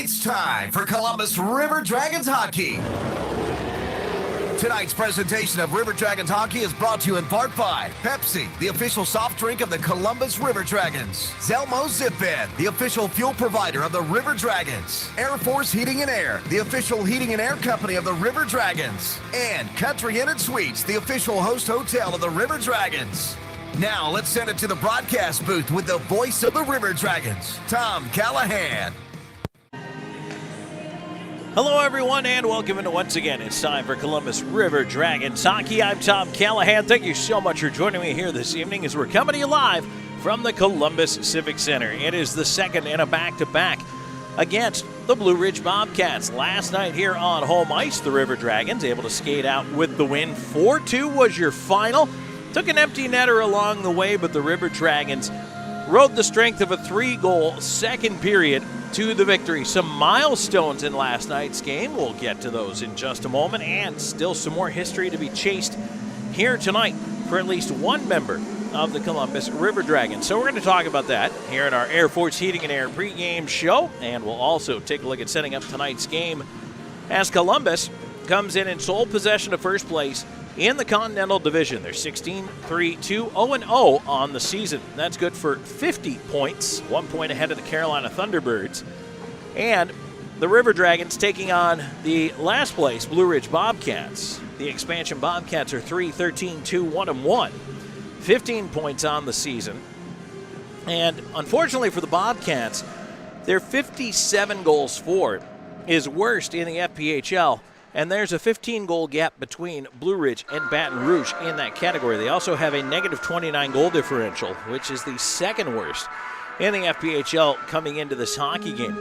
It's time for Columbus River Dragons hockey. Tonight's presentation of River Dragons hockey is brought to you in part by Pepsi, the official soft drink of the Columbus River Dragons. Zelmo Zip-In, the official fuel provider of the River Dragons. Air Force Heating and Air, the official heating and air company of the River Dragons. And Country Inn & Suites, the official host hotel of the River Dragons. Now let's send it to the broadcast booth with the voice of the River Dragons, Tom Callahan. Hello, everyone, and welcome into once again. It's time for Columbus River Dragons hockey. I'm Tom Callahan. Thank you so much for joining me here this evening as we're coming to you live from the Columbus Civic Center. It is the second in a back-to-back against the Blue Ridge Bobcats. Last night here on home ice, the River Dragons able to skate out with the win. 4-2 was your final. Took an empty netter along the way, but the River Dragons rode the strength of a 3-goal second period to the victory. Some milestones in last night's game. We'll get to those in just a moment, and still some more history to be chased here tonight for at least one member of the Columbus River Dragons. So we're going to talk about that here in our Air Force Heating and Air pregame show, and we'll also take a look at setting up tonight's game as Columbus comes in sole possession of first place in the Continental Division. They're 16-3-2, 0-0 on the season. That's good for 50 points, 1 point ahead of the Carolina Thunderbirds. And the River Dragons taking on the last place Blue Ridge Bobcats. The expansion Bobcats are 3-13-2, 1-1, 15 points on the season. And unfortunately for the Bobcats, their 57 goals for is worst in the FPHL. And there's a 15-goal gap between Blue Ridge and Baton Rouge in that category. They also have a negative 29 goal differential, which is the second worst in the FPHL coming into this hockey game.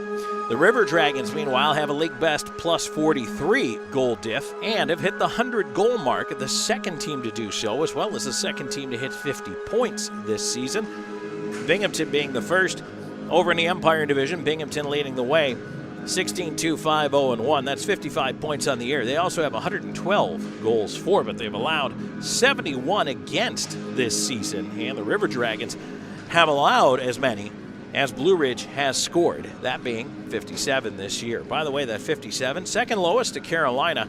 The River Dragons, meanwhile, have a league best plus 43 goal diff and have hit the 100-goal mark, the second team to do so, as well as the second team to hit 50 points this season. Binghamton being the first. Over in the Empire Division, Binghamton leading the way. 16-2, 5-0-1. That's 55 points on the year. They also have 112 goals for, but they've allowed 71 against this season. And the River Dragons have allowed as many as Blue Ridge has scored, that being 57 this year. By the way, that 57, second lowest to Carolina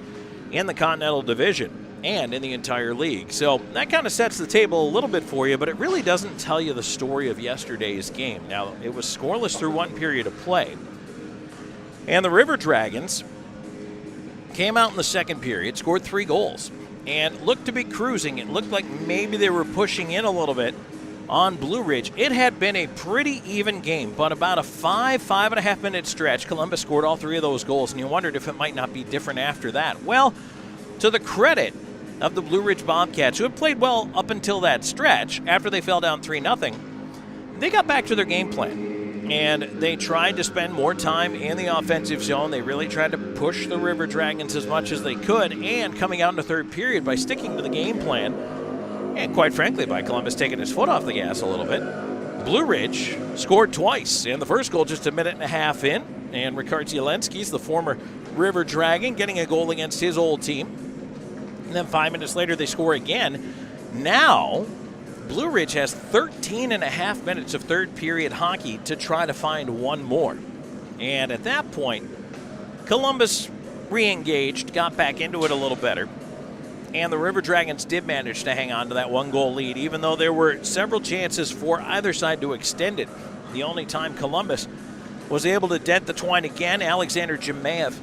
in the Continental Division and in the entire league. So that kind of sets the table a little bit for you, but it really doesn't tell you the story of yesterday's game. Now, it was scoreless through one period of play. And the River Dragons came out in the second period, scored 3 goals, and looked to be cruising. It looked like maybe they were pushing in a little bit on Blue Ridge. It had been a pretty even game, but about a 5.5 minute stretch, Columbus scored all 3 of those goals, and you wondered if it might not be different after that. Well, to the credit of the Blue Ridge Bobcats, who had played well up until that stretch, after they fell down 3-0, they got back to their game plan. And they tried to spend more time in the offensive zone. They really tried to push the River Dragons as much as they could. And coming out in the third period by sticking to the game plan, and quite frankly, by Columbus taking his foot off the gas a little bit, Blue Ridge scored twice. And the first goal just a minute and a half in. And Ricard Zielinski's, the former River Dragon, getting a goal against his old team. And then 5 minutes later, they score again. Now, Blue Ridge has 13.5 minutes of third period hockey to try to find one more. And at that point, Columbus re-engaged, got back into it a little better. And the River Dragons did manage to hang on to that 1-goal lead, even though there were several chances for either side to extend it. The only time Columbus was able to dent the twine again, Alexander Jemaev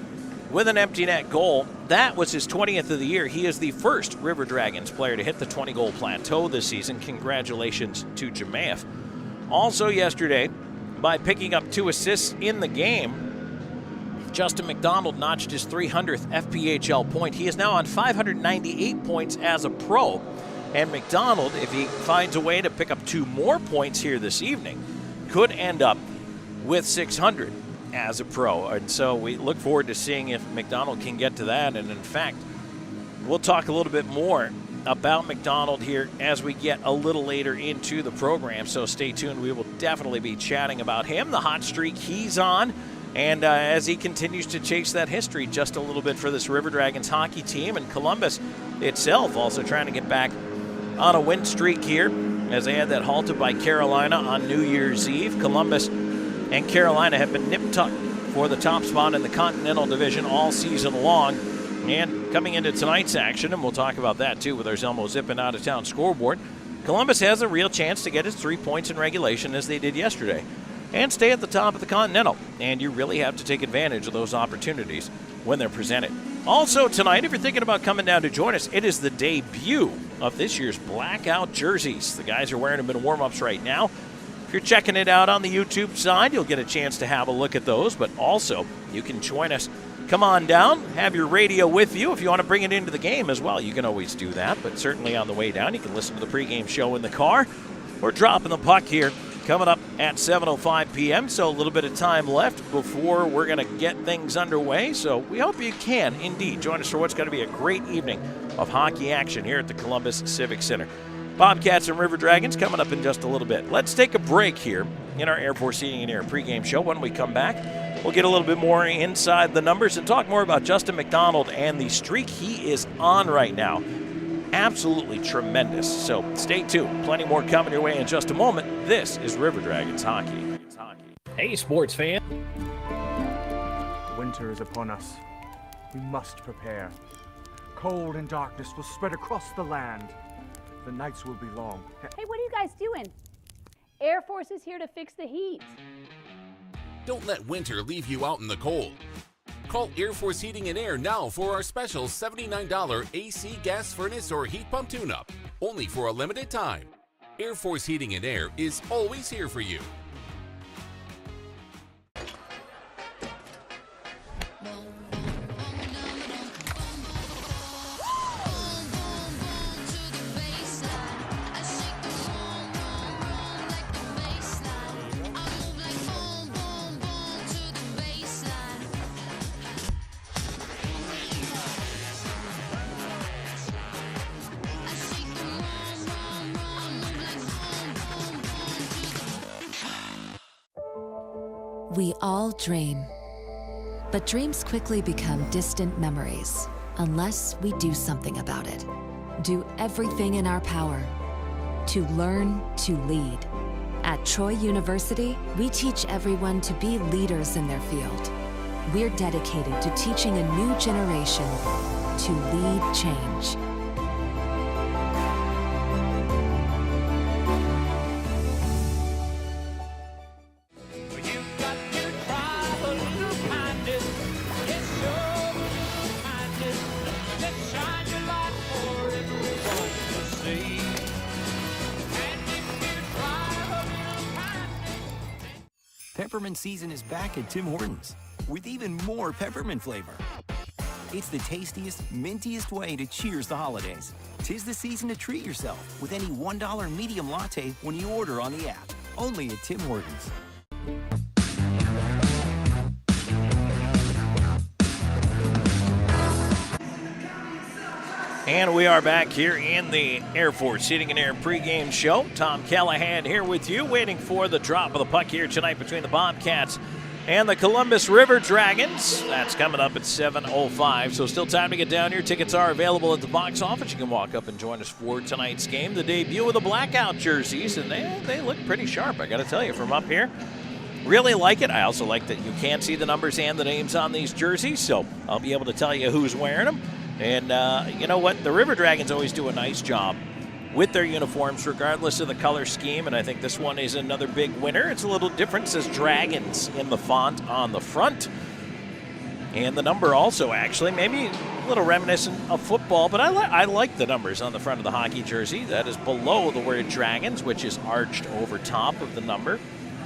with an empty net goal. That was his 20th of the year. He is the first River Dragons player to hit the 20-goal plateau this season. Congratulations to Jemaev. Also yesterday, by picking up 2 assists in the game, Justin McDonald notched his 300th FPHL point. He is now on 598 points as a pro. And McDonald, if he finds a way to pick up 2 more points here this evening, could end up with 600 as a pro. And so we look forward to seeing if McDonald can get to that. And in fact, we'll talk a little bit more about McDonald here as we get a little later into the program. So stay tuned. We will definitely be chatting about him, the hot streak he's on, and as he continues to chase that history just a little bit for this River Dragons hockey team. And Columbus itself also trying to get back on a win streak here as they had that halted by Carolina on New Year's Eve. Columbus and Carolina have been nip-tucked for the top spot in the Continental Division all season long. And coming into tonight's action, and we'll talk about that too with our Zelmo Zippin out-of-town scoreboard, Columbus has a real chance to get its 3 points in regulation as they did yesterday and stay at the top of the Continental. And you really have to take advantage of those opportunities when they're presented. Also tonight, if you're thinking about coming down to join us, it is the debut of this year's blackout jerseys. The guys are wearing them in warm-ups right now. If you're checking it out on the YouTube side, you'll get a chance to have a look at those, but also you can join us. Come on down, have your radio with you. If you want to bring it into the game as well, you can always do that, but certainly on the way down, you can listen to the pregame show in the car. We're dropping the puck here coming up at 7:05 p.m., so a little bit of time left before we're going to get things underway. So we hope you can indeed join us for what's going to be a great evening of hockey action here at the Columbus Civic Center. Bobcats and River Dragons coming up in just a little bit. Let's take a break here in our Air Force Heating and Air pregame show. When we come back, we'll get a little bit more inside the numbers and talk more about Justin McDonald and the streak he is on right now. Absolutely tremendous. So stay tuned. Plenty more coming your way in just a moment. This is River Dragons Hockey. Hey, sports fan. Winter is upon us. We must prepare. Cold and darkness will spread across the land. The nights will be long. Hey, what are you guys doing? Air Force is here to fix the heat. Don't let winter leave you out in the cold. Call Air Force Heating and Air now for our special $79 AC gas furnace or heat pump tune-up, only for a limited time. Air Force Heating and Air is always here for you. We all dream, but dreams quickly become distant memories unless we do something about it. Do everything in our power to learn to lead. At Troy University, we teach everyone to be leaders in their field. We're dedicated to teaching a new generation to lead change. Peppermint season is back at Tim Hortons with even more peppermint flavor. It's the tastiest, mintiest way to cheers the holidays. 'Tis the season to treat yourself with any $1 medium latte when you order on the app. Only at Tim Hortons. And we are back here in the Air Force Heating and Air pregame show. Tom Callahan here with you, waiting for the drop of the puck here tonight between the Bobcats and the Columbus River Dragons. That's coming up at 7:05, so still time to get down here. Tickets are available at the box office. You can walk up and join us for tonight's game, the debut of the blackout jerseys, and they look pretty sharp, I got to tell you, from up here. Really like it. I also like that you can see the numbers and the names on these jerseys, so I'll be able to tell you who's wearing them. And you know what? The River Dragons always do a nice job with their uniforms, regardless of the color scheme, and I think this one is another big winner. It's a little different. It says Dragons in the font on the front. And the number also, actually, maybe a little reminiscent of football, but I like the numbers on the front of the hockey jersey. That is below the word Dragons, which is arched over top of the number.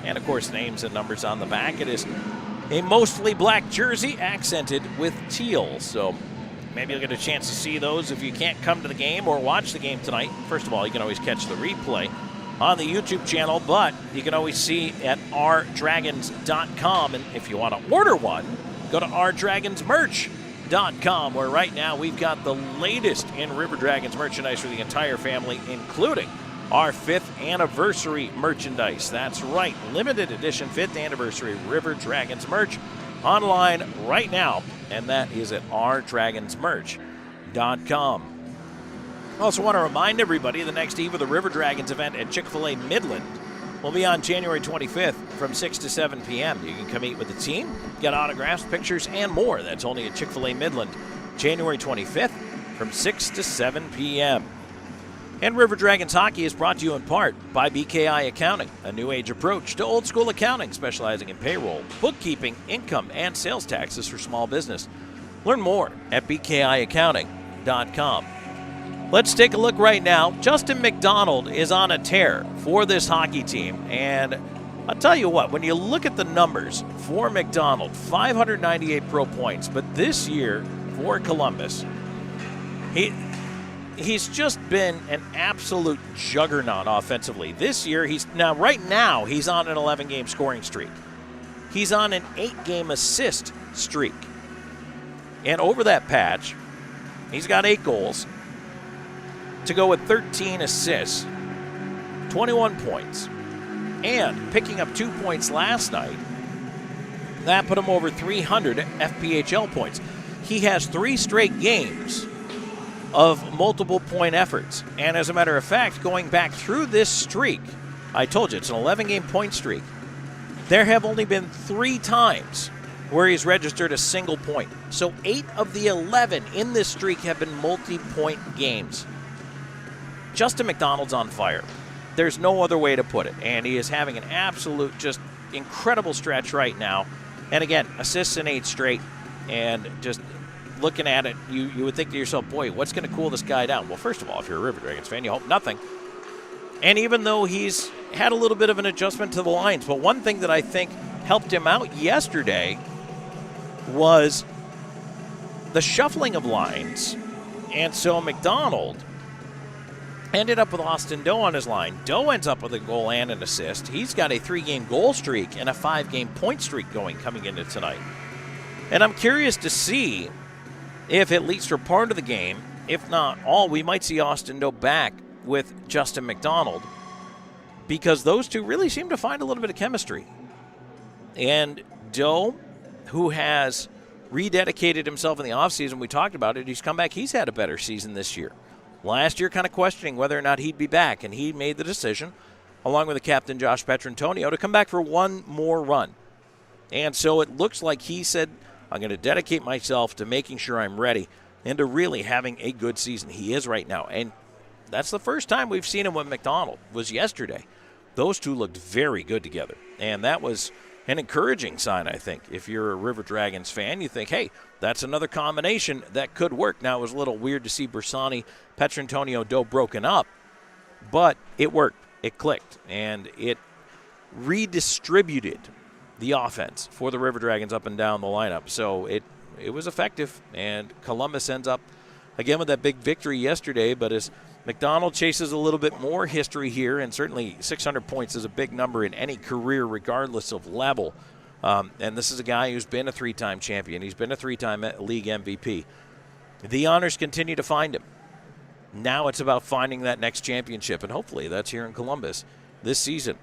And, of course, names and numbers on the back. It is a mostly black jersey accented with teal, so maybe you'll get a chance to see those if you can't come to the game or watch the game tonight. First of all, you can always catch the replay on the YouTube channel, but you can always see at rdragons.com. And if you want to order one, go to rdragonsmerch.com, where right now we've got the latest in River Dragons merchandise for the entire family, including our 5th anniversary merchandise. That's right, limited edition 5th anniversary River Dragons merch online right now, and that is at rdragonsmerch.com. Also want to remind everybody the next eve of the River Dragons event at Chick-fil-A Midland will be on January 25th from 6 to 7 p.m. You can come eat with the team, get autographs, pictures, and more. That's only at Chick-fil-A Midland, January 25th from 6 to 7 p.m. And River Dragons Hockey is brought to you in part by BKI Accounting, a new age approach to old school accounting specializing in payroll, bookkeeping, income, and sales taxes for small business. Learn more at bkiaccounting.com. Let's take a look right now. Justin McDonald is on a tear for this hockey team. And I'll tell you what, when you look at the numbers for McDonald, 598 pro points, but this year for Columbus, he's just been an absolute juggernaut offensively. This year, right now, he's on an 11-game scoring streak. He's on an 8-game assist streak. And over that patch, he's got 8 goals to go with 13 assists, 21 points, and picking up 2 points last night. That put him over 300 FPHL points. He has 3 straight games of multiple point efforts. And as a matter of fact, going back through this streak, I told you it's an 11-game point streak, there have only been 3 times where he's registered a single point. So 8 of the 11 in this streak have been multi-point games. Justin McDonald's on fire. There's no other way to put it. And he is having an absolute, just incredible stretch right now. And again, assists in 8 straight. And just looking at it, you would think to yourself, boy, what's going to cool this guy down? Well, first of all, if you're a River Dragons fan, you hope nothing. And even though he's had a little bit of an adjustment to the lines, but one thing that I think helped him out yesterday was the shuffling of lines. And so McDonald ended up with Austin Doe on his line. Doe ends up with a goal and an assist. He's got a 3-game goal streak and a 5-game point streak going coming into tonight. And I'm curious to see if, at least for part of the game, if not all, we might see Austin Doe back with Justin McDonald, because those two really seem to find a little bit of chemistry. And Doe, who has rededicated himself in the offseason, we talked about it, he's come back, he's had a better season this year. Last year kind of questioning whether or not he'd be back, and he made the decision, along with the captain Josh Petrantonio, to come back for one more run. And so it looks like he said, I'm going to dedicate myself to making sure I'm ready and to really having a good season. He is right now. And that's the first time we've seen him with McDonald, was yesterday. Those two looked very good together. And that was an encouraging sign, I think. If you're a River Dragons fan, you think, hey, that's another combination that could work. Now, it was a little weird to see Bersani, Petrantonio, Doe broken up, but it worked. It clicked, and it redistributed the offense for the River Dragons up and down the lineup. So it was effective, and Columbus ends up, again, with that big victory yesterday. But as McDonald chases a little bit more history here, and certainly 600 points is a big number in any career regardless of level. And this is a guy who's been a 3-time champion. He's been a 3-time league MVP. The honors continue to find him. Now it's about finding that next championship, and hopefully that's here in Columbus this season.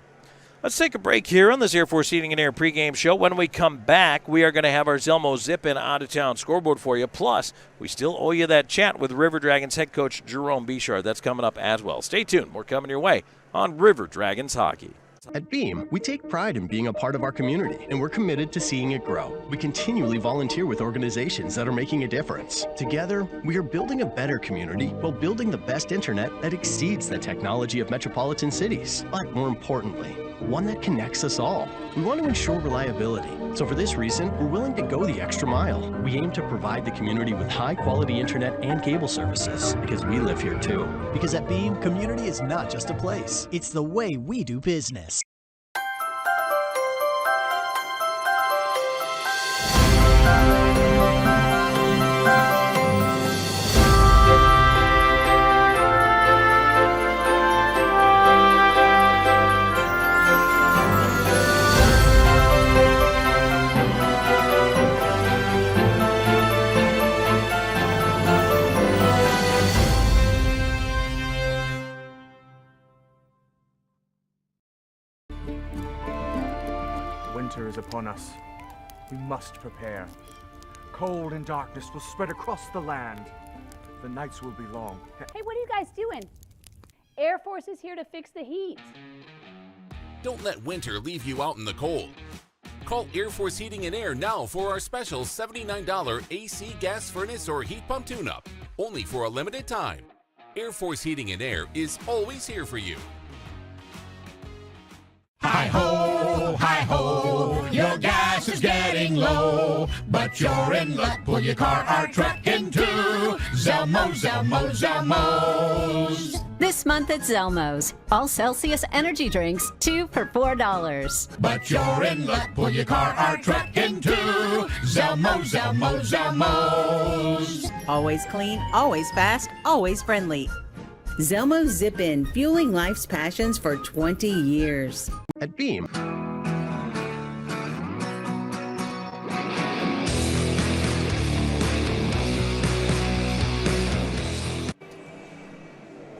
Let's take a break here on this Air Force Heating and Air pregame show. When we come back, we are going to have our Zelmo Zip-In out-of-town scoreboard for you. Plus, we still owe you that chat with River Dragons head coach Jerome Bichard. That's coming up as well. Stay tuned. More coming your way on River Dragons Hockey. At Beam, we take pride in being a part of our community, and we're committed to seeing it grow. We continually volunteer with organizations that are making a difference. Together, we are building a better community while building the best internet that exceeds the technology of metropolitan cities. But more importantly, one that connects us all. We want to ensure reliability, so for this reason, we're willing to go the extra mile. We aim to provide the community with high-quality internet and cable services, because we live here too. Because at Beam, community is not just a place, it's the way we do business. Winter is upon us. We must prepare. Cold and darkness will spread across the land. The nights will be long. Hey, what are you guys doing? Air Force is here to fix the heat. Don't let winter leave you out in the cold. Call Air Force Heating and Air now for our special $79 AC gas furnace or heat pump tune-up, only for a limited time. Air Force Heating and Air is always here for you. Hi-ho, your gas is getting low, but you're in luck. Pull your car or truck into Zelmo's. This month at Zelmo's, all Celsius energy drinks, 2 for $4. But you're in luck. Pull your car or truck into Zelmo's. Always clean, always fast, always friendly. Zelmo's Zip In, fueling life's passions for 20 years. At Beam.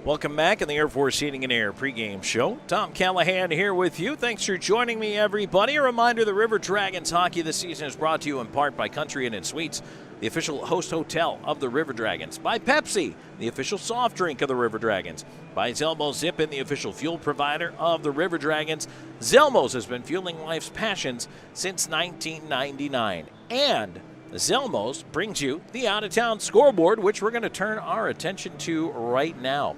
Welcome back in the Air Force Heating and Air pregame show. Tom Callahan here with you. Thanks for joining me, everybody. A reminder, the River Dragons hockey this season is brought to you in part by Country Inn & Suites, the official host hotel of the River Dragons, by Pepsi, the official soft drink of the River Dragons, by Zelmo's Zip In, the official fuel provider of the River Dragons. Zelmo's has been fueling life's passions since 1999. And Zelmo's brings you the out-of-town scoreboard, which we're going to turn our attention to right now.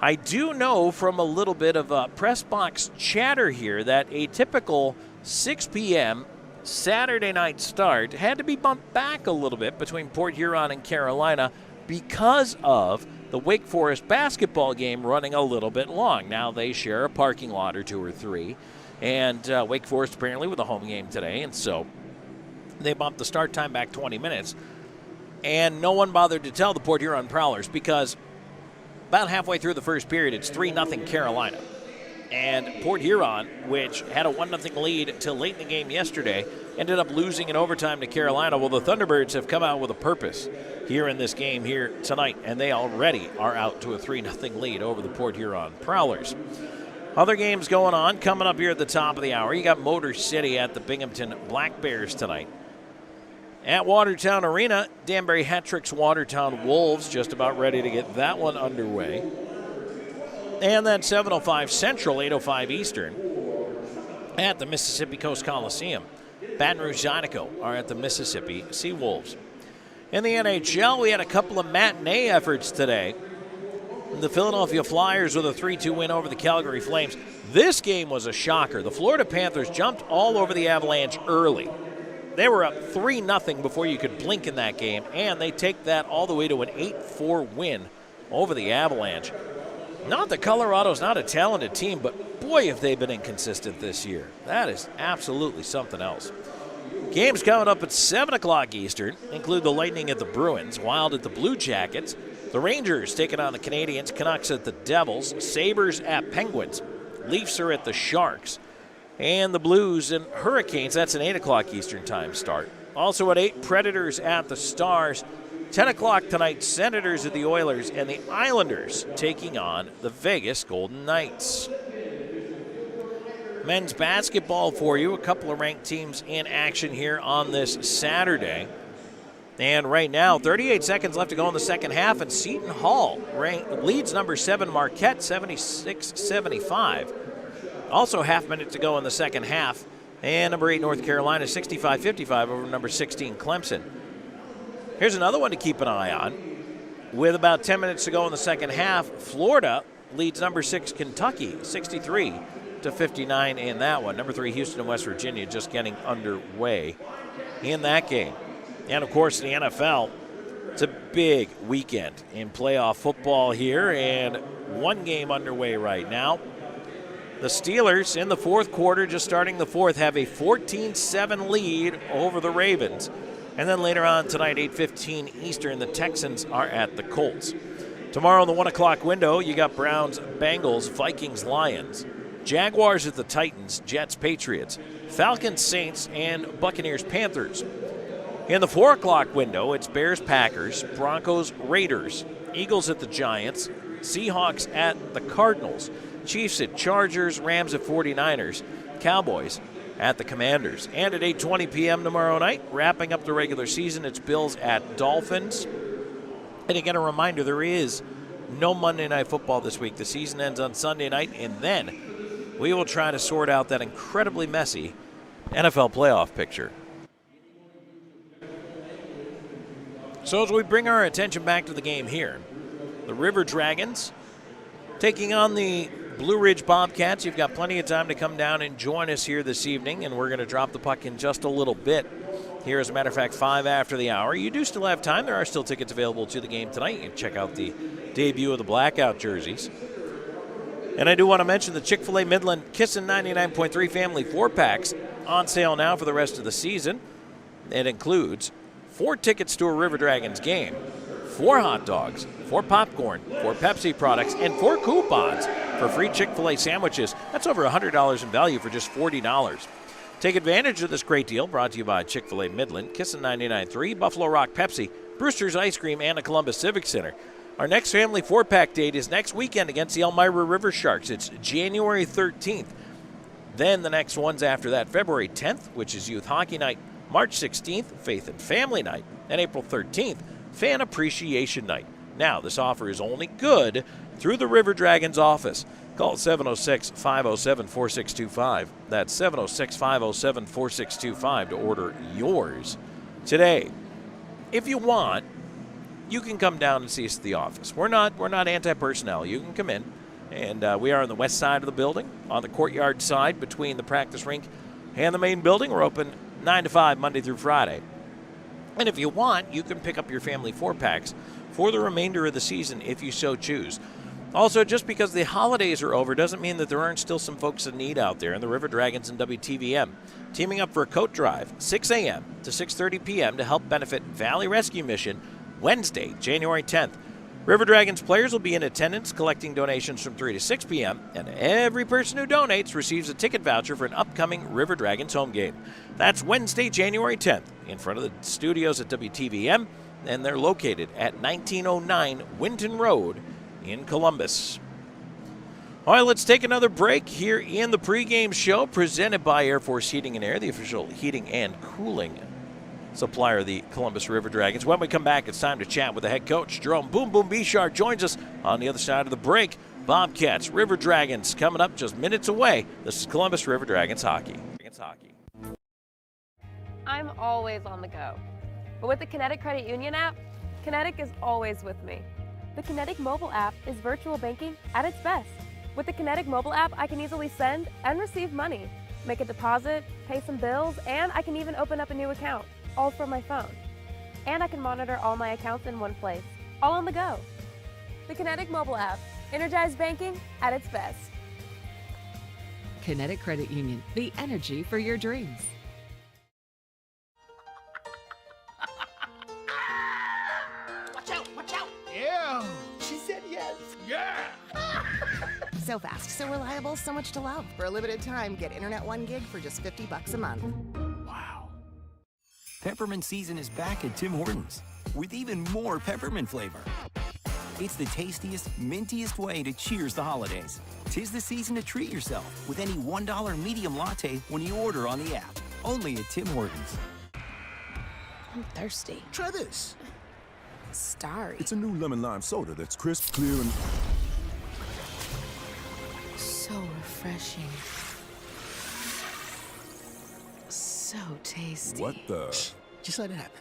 I do know from a little bit of press box chatter here that a typical 6 p.m. Saturday night start had to be bumped back a little bit between Port Huron and Carolina because of the Wake Forest basketball game running a little bit long. Now they share a parking lot or 2 or 3, and Wake Forest apparently with a home game today, and so they bumped the start time back 20 minutes, and no one bothered to tell the Port Huron Prowlers because about halfway through the first period, it's 3-0 Carolina. And Port Huron, which had a 1-0 lead till late in the game yesterday, ended up losing in overtime to Carolina. Well, the Thunderbirds have come out with a purpose here in this game here tonight, and they already are out to a 3-0 lead over the Port Huron Prowlers. Other games going on coming up here at the top of the hour. You got Motor City at the Binghamton Black Bears tonight. At Watertown Arena, Danbury Hattrick's Watertown Wolves just about ready to get that one underway. And then 7:05 Central, 8:05 Eastern at the Mississippi Coast Coliseum. Baton Rouge Zydeco are at the Mississippi Seawolves. In the NHL, we had a couple of matinee efforts today. The Philadelphia Flyers with a 3-2 win over the Calgary Flames. This game was a shocker. The Florida Panthers jumped all over the Avalanche early. They were up 3-0 before you could blink in that game, and they take that all the way to an 8-4 win over the Avalanche. Not that Colorado's not a talented team, but boy, have they been inconsistent this year. That is absolutely something else. Games coming up at 7 o'clock Eastern include the Lightning at the Bruins, Wild at the Blue Jackets, the Rangers taking on the Canadiens, Canucks at the Devils, Sabres at Penguins, Leafs are at the Sharks, and the Blues and Hurricanes. That's an 8 o'clock Eastern time start. Also at 8, Predators at the Stars. 10 o'clock tonight, Senators at the Oilers, and the Islanders taking on the Vegas Golden Knights. Men's basketball for you. A couple of ranked teams in action here on this Saturday. And right now, 38 seconds left to go in the second half, and Seton Hall leads number 7 Marquette 76-75. Also half minute to go in the second half. And number 8 North Carolina 65-55 over number 16 Clemson. Here's another one to keep an eye on. With about 10 minutes to go in the second half, Florida leads number 6 Kentucky 63-59 in that one. Number 3 Houston and West Virginia just getting underway in that game. And of course, the NFL, it's a big weekend in playoff football here, and one game underway right now. The Steelers in the fourth quarter, just starting the fourth, have a 14-7 lead over the Ravens. And then later on tonight, 8:15 Eastern, the Texans are at the Colts. Tomorrow in the 1 o'clock window, you got Browns, Bengals, Vikings, Lions, Jaguars at the Titans, Jets, Patriots, Falcons, Saints, and Buccaneers, Panthers. In the 4 o'clock window, it's Bears, Packers, Broncos, Raiders, Eagles at the Giants, Seahawks at the Cardinals, Chiefs at Chargers, Rams at 49ers, Cowboys at the Commanders. And at 8:20 p.m. tomorrow night, wrapping up the regular season, it's Bills at Dolphins. And again, a reminder, there is no Monday Night Football this week. The season ends on Sunday night, and then we will try to sort out that incredibly messy NFL playoff picture. So as we bring our attention back to the game here, the River Dragons taking on the Blue Ridge Bobcats. You've got plenty of time to come down and join us here this evening, and we're going to drop the puck in just a little bit here. As a matter of fact, 5 after the hour. You do still have time. There are still tickets available to the game tonight. You can check out the debut of the blackout jerseys. And I do want to mention the Chick-fil-A Midland Kissin' 99.3 Family 4-packs on sale now for the rest of the season. It includes 4 tickets to a River Dragons game, 4 hot dogs, 4 popcorn, 4 Pepsi products, and 4 coupons for free Chick-fil-A sandwiches. That's over $100 in value for just $40. Take advantage of this great deal, brought to you by Chick-fil-A Midland, Kissin' 99.3, Buffalo Rock Pepsi, Brewster's Ice Cream, and the Columbus Civic Center. Our next family 4-pack date is next weekend against the Elmira River Sharks. It's January 13th. Then the next one's after that, February 10th, which is Youth Hockey Night, March 16th, Faith and Family Night, and April 13th, Fan Appreciation Night. Now, this offer is only good through the River Dragons office. Call 706-507-4625. That's 706-507-4625 to order yours today. If you want, you can come down and see us at the office. We're not anti-personnel. You can come in, and we are on the west side of the building, on the courtyard side between the practice rink and the main building. We're open 9 to 5 Monday through Friday. And if you want, you can pick up your family 4-packs for the remainder of the season if you so choose. Also, just because the holidays are over doesn't mean that there aren't still some folks in need out there, and the River Dragons and WTVM teaming up for a coat drive, 6 a.m. to 6:30 p.m. to help benefit Valley Rescue Mission Wednesday, January 10th. River Dragons players will be in attendance collecting donations from 3 to 6 p.m., and every person who donates receives a ticket voucher for an upcoming River Dragons home game. That's Wednesday, January 10th, in front of the studios at WTVM, and they're located at 1909 Winton Road in Columbus. All right, let's take another break here in the pregame show presented by Air Force Heating and Air, the official heating and cooling supplier of the Columbus River Dragons. When we come back, it's time to chat with the head coach. Jerome Boom Boom Bichard joins us on the other side of the break. Bobcats, River Dragons coming up just minutes away. This is Columbus River Dragons hockey. I'm always on the go. But with the Kinetic Credit Union app, Kinetic is always with me. The Kinetic mobile app is virtual banking at its best. With the Kinetic mobile app, I can easily send and receive money, make a deposit, pay some bills, and I can even open up a new account, all from my phone. And I can monitor all my accounts in one place, all on the go. The Kinetic mobile app, energized banking at its best. Kinetic Credit Union, the energy for your dreams. Watch out, watch out! Yeah! She said yes! Yeah! So fast, so reliable, so much to love. For a limited time, get Internet 1 gig for just $50 a month. Wow. Peppermint season is back at Tim Hortons with even more peppermint flavor. It's the tastiest, mintiest way to cheers the holidays. 'Tis the season to treat yourself with any $1 medium latte when you order on the app. Only at Tim Hortons. I'm thirsty. Try this. Starry. It's a new lemon lime soda that's crisp, clear, and So refreshing. So tasty. what the? Just let it happen.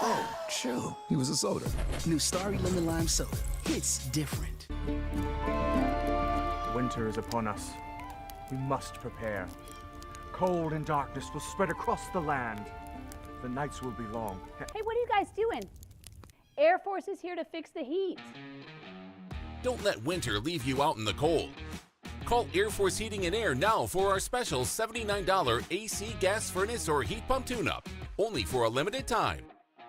Oh, true. He was a soda. New Starry Lemon Lime Soda. It's different. Winter is upon us. We must prepare. Cold and darkness will spread across the land. The nights will be long. Hey, what are you guys doing? Air Force is here to fix the heat. Don't let winter leave you out in the cold. Call Air Force Heating and Air now for our special $79 AC gas furnace or heat pump tune-up, only for a limited time.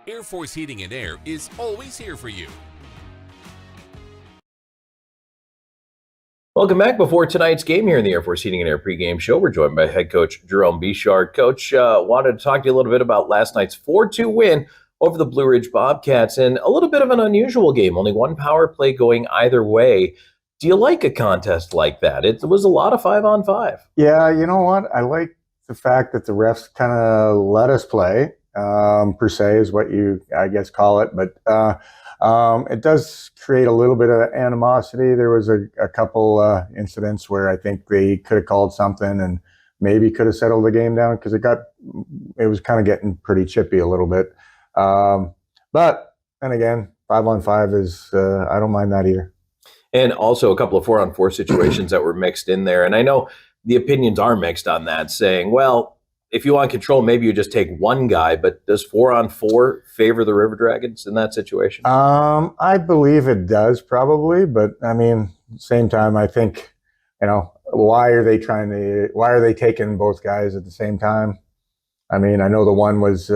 Air Force Heating and Air is always here for you. Welcome back. Before tonight's game here in the Air Force Heating and Air pregame show, we're joined by head coach Jerome Bichard. Coach, wanted to talk to you a little bit about last night's 4-2 win over the Blue Ridge Bobcats, and a little bit of an unusual game, only one power play going either way. Do you like a contest like that? It was a lot of 5-on-5. Yeah, you know what? I like the fact that the refs kind of let us play. per se is what you, I guess, call it. But it does create a little bit of animosity. There was a couple incidents where I think they could have called something and maybe could have settled the game down because it was kind of getting pretty chippy a little bit. But then again, 5-on-5 is, I don't mind that either. And also a couple of 4-on-4 situations that were mixed in there. And I know the opinions are mixed on that, saying, well, if you want control, maybe you just take one guy. But does 4-on-4 favor the River Dragons in that situation? I believe it does probably. But I mean, same time, I think, why are they taking both guys at the same time? I mean, I know the one was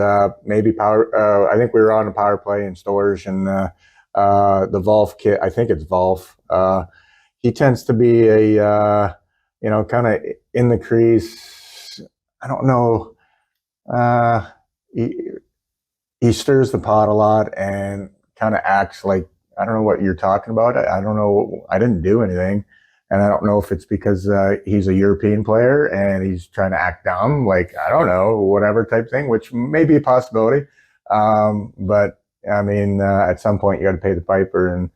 maybe power. I think we were on a power play in Storage, and the Volf kid, I think it's Volf. He tends to be a, kind of in the crease. I don't know. He stirs the pot a lot and kind of acts like, I don't know what you're talking about. I don't know. I didn't do anything. And I don't know if it's because he's a European player and he's trying to act dumb, like, I don't know, whatever type thing, which may be a possibility. But I mean, at some point you got to pay the piper, and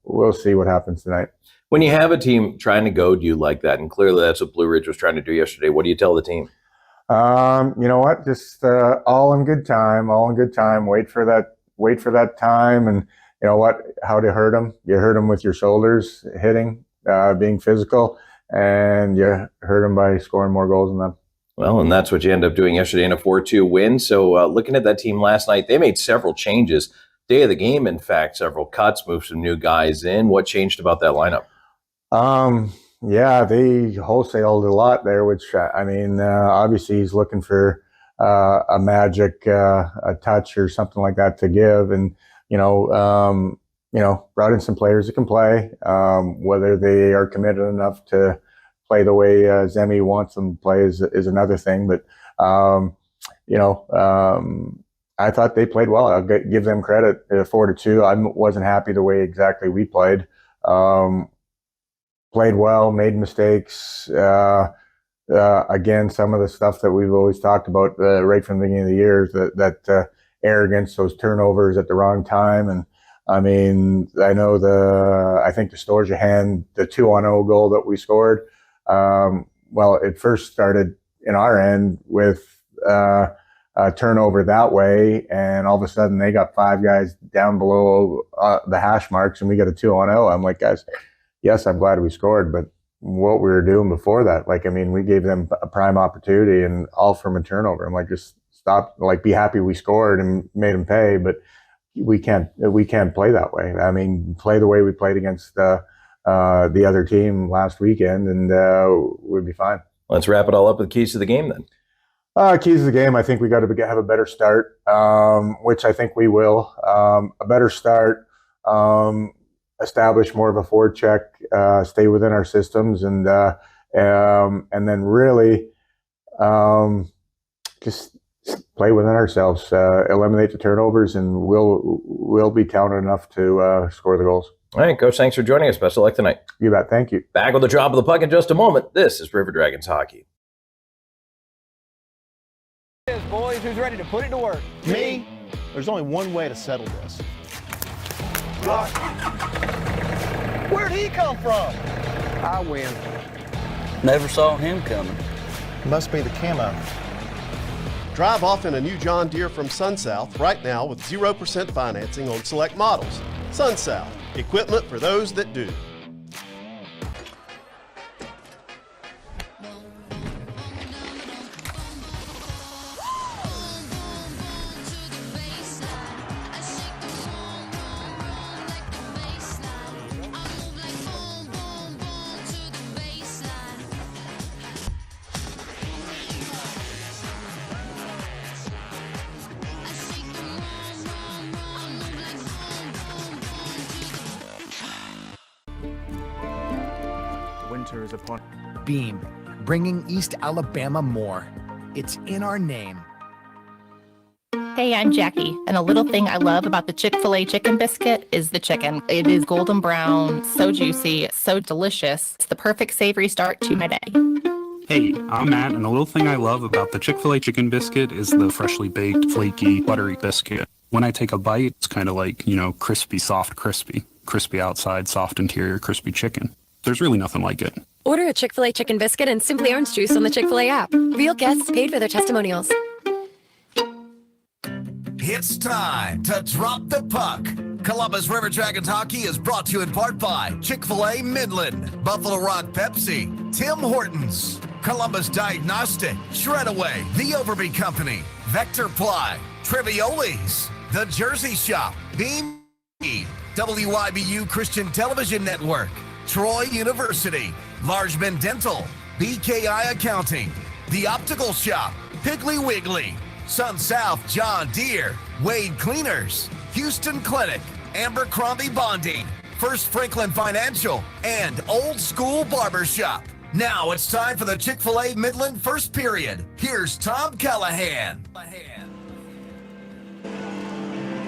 we'll see what happens tonight. When you have a team trying to goad you like that, and clearly that's what Blue Ridge was trying to do yesterday, what do you tell the team? You know what? Just all in good time. Wait for that time. And you know what? How to hurt them? You hurt them with your shoulders hitting. Being physical, and you hurt them by scoring more goals than them. Well, and that's what you end up doing yesterday in a 4-2 win. So looking at that team last night, they made several changes. Day of the game, in fact, several cuts, moved some new guys in. What changed about that lineup? Yeah, they wholesaled a lot there, which, I mean, obviously he's looking for a magic a touch or something like that to give. And, brought in some players that can play. Whether they are committed enough to play the way Zemi wants them to play is another thing. But, I thought they played well. I'll give them credit. 4-2. I wasn't happy the way exactly we played. Played well, made mistakes. Again, some of the stuff that we've always talked about right from the beginning of the year, that arrogance, those turnovers at the wrong time. And I mean, I think the Storjahan, the 2-on-0 goal that we scored, well, it first started in our end with a turnover that way, and all of a sudden they got 5 guys down below the hash marks, and we got a 2-on-0. I'm like, guys, yes, I'm glad we scored, but what we were doing before that, like, I mean, we gave them a prime opportunity and all from a turnover. I'm like, just stop, like, be happy we scored and made them pay, but we can't play that way. I mean, play the way we played against the other team last weekend, and we'd be fine. Let's wrap it all up with keys to the game then. Keys to the game, I think we got to have a better start, which I think we will. A better start, establish more of a forward check, stay within our systems, and then really just play within ourselves, eliminate the turnovers, and we'll be talented enough to score the goals. All right, Coach, thanks for joining us. Best of luck tonight. You bet. Thank you. Back with the drop of the puck in just a moment. This is River Dragons Hockey. Boys, who's ready to put it to work? Me? There's only one way to settle this. Where'd he come from? I win. Never saw him coming. Must be the camo. Drive off in a new John Deere from SunSouth right now with 0% financing on select models. SunSouth, equipment for those that do. Winter is upon. Beam, bringing East Alabama more. It's in our name. Hey, I'm Jackie, and a little thing I love about the Chick-fil-A chicken biscuit is the chicken. It is golden brown, so juicy, so delicious. It's the perfect savory start to my day. Hey, I'm Matt, and the little thing I love about the Chick-fil-A chicken biscuit is the freshly baked, flaky, buttery biscuit. When I take a bite, it's kind of like, crispy, soft, crispy. Crispy outside, soft interior, crispy chicken. There's really nothing like it. Order a Chick-fil-A chicken biscuit and Simply Orange Juice on the Chick-fil-A app. Real guests paid for their testimonials. It's time to drop the puck. Columbus River Dragons hockey is brought to you in part by Chick-fil-A Midland, Buffalo Rock Pepsi, Tim Hortons, Columbus Diagnostic, Shredaway, The Overby Company, Vector Ply, Trivioli's, The Jersey Shop, Beam, WIBU Christian Television Network, Troy University, Largeman Dental, BKI Accounting, The Optical Shop, Piggly Wiggly, Sun South John Deere, Wade Cleaners, Houston Clinic, Abercrombie Bonding, First Franklin Financial, and Old School Barbershop. Now it's time for the Chick-fil-A Midland first period. Here's Tom Callahan.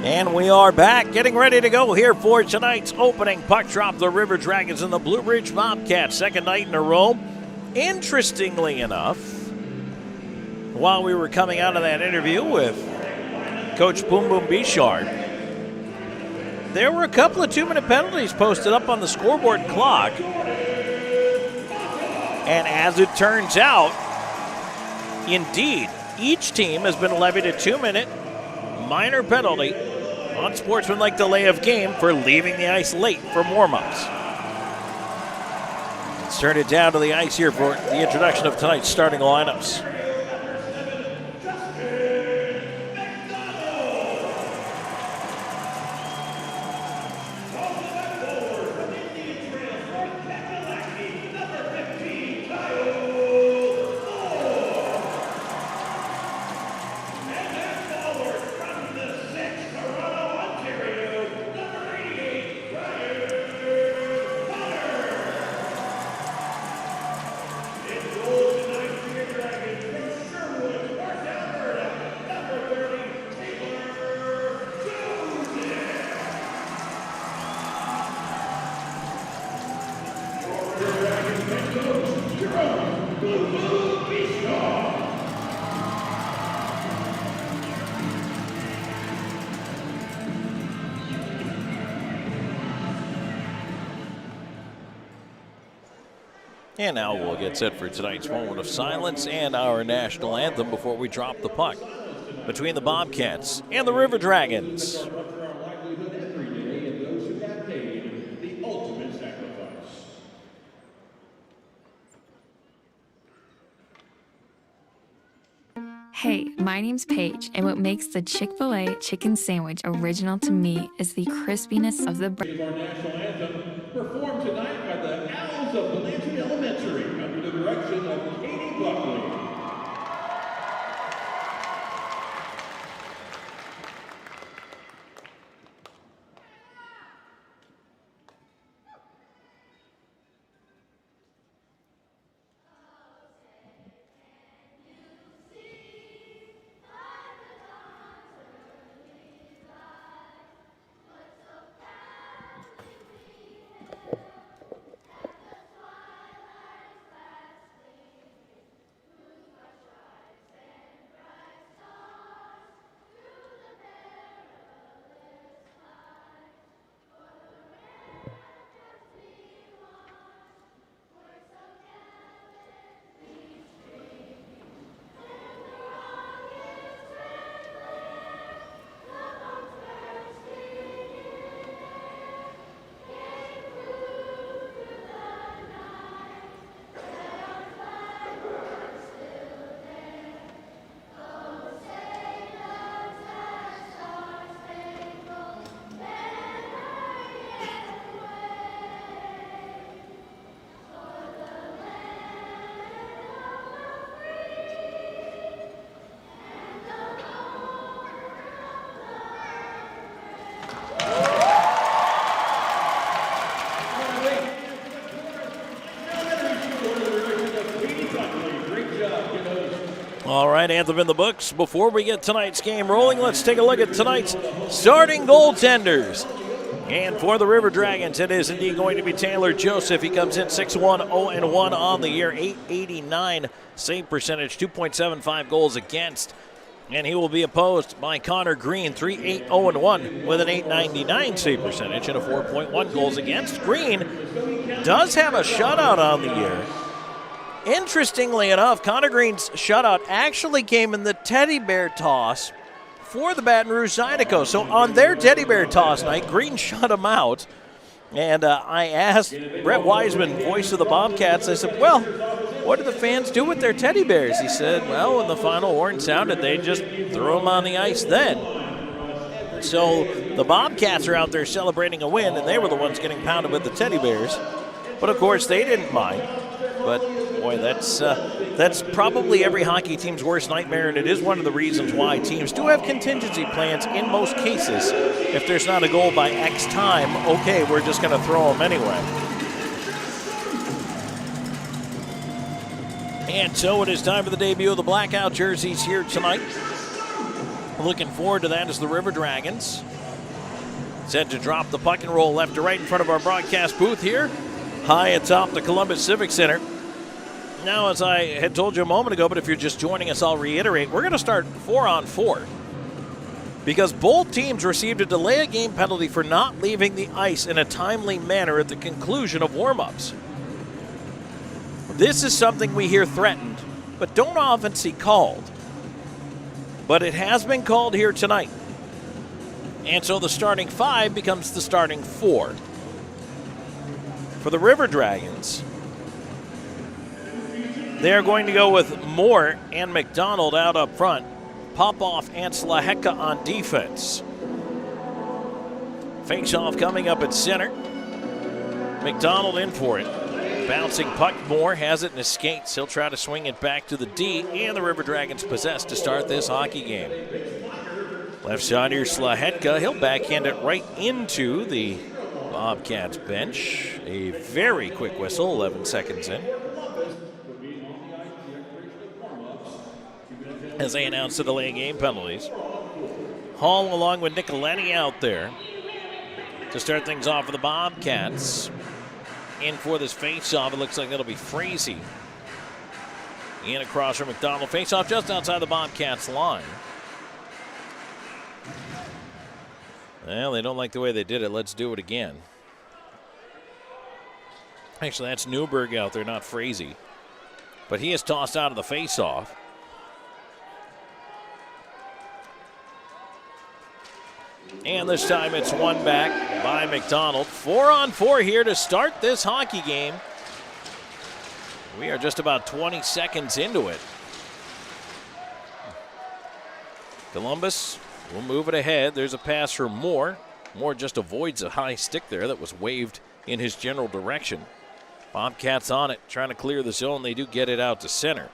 And we are back, getting ready to go here for tonight's opening puck drop. The River Dragons and the Blue Ridge Bobcats, second night in a row. Interestingly enough, while we were coming out of that interview with Coach Boom Boom Bichard, there were a couple of 2-minute penalties posted up on the scoreboard clock. And as it turns out, indeed, each team has been levied a 2-minute minor penalty on sportsmanlike delay of game for leaving the ice late for warm-ups. Let's turn it down to the ice here for the introduction of tonight's starting lineups. And now we'll get set for tonight's moment of silence and our national anthem before we drop the puck between the Bobcats and the River Dragons. Hey, my name's Paige, and what makes the Chick-fil-A chicken sandwich original to me is the crispiness of the bread. Our national anthem, performed tonight by the Owls of Blanchard Elementary under the direction of Katie Buckley. All right, anthem in the books. Before we get tonight's game rolling, let's take a look at tonight's starting goaltenders. And for the River Dragons, it is indeed going to be Taylor Joseph. He comes in 6-1, 0-1 on the year, 889 save percentage, 2.75 goals against. And he will be opposed by Connor Green, 3-8, 0-1 with an 899 save percentage and a 4.1 goals against. Green does have a shutout on the year. Interestingly enough, Connor Green's shutout actually came in the teddy bear toss for the Baton Rouge Zydeco. So on their teddy bear toss night, Green shut him out. And I asked Brett Wiseman, voice of the Bobcats, I said, well, what do the fans do with their teddy bears? He said, well, when the final horn sounded, they just threw them on the ice then. So the Bobcats are out there celebrating a win, and they were the ones getting pounded with the teddy bears. But, of course, they didn't mind. But, boy, that's probably every hockey team's worst nightmare, and it is one of the reasons why teams do have contingency plans in most cases. If there's not a goal by X time, okay, we're just going to throw them anyway. And so it is time for the debut of the blackout jerseys here tonight. Looking forward to that as the River Dragons set to drop the puck and roll left to right in front of our broadcast booth here, high atop the Columbus Civic Center. Now, as I had told you a moment ago, but if you're just joining us, I'll reiterate, we're going to start 4-on-4 because both teams received a delay of game penalty for not leaving the ice in a timely manner at the conclusion of warm-ups. This is something we hear threatened, but don't often see called. But it has been called here tonight. And so the starting 5 becomes the starting 4. For the River Dragons, they're going to go with Moore and McDonald out up front. Popoff and Slaheka on defense. Faceoff coming up at center. McDonald in for it. Bouncing puck, Moore has it and escapes. He'll try to swing it back to the D, and the River Dragons possess to start this hockey game. Left side here, Slaheka. He'll backhand it right into the Bobcats bench. A very quick whistle, 11 seconds in. As they announce the delay game penalties. Hall along with Nicoletti out there to start things off for the Bobcats. In for this face-off, it looks like it'll be Frazee. In across from McDonald. Face-off just outside the Bobcats line. Well, they don't like the way they did it. Let's do it again. Actually, that's Newberg out there, not Frazee. But he is tossed out of the face-off. And this time it's won back by McDonald. 4-on-4 here to start this hockey game. We are just about 20 seconds into it. Columbus will move it ahead. There's a pass for Moore. Moore just avoids a high stick there that was waved in his general direction. Bobcats on it, trying to clear the zone. They do get it out to center.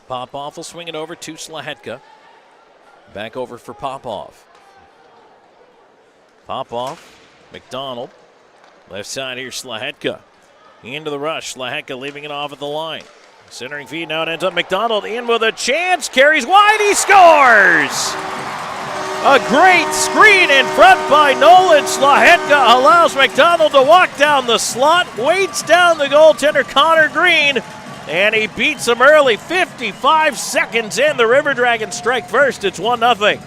Popoff will swing it over to Slaheka. Back over for Popoff. Popoff, McDonald. Left side here, Slaheka. Into the rush, Slaheka leaving it off at the line. Centering feed now, it ends up McDonald in with a chance. Carries wide, he scores! A great screen in front by Nolan. Slaheka allows McDonald to walk down the slot. Waits down the goaltender, Connor Green. And he beats him early, 55 seconds in. The River Dragons strike first. It's 1-0.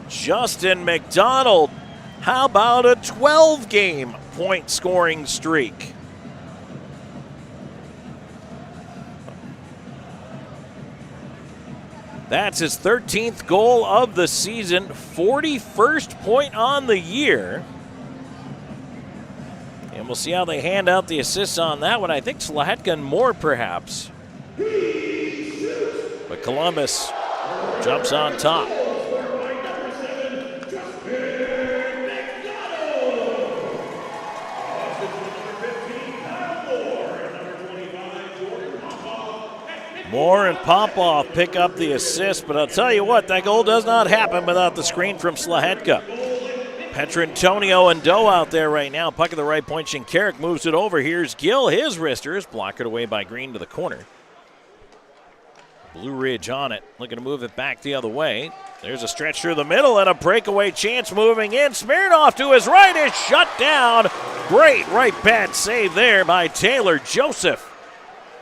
Justin McDonald, how about a 12-game point scoring streak? That's his 13th goal of the season, 41st point on the year. And we'll see how they hand out the assists on that one. I think Slaheka and Moore, perhaps. But Columbus jumps on top. Moore and Popoff pick up the assist, but I'll tell you what, that goal does not happen without the screen from Slaheka. Petrantonio and Doe out there right now. Puck at the right point. Shinkarik moves it over. Here's Gill. His wristers blocked away by Green to the corner. Blue Ridge on it, looking to move it back the other way. There's a stretch through the middle and a breakaway chance moving in. Smirnoff to his right is shut down. Great right pad save there by Taylor Joseph.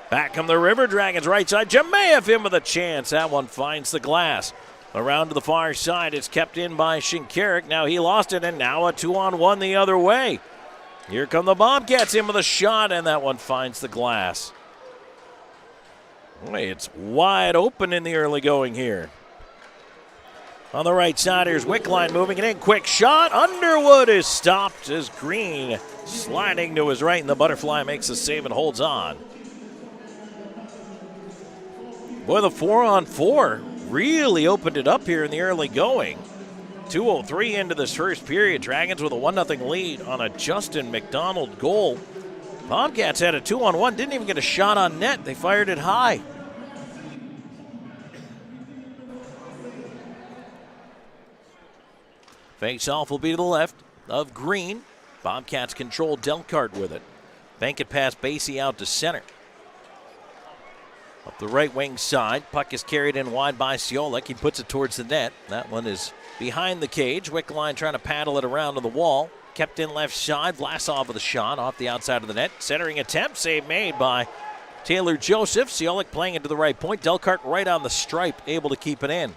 Back come the River Dragons right side. Jemayev in with a chance. That one finds the glass. Around to the far side, it's kept in by Shinkarik. Now he lost it, and now a 2-on-1 the other way. Here come the Bobcats in with a shot, and that one finds the glass. Boy, it's wide open in the early going here. On the right side, here's Wickline moving it in. Quick shot. Underwood is stopped as Green sliding to his right, and the butterfly makes the save and holds on. Boy, the 4-on-4 really opened it up here in the early going. 2:03 into this first period. Dragons with a 1-0 lead on a Justin McDonald goal. Bobcats had a 2-on-1, didn't even get a shot on net. They fired it high. Face-off will be to the left of Green. Bobcats control Delcart with it. Bank it past Basie out to center. Up the right wing side, puck is carried in wide by Ciolik. He puts it towards the net. That one is behind the cage. Wickline trying to paddle it around to the wall. Kept in left side. Vlasov with a shot off the outside of the net. Centering attempt, save made by Taylor Joseph. Ciolik playing it to the right point. Delcart right on the stripe, able to keep it in.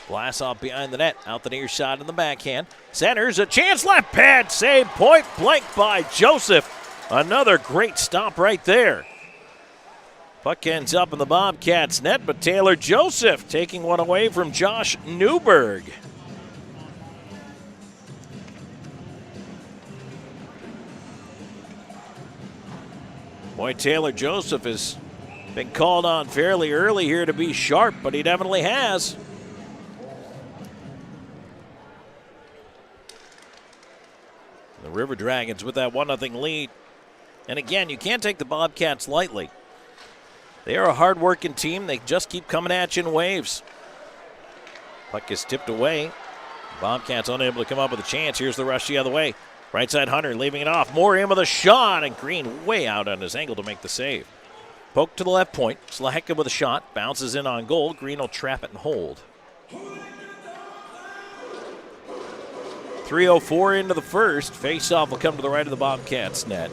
Vlasov behind the net, out the near side in the backhand. Centers a chance, left pad, save, point blank by Joseph. Another great stop right there. Puck ends up in the Bobcats net, but Taylor Joseph taking one away from Josh Newberg. Boy, Taylor Joseph has been called on fairly early here to be sharp, but he definitely has. The River Dragons with that 1-0 lead. And again, you can't take the Bobcats lightly. They are a hard-working team. They just keep coming at you in waves. Puck is tipped away. Bobcats unable to come up with a chance. Here's the rush the other way. Right side Hunter leaving it off. Moore in with a shot, and Green way out on his angle to make the save. Poke to the left point. Slahecka with a shot. Bounces in on goal. Green will trap it and hold. 3:04 into the first. Face-off will come to the right of the Bobcats net.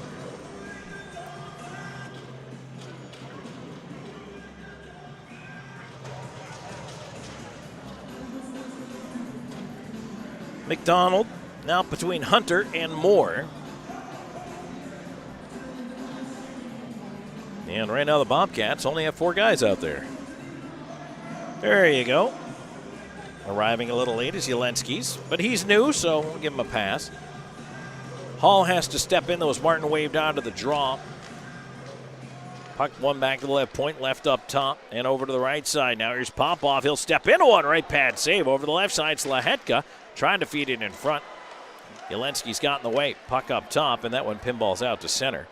McDonald now between Hunter and Moore. And right now the Bobcats only have 4 guys out there. There you go. Arriving a little late is Yelensky's, but he's new, so we'll give him a pass. Hall has to step in, though, as Martin waved on to the draw. Puck one back to the left point, left up top, and over to the right side. Now here's Popov. He'll step into one. Right pad save over the left side. Slahetka trying to feed it in front. Yelensky's got in the way. Puck up top, and that one pinballs out to center.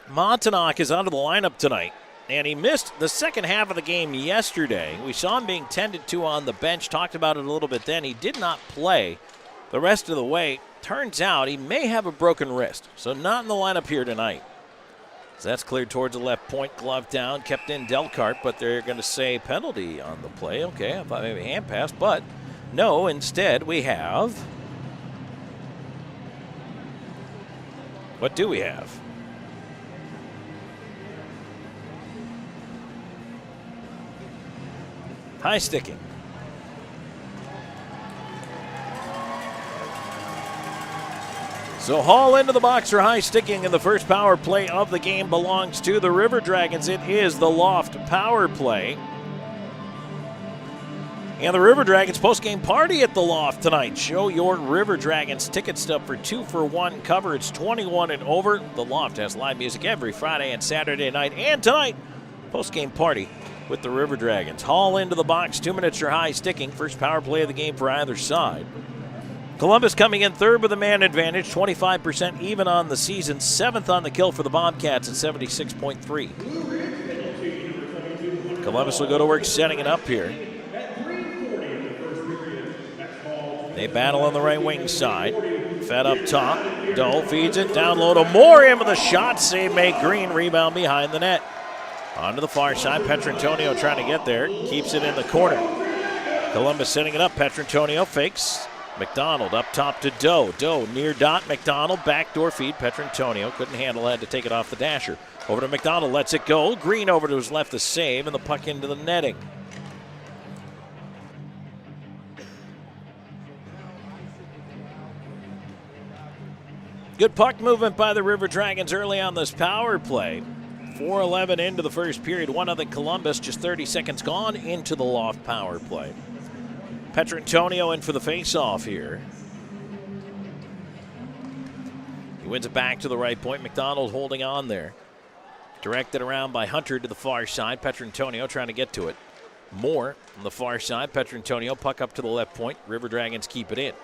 Montanak is out of the lineup tonight, and he missed the second half of the game yesterday. We saw him being tended to on the bench, talked about it a little bit then. He did not play the rest of the way. Turns out he may have a broken wrist, so not in the lineup here tonight. So that's cleared towards the left point, glove down, kept in Delcart, but they're going to say penalty on the play. Okay, I thought maybe hand pass, but no, instead we have... What do we have? High sticking. So Hall into the box for high sticking, and the first power play of the game belongs to the River Dragons. It is the Loft power play. And the River Dragons postgame party at the Loft tonight. Show your River Dragons ticket stub for 2-for-1 cover. It's 21 and over. The Loft has live music every Friday and Saturday night. And tonight, postgame party with the River Dragons. Hall into the box, 2 minutes for high sticking. First power play of the game for either side. Columbus coming in third with a man advantage, 25% even on the season, 7th on the kill for the Bobcats at 76.3. Columbus will go to work setting it up here. They battle on the right wing side. Fed up top. Doe feeds it down low to Moore. In with a shot. Save made Green. Rebound behind the net. Onto the far side. Petrantonio trying to get there. Keeps it in the corner. Columbus setting it up. Petrantonio fakes. McDonald up top to Doe. Doe near dot. McDonald backdoor feed. Petrantonio couldn't handle it. Had to take it off the dasher. Over to McDonald. Lets it go. Green over to his left to save. And the puck into the netting. Good puck movement by the River Dragons early on this power play. 4:11 into the first period. 1-0 Columbus. Just 30 seconds gone into the loft power play. Petrantonio in for the faceoff here. He wins it back to the right point. McDonald holding on there. Directed around by Hunter to the far side. Petrantonio trying to get to it. Moore on the far side. Petrantonio puck up to the left point. River Dragons keep it in.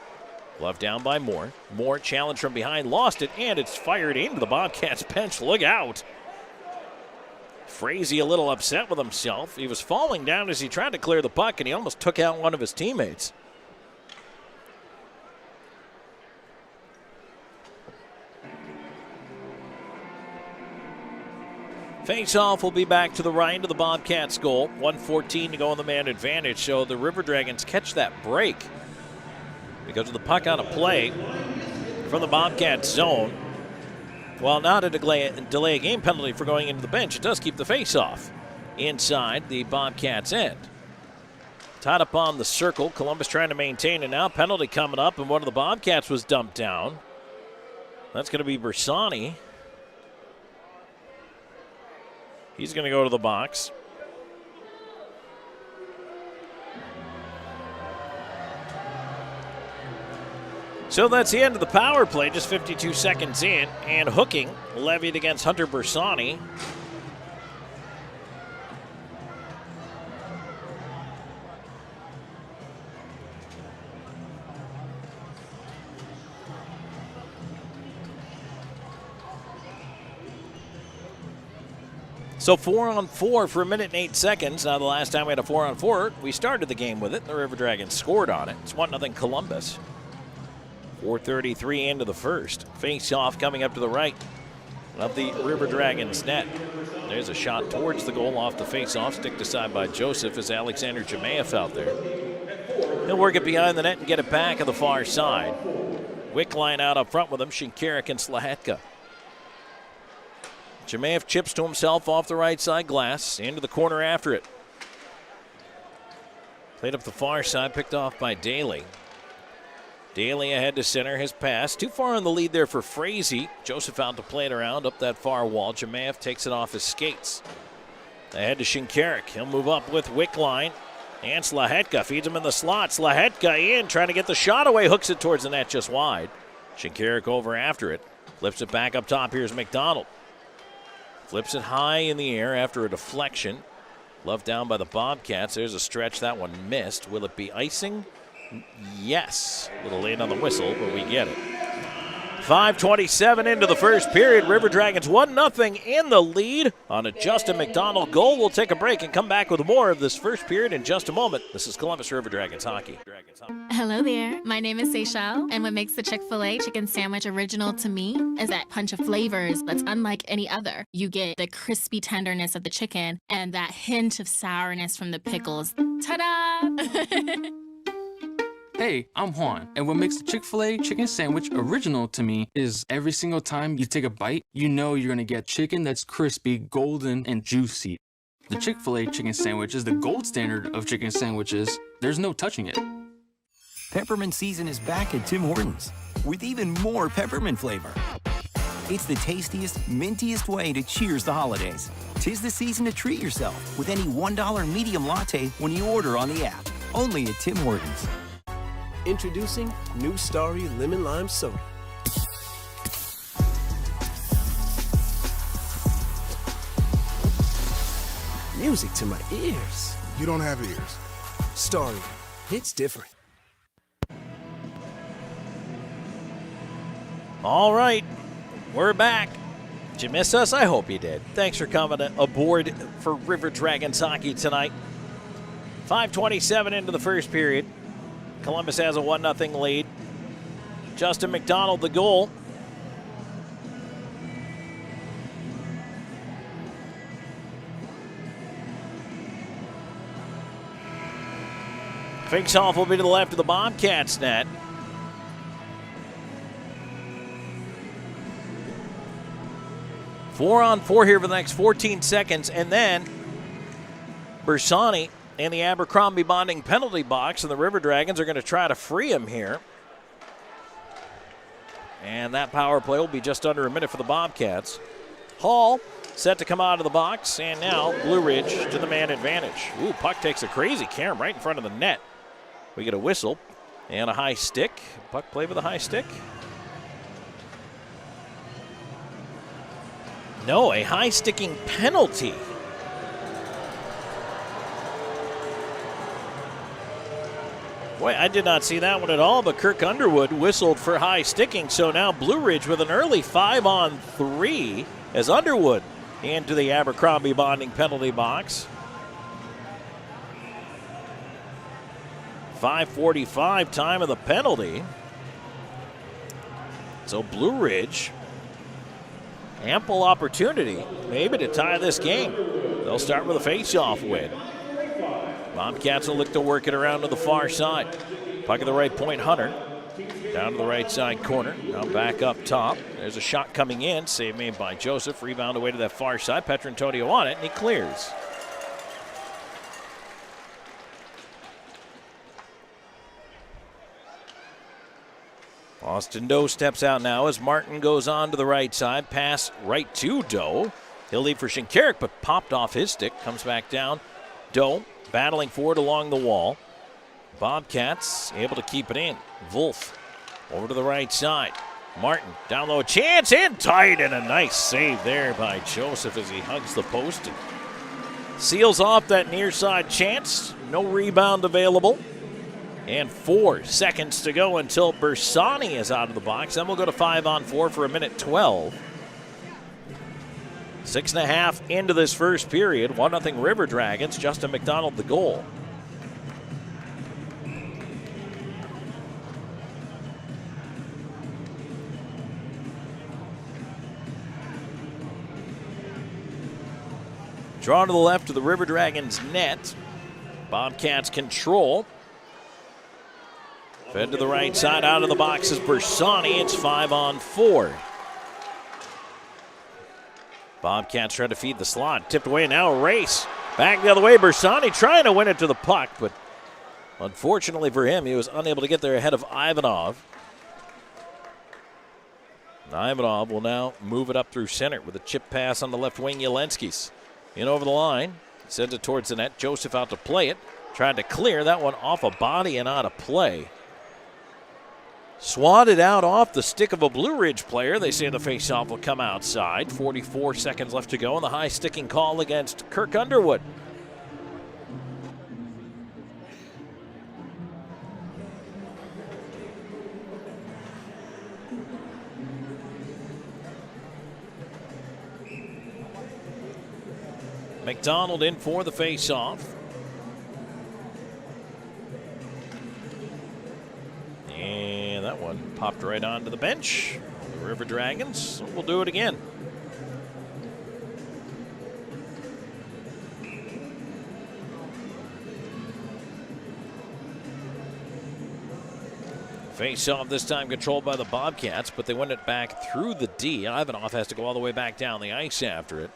Glove down by Moore. Moore challenged from behind, lost it, and it's fired into the Bobcats bench. Look out. Frazee a little upset with himself. He was falling down as he tried to clear the puck, and he almost took out one of his teammates. Face-off will be back to the right of the Bobcats' goal. 1:14 to go on the man advantage, so the River Dragons catch that break because of the puck on a play from the Bobcats zone. While not a delay a game penalty for going into the bench, it does keep the face-off inside the Bobcats' end. Tied up on the circle. Columbus trying to maintain it now. Penalty coming up, and one of the Bobcats was dumped down. That's going to be Bersani. He's going to go to the box. So that's the end of the power play, just 52 seconds in, and hooking levied against Hunter Bersani. So 4-on-4 for a minute and 8 seconds. Now the last time we had a 4-on-4, we started the game with it. The River Dragons scored on it. It's 1-0 Columbus. 4:33 into the first. Face-off coming up to the right of the River Dragons net. There's a shot towards the goal off the face-off. Sticked aside by Joseph as Alexander Jemayev out there. He'll work it behind the net and get it back on the far side. Wickline out up front with him. Shinkaruk and Slahetka. Jemayev chips to himself off the right side glass. Into the corner after it. Played up the far side. Picked off by Daly. Daly ahead to center, his pass. Too far on the lead there for Frazee. Joseph out to play it around up that far wall. Jemayev takes it off his skates. Ahead to Shinkaruk. He'll move up with Wickline. And Slahetka feeds him in the slot. Slahetka in, trying to get the shot away. Hooks it towards the net just wide. Shinkaruk over after it. Flips it back up top. Here's McDonald. Flips it high in the air after a deflection. Love down by the Bobcats. There's a stretch. That one missed. Will it be icing? Yes. A little late on the whistle, but we get it. 5:27 into the first period. River Dragons 1-0 in the lead on a Justin McDonald goal. We'll take a break and come back with more of this first period in just a moment. This is Columbus River Dragons hockey. Hello there. My name is Seychelle, and what makes the Chick-fil-A chicken sandwich original to me is that punch of flavors that's unlike any other. You get the crispy tenderness of the chicken and that hint of sourness from the pickles. Ta-da! Hey, I'm Juan, and what makes the Chick-fil-A chicken sandwich original to me is every single time you take a bite, you know you're gonna get chicken that's crispy, golden, and juicy. The Chick-fil-A chicken sandwich is the gold standard of chicken sandwiches. There's no touching it. Peppermint season is back at Tim Hortons with even more peppermint flavor. It's the tastiest, mintiest way to cheers the holidays. 'Tis the season to treat yourself with any $1 medium latte when you order on the app. Only at Tim Hortons. Introducing New Starry Lemon Lime Soda. Music to my ears. You don't have ears. Starry, it's different. All right, we're back. Did you miss us? I hope you did. Thanks for coming aboard for River Dragons hockey tonight. 5:27 into the first period. Columbus has a 1-0 lead. Justin McDonald, the goal. Faceoff will be to the left of the Bobcats net. Four on four here for the next 14 seconds, and then Bersani and the Abercrombie bonding penalty box, and the River Dragons are going to try to free him here. And that power play will be just under a minute for the Bobcats. Hall set to come out of the box, and now Blue Ridge to the man advantage. Ooh, puck takes a crazy carom right in front of the net. We get a whistle and a high stick. Puck play with a high stick. No, a high sticking penalty. Boy, I did not see that one at all, but Kirk Underwood whistled for high sticking. So now Blue Ridge with an early 5-on-3 as Underwood into the Abercrombie bonding penalty box. 5:45 time of the penalty. So Blue Ridge, ample opportunity maybe to tie this game. They'll start with a face-off win. Bobcats will look to work it around to the far side. Puck at the right point, Hunter. Down to the right side corner. Now back up top. There's a shot coming in. Save made by Joseph. Rebound away to that far side. Petrantonio on it, and he clears. Austin Doe steps out now as Martin goes on to the right side. Pass right to Doe. He'll leave for Shinkarik, but popped off his stick. Comes back down. Doe battling forward along the wall. Bobcats able to keep it in. Wolf over to the right side. Martin down low, chance in tight, and a nice save there by Joseph as he hugs the post and seals off that near side chance. No rebound available. And 4 seconds to go until Bersani is out of the box. Then we'll go to 5-on-4 for a minute 12. 6.5 into this first period. 1-0 River Dragons. Justin McDonald the goal. Drawn to the left of the River Dragons net. Bobcats control. Fed to the right side, out of the box is Bersani. It's 5-on-4. Bobcats try to feed the slot. Tipped away, now a race. Back the other way, Bersani trying to win it to the puck, but unfortunately for him, he was unable to get there ahead of Ivanov. Ivanov will now move it up through center with a chip pass on the left wing, Jelenskis. In over the line, sends it towards the net. Joseph out to play it. Tried to clear that one off a body and out of play. Swatted out off the stick of a Blue Ridge player. They say the faceoff will come outside. 44 seconds left to go, and the high sticking call against Kirk Underwood. McDonald in for the faceoff. And that one popped right onto the bench. The River Dragons will do it again. Face-off this time controlled by the Bobcats, but they win it back through the D. Ivanov has to go all the way back down the ice after it.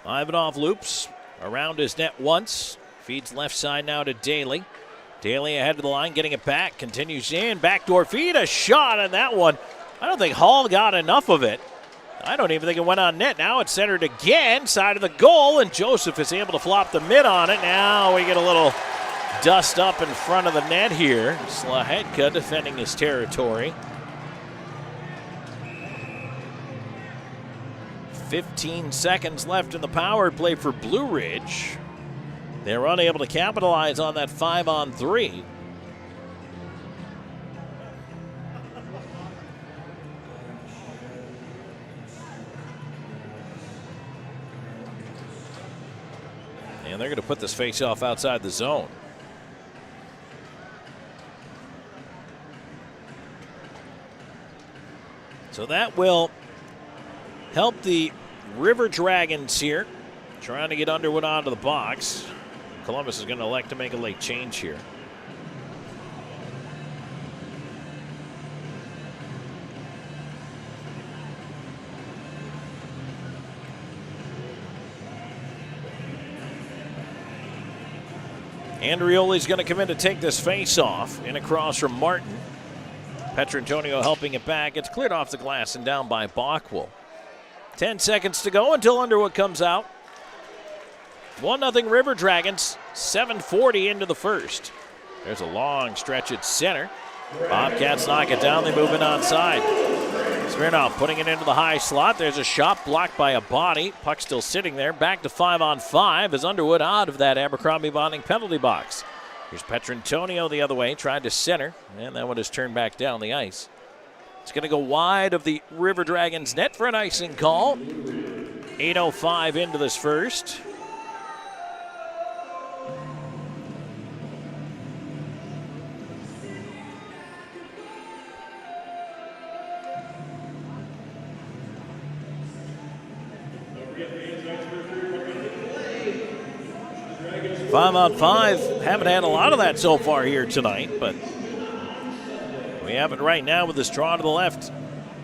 Ivanov loops around his net once. Feeds left side now to Daly. Daly ahead of the line, getting it back. Continues in. Backdoor feed. A shot on that one. I don't think Hall got enough of it. I don't even think it went on net. Now it's centered again. Side of the goal. And Joseph is able to flop the mid on it. Now we get a little dust up in front of the net here. Slahetka defending his territory. 15 seconds left in the power play for Blue Ridge. They're unable to capitalize on that 5-on-3. And they're going to put this face-off outside the zone. So that will help the River Dragons here Trying to get Underwood onto the box. Columbus is going to elect to make a late change here. Andrioli's going to come in to take this face-off. In across from Martin. Petrantonio helping it back. It's cleared off the glass and down by Bockwell. 10 seconds to go until Underwood comes out. 1-0 River Dragons. 7:40 into the first. There's a long stretch at center. Bobcats knock it down. They move it onside. Smirnoff putting it into the high slot. There's a shot blocked by a body. Puck still sitting there. Back to 5-on-5 as Underwood out of that Abercrombie Bonding penalty box. Here's Petrantonio the other way. Tried to center, and that one is turned back down the ice. It's going to go wide of the River Dragons net for an icing call. 8:05 into this first. Five on five. Haven't had a lot of that so far here tonight, but we have it right now with this draw to the left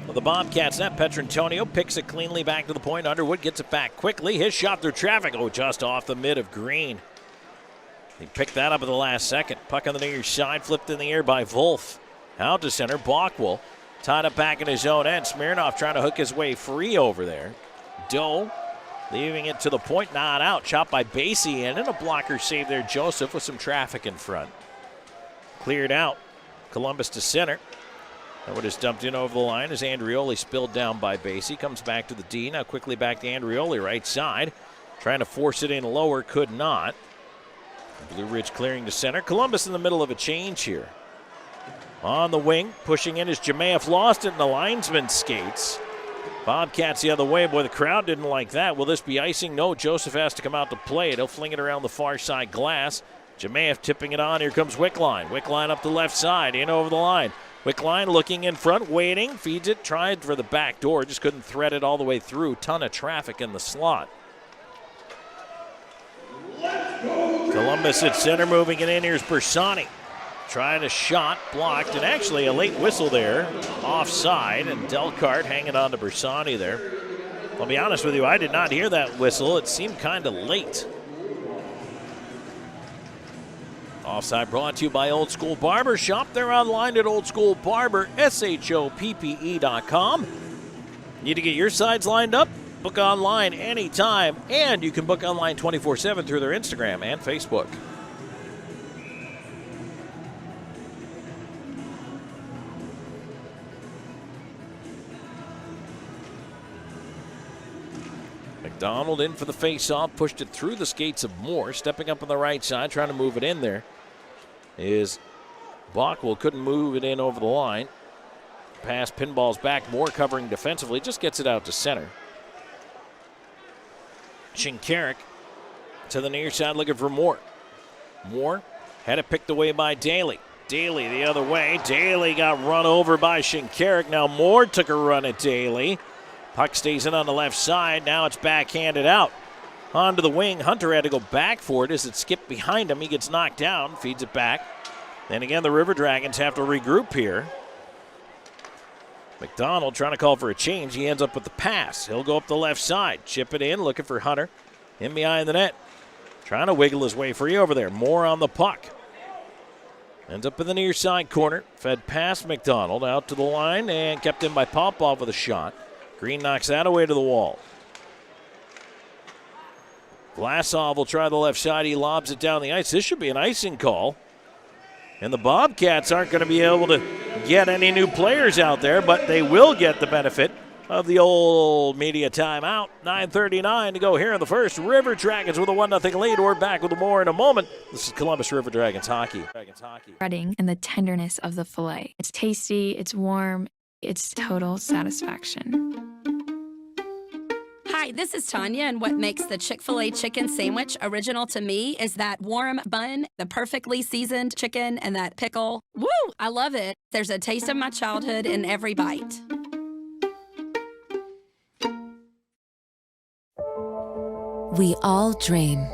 of the Bobcats net. Petrantonio picks it cleanly back to the point. Underwood gets it back quickly. His shot through traffic. Oh, just off the mid of Green. He picked that up at the last second. Puck on the near side, flipped in the air by Wolf. Out to center. Bockwell tied up back in his own end. Smirnoff trying to hook his way free over there. Doe leaving it to the point, not out. Chopped by Basie in, and a blocker save there. Joseph with some traffic in front. Cleared out. Columbus to center. That one is dumped in over the line as Andrioli spilled down by Basie. Comes back to the D. Now quickly back to Andrioli, right side. Trying to force it in lower, could not. Blue Ridge clearing to center. Columbus in the middle of a change here. On the wing, pushing in is Jemayev. Lost it in the linesman skates. Bobcats the other way. Boy, the crowd didn't like that. Will this be icing? No, Joseph has to come out to play it. He'll fling it around the far side glass. Jemayev tipping it on. Here comes Wickline. Wickline up the left side, in over the line. Wickline looking in front, waiting, feeds it, tried for the back door, just couldn't thread it all the way through. Ton of traffic in the slot. Columbus at center, moving it in. Here's Bersani. Trying a shot, blocked, and actually a late whistle there, offside, and Delcart hanging on to Bersani there. I'll be honest with you, I did not hear that whistle. It seemed kind of late. Offside brought to you by Old School Barber. Shop there online at Old School Barber, SHOPPE.com. Need to get your sides lined up? Book online anytime, and you can book online 24/7 through their Instagram and Facebook. McDonald in for the face-off, pushed it through the skates of Moore, stepping up on the right side, trying to move it in there. Is Bockwell couldn't move it in over the line. Pass pinballs back, Moore covering defensively, just gets it out to center. Shinkarik to the near side looking for Moore. Moore had it picked away by Daly. Daly the other way. Daly got run over by Shinkarik. Now Moore took a run at Daly. Puck stays in on the left side. Now it's backhanded out. Onto the wing. Hunter had to go back for it as it skipped behind him. He gets knocked down, feeds it back. Then again, the River Dragons have to regroup here. McDonald trying to call for a change. He ends up with the pass. He'll go up the left side. Chip it in, looking for Hunter. In behind the net. Trying to wiggle his way free over there. Moore on the puck. Ends up in the near side corner. Fed past McDonald out to the line and kept in by Popov with a shot. Green knocks that away to the wall. Vlasov will try the left side. He lobs it down the ice. This should be an icing call. And the Bobcats aren't going to be able to get any new players out there, but they will get the benefit of the old media timeout. 9:39 to go here in the first. River Dragons with a 1-0 lead. We're back with more in a moment. This is Columbus River Dragons hockey. Breading and the tenderness of the filet. It's tasty, it's warm, it's total satisfaction. Hi, this is Tanya, and what makes the Chick-fil-A chicken sandwich original to me is that warm bun, the perfectly seasoned chicken, and that pickle. Woo! I love it. There's a taste of my childhood in every bite. We all dream.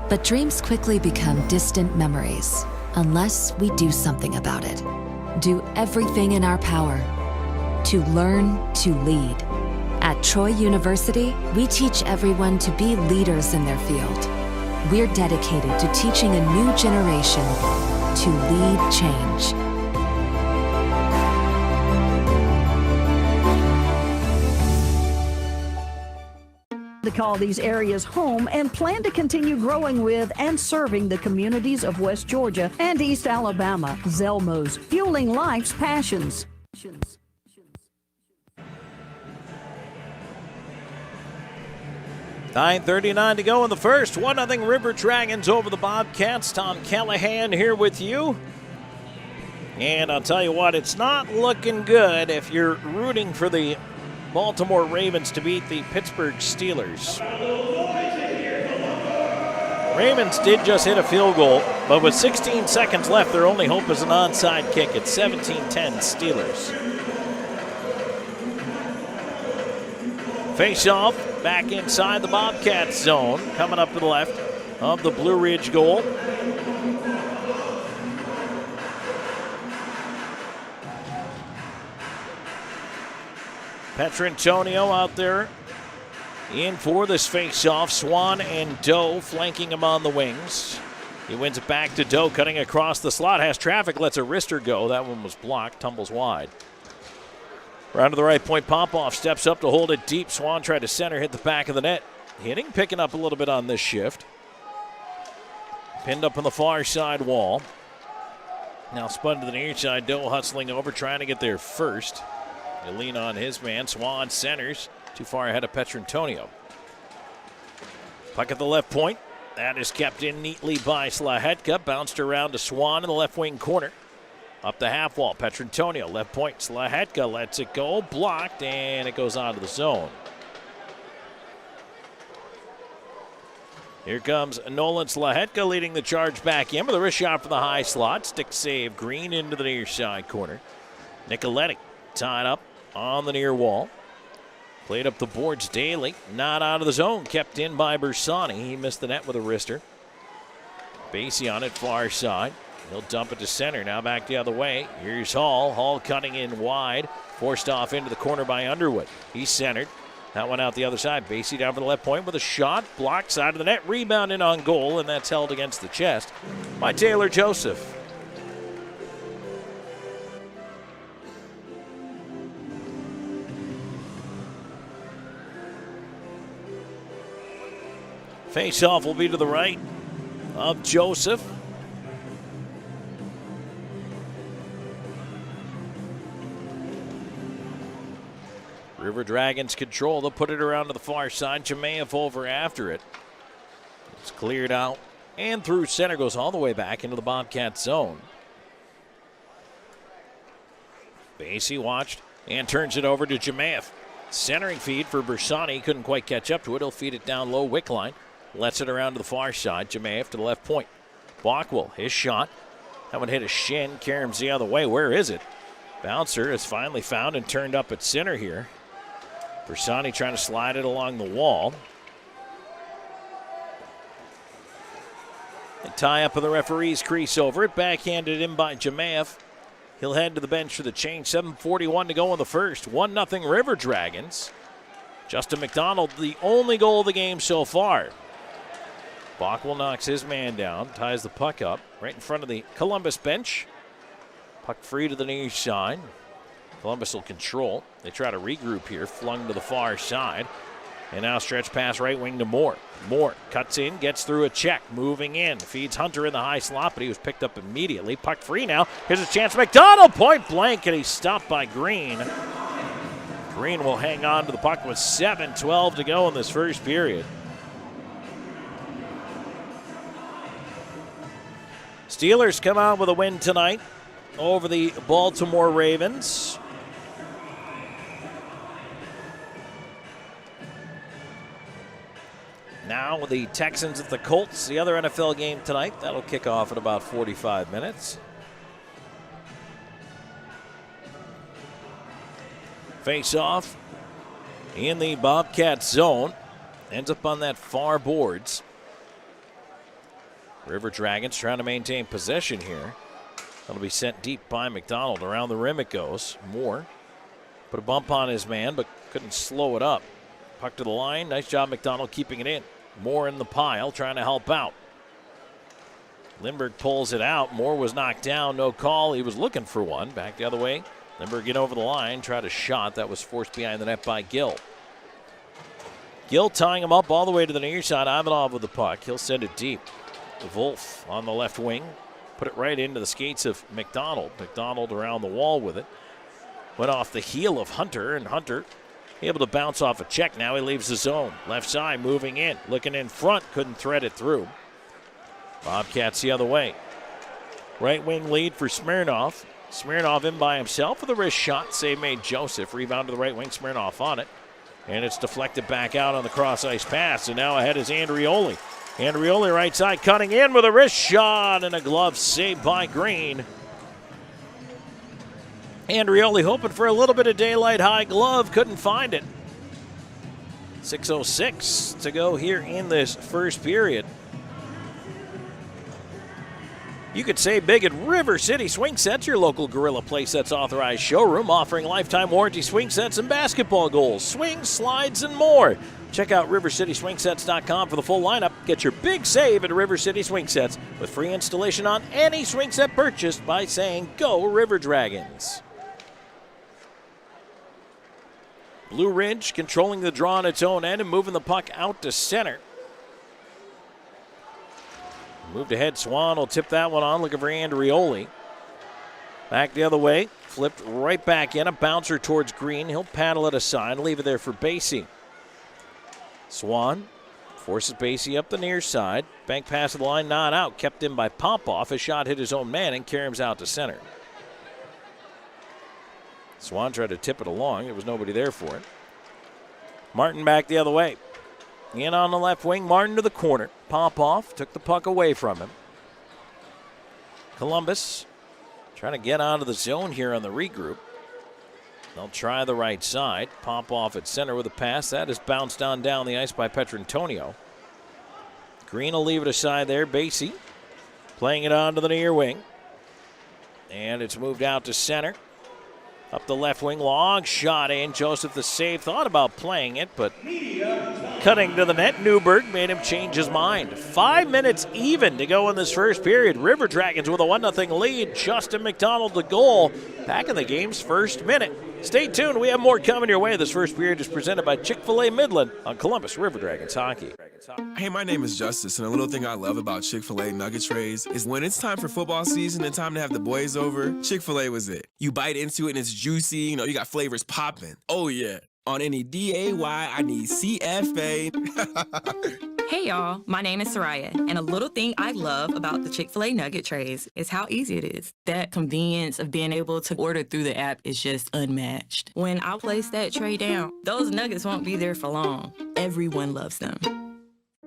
But dreams quickly become distant memories unless we do something about it. Do everything in our power to learn to lead. At Troy University, we teach everyone to be leaders in their field. We're dedicated to teaching a new generation to lead change. To call these areas home and plan to continue growing with and serving the communities of West Georgia and East Alabama. Zelmo's, fueling life's passions. 9:39 to go in the first. 1-0 River Dragons over the Bobcats. Tom Callahan here with you. And I'll tell you what, it's not looking good if you're rooting for the Baltimore Ravens to beat the Pittsburgh Steelers. Ravens did just hit a field goal, but with 16 seconds left, their only hope is an onside kick. It's 17-10 Steelers. Face-off back inside the Bobcats zone, coming up to the left of the Blue Ridge goal. Petrantonio out there in for this face-off. Swan and Doe flanking him on the wings. He wins it back to Doe, cutting across the slot. Has traffic, lets a wrister go. That one was blocked, tumbles wide. Round to the right point, Popoff steps up to hold it deep. Swan tried to center, hit the back of the net. Hitting, picking up a little bit on this shift. Pinned up on the far side wall. Now spun to the near side. Doe hustling over, trying to get there first. They lean on his man. Swan centers. Too far ahead of Petrantonio. Puck at the left point. That is kept in neatly by Slahetka. Bounced around to Swan in the left wing corner. Up the half wall. Petrantonio, left point. Slahetka lets it go. Blocked, and it goes onto the zone. Here comes Nolan Slahetka leading the charge back in with a wrist shot from the high slot. Stick save. Green into the near side corner. Nicoletti tied up on the near wall. Played up the boards. Daly not out of the zone. Kept in by Bersani. He missed the net with a wrister. Basie on it, far side. He'll dump it to center. Now back the other way. Here's Hall. Hall cutting in wide. Forced off into the corner by Underwood. He's centered. That one out the other side. Basie down for the left point with a shot. Blocked side of the net. Rebound in on goal, and that's held against the chest by Taylor Joseph. Face-off will be to the right of Joseph. River Dragons control. They'll put it around to the far side. Jemayev over after it. It's cleared out and through center. Goes all the way back into the Bobcat zone. Basie watched and turns it over to Jemayev. Centering feed for Bersani. Couldn't quite catch up to it. He'll feed it down low, wick line. Lets it around to the far side. Jemayev to the left point. Bockwell, his shot. That one hit a shin. Karam's the other way. Where is it? Bouncer is finally found and turned up at center here. Bersani trying to slide it along the wall. They tie up in the referee's crease over it. Backhanded in by Jemayev. He'll head to the bench for the change. 7:41 to go in the first. 1-0 River Dragons. Justin McDonald, the only goal of the game so far. Bockwell knocks his man down, ties the puck up right in front of the Columbus bench. Puck free to the near side. Columbus will control. They try to regroup here, flung to the far side. And now stretch pass right wing to Moore. Moore cuts in, gets through a check, moving in. Feeds Hunter in the high slot, but he was picked up immediately. Puck free now. Here's a chance. McDonald point blank, and he's stopped by Green. Green will hang on to the puck with 7:12 to go in this first period. Steelers come out with a win tonight over the Baltimore Ravens. Now with the Texans at the Colts, the other NFL game tonight. That'll kick off in about 45 minutes. Face off in the Bobcat zone. Ends up on that far boards. River Dragons trying to maintain possession here. That'll be sent deep by McDonald. Around the rim it goes. Moore put a bump on his man, but couldn't slow it up. Puck to the line. Nice job, McDonald, keeping it in. Moore in the pile, trying to help out. Lindbergh pulls it out. Moore was knocked down. No call. He was looking for one. Back the other way. Lindbergh get over the line. Tried a shot. That was forced behind the net by Gill. Gill tying him up all the way to the near side. Ivanov with the puck. He'll send it deep. Wolf on the left wing. Put it right into the skates of McDonald. McDonald around the wall with it. Went off the heel of Hunter, and Hunter able to bounce off a check. Now he leaves the zone. Left side moving in. Looking in front. Couldn't thread it through. Bobcats the other way. Right wing lead for Smirnoff. Smirnoff in by himself with a wrist shot. Save made Joseph. Rebound to the right wing. Smirnoff on it. And it's deflected back out on the cross ice pass. And now ahead is Andrioli. Andrioli right side cutting in with a wrist shot and a glove saved by Green. Andrioli hoping for a little bit of daylight. High glove. Couldn't find it. 6:06 to go here in this first period. You could save big at River City Swing Sets, your local Gorilla Play Sets authorized showroom, offering lifetime warranty swing sets and basketball goals, swings, slides, and more. Check out RiverCitySwingSets.com for the full lineup. Get your big save at River City Swing Sets with free installation on any swing set purchased by saying Go River Dragons. Blue Ridge controlling the draw on its own end and moving the puck out to center. Moved ahead, Swan will tip that one on, looking for Andrioli. Back the other way, flipped right back in, a bouncer towards Green. He'll paddle it aside, leave it there for Basie. Swan forces Basie up the near side. Bank pass to the line, not out, kept in by Popoff. A shot hit his own man and carries out to center. Swan tried to tip it along, there was nobody there for it. Martin back the other way. In on the left wing, Martin to the corner. Popoff took the puck away from him. Columbus trying to get out of the zone here on the regroup. They'll try the right side. Popoff at center with a pass. That is bounced down the ice by Petrantonio. Green will leave it aside there. Basie playing it on to the near wing. And it's moved out to center. Up the left wing, long shot in. Joseph the save, thought about playing it, but cutting to the net. Newberg made him change his mind. 5 minutes even to go in this first period. River Dragons with a 1-0 lead. Justin McDonald the goal. Back in the game's first minute. Stay tuned. We have more coming your way. This first period is presented by Chick-fil-A Midland on Columbus River Dragons Hockey. Hey, my name is Justice, and a little thing I love about Chick-fil-A nugget trays is when it's time for football season and time to have the boys over, Chick-fil-A was it. You bite into it and it's juicy, you got flavors popping. Oh yeah, on any D-A-Y, I need CFA. Hey y'all, my name is Soraya, and a little thing I love about the Chick-fil-A nugget trays is how easy it is. That convenience of being able to order through the app is just unmatched. When I place that tray down, those nuggets won't be there for long. Everyone loves them.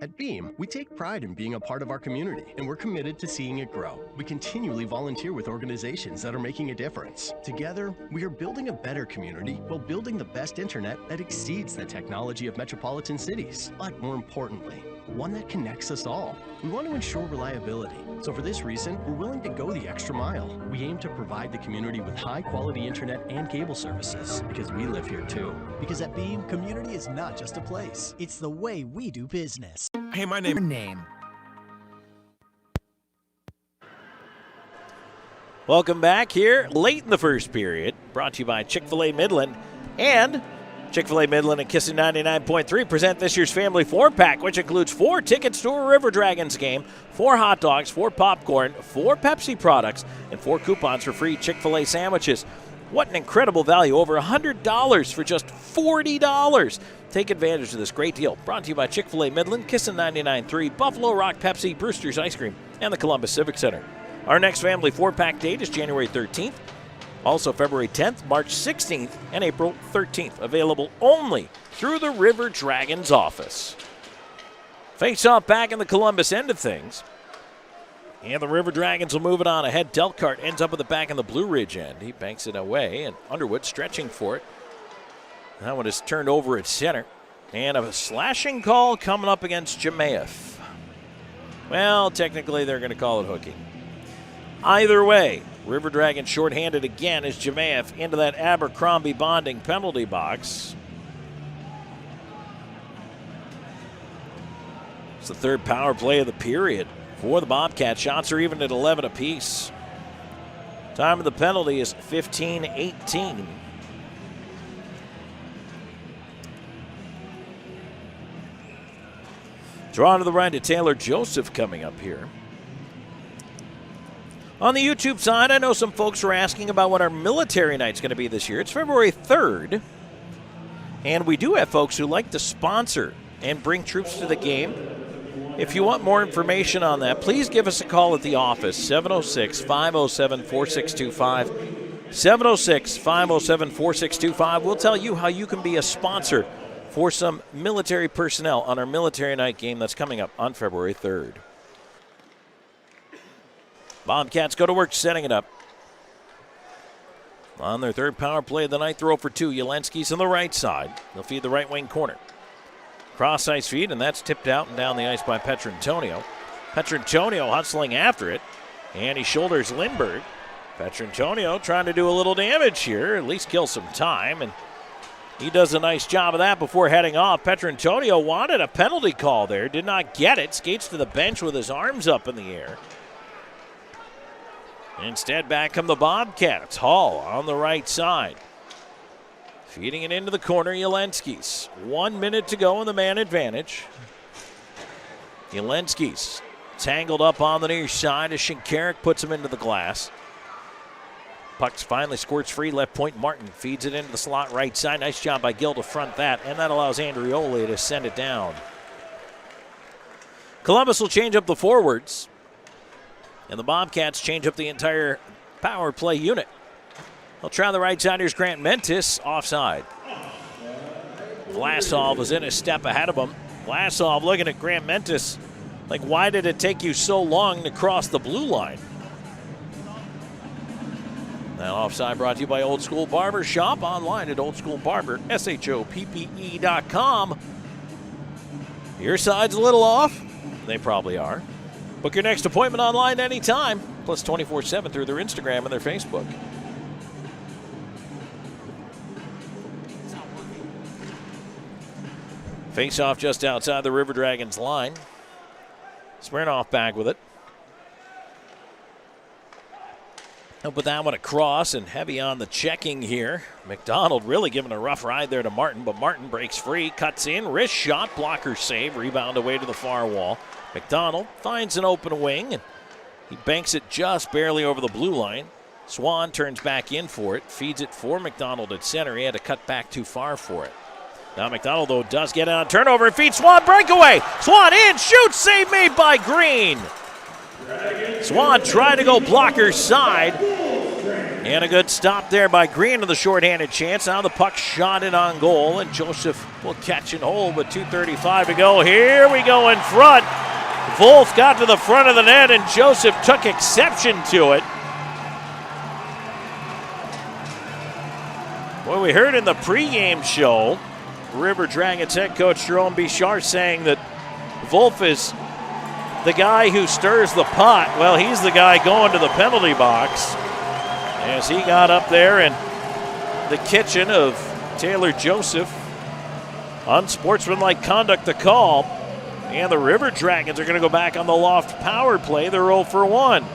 At Beam, we take pride in being a part of our community, and we're committed to seeing it grow. We continually volunteer with organizations that are making a difference. Together, we are building a better community while building the best internet that exceeds the technology of metropolitan cities. But more importantly, one that connects us all. We want to ensure reliability. So for this reason, we're willing to go the extra mile. We aim to provide the community with high-quality internet and cable services, because we live here too. Because at Beam, community is not just a place. It's the way we do business. Hey, my name. Welcome back here late in the first period. Brought to you by Chick-fil-A Midland. And Chick-fil-A Midland and Kissing 99.3 present this year's Family 4-Pack, which includes 4 tickets to a River Dragons game, 4 hot dogs, 4 popcorn, 4 Pepsi products, and 4 coupons for free Chick-fil-A sandwiches. What an incredible value, over $100 for just $40. Take advantage of this great deal. Brought to you by Chick-fil-A Midland, Kissin' 99.3, Buffalo Rock Pepsi, Brewster's Ice Cream, and the Columbus Civic Center. Our next Family 4-Pack date is January 13th, also February 10th, March 16th, and April 13th. Available only through the River Dragons office. Face-off back in the Columbus end of things. And the River Dragons will move it on ahead. Delcart ends up at the back in the Blue Ridge end. He banks it away, and Underwood stretching for it. That one is turned over at center. And a slashing call coming up against Jemaeth. Well, technically they're going to call it hooking. Either way, River Dragon shorthanded again as Jemaeth into that Abercrombie bonding penalty box. It's the third power play of the period for the Bobcats. Shots are even at 11 apiece. Time of the penalty is 15-18. Draw to the right to Taylor Joseph coming up here. On the YouTube side, I know some folks were asking about what our military night's going to be this year. It's February 3rd, and we do have folks who like to sponsor and bring troops to the game. If you want more information on that, please give us a call at the office, 706-507-4625. 706-507-4625. We'll tell you how you can be a sponsor for some military personnel on our military night game that's coming up on February 3rd. Bobcats go to work setting it up. On their third power play of the night, throw for two. Yelensky's on the right side. They'll feed the right wing corner. Cross ice feed, and that's tipped out and down the ice by Petrantonio. Petrantonio hustling after it, and he shoulders Lindbergh. Petrantonio trying to do a little damage here, at least kill some time, and he does a nice job of that before heading off. Petrantonio wanted a penalty call there, did not get it. Skates to the bench with his arms up in the air. Instead, back come the Bobcats. Hall on the right side. Feeding it into the corner, Yelensky's. 1 minute to go in the man advantage. Yelensky's tangled up on the near side as Shinkarik puts him into the glass. Puck finally squirts free, left point. Martin feeds it into the slot right side. Nice job by Gill to front that, and that allows Andrioli to send it down. Columbus will change up the forwards, and the Bobcats change up the entire power play unit. They'll try the right side. Here's Grant Mentis, offside. Vlasov was in a step ahead of him. Vlasov looking at Grant Mentis like, why did it take you so long to cross the blue line? Now offside brought to you by Old School Barber. Shop online at oldschoolbarber.com. Your side's a little off? They probably are. Book your next appointment online anytime, plus 24/7 through their Instagram and their Facebook. Face-off just outside the River Dragons line. Smirnoff back with it. He'll put that one across, and heavy on the checking here. McDonald really giving a rough ride there to Martin, but Martin breaks free, cuts in, wrist shot, blocker save, rebound away to the far wall. McDonald finds an open wing, and he banks it just barely over the blue line. Swan turns back in for it, feeds it for McDonald at center. He had to cut back too far for it. Now McDonald, though, does get on turnover and feeds Swan, breakaway. Swan in, shoots, save made by Green. Swan trying to go blocker side. And a good stop there by Green to the shorthanded chance. Now the puck shot in on goal, and Joseph will catch and hold with 2:35 to go. Here we go in front. Wolf got to the front of the net, and Joseph took exception to it. Well, we heard in the pregame show, River Dragons head coach Jerome Bichard saying that Wolf is the guy who stirs the pot. Well, he's the guy going to the penalty box, as he got up there in the kitchen of Taylor Joseph. Unsportsmanlike conduct to call. And the River Dragons are going to go back on the loft power play. They're 0 for 1.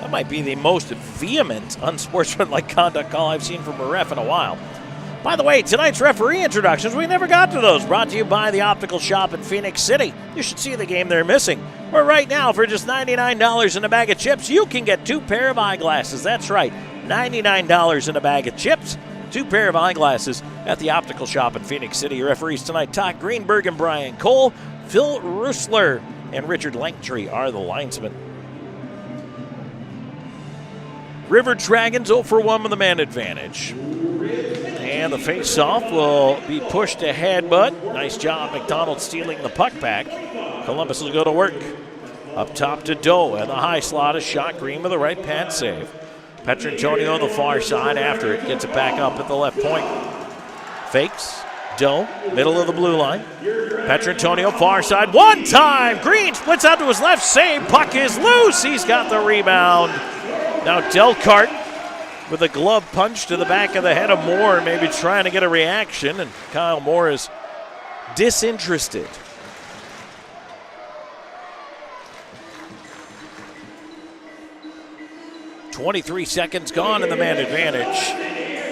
That might be the most vehement unsportsmanlike conduct call I've seen from a ref in a while. By the way, tonight's referee introductions, we never got to those. Brought to you by the Optical Shop in Phoenix City. You should see the game they're missing. Where right now, for just $99 in a bag of chips, you can get 2 pair of eyeglasses. That's right, $99 in a bag of chips, 2 pair of eyeglasses at the Optical Shop in Phoenix City. Your referees tonight, Todd Greenberg and Brian Cole. Phil Rusler and Richard Langtree are the linesmen. River Dragons 0 for 1 with the man advantage. And the face-off will be pushed ahead, but nice job, McDonald stealing the puck back. Columbus will go to work. Up top to Doe, and the high slot, a shot. Green with a right pad save. Petrantonio on the far side after it. Gets it back up at the left point. Fakes. Doe, middle of the blue line. Petrantonio, far side. One time. Green splits out to his left. Save. Puck is loose. He's got the rebound. Now Delcart with a glove punch to the back of the head of Moore, maybe trying to get a reaction, and Kyle Moore is disinterested. .23 seconds gone in the man advantage.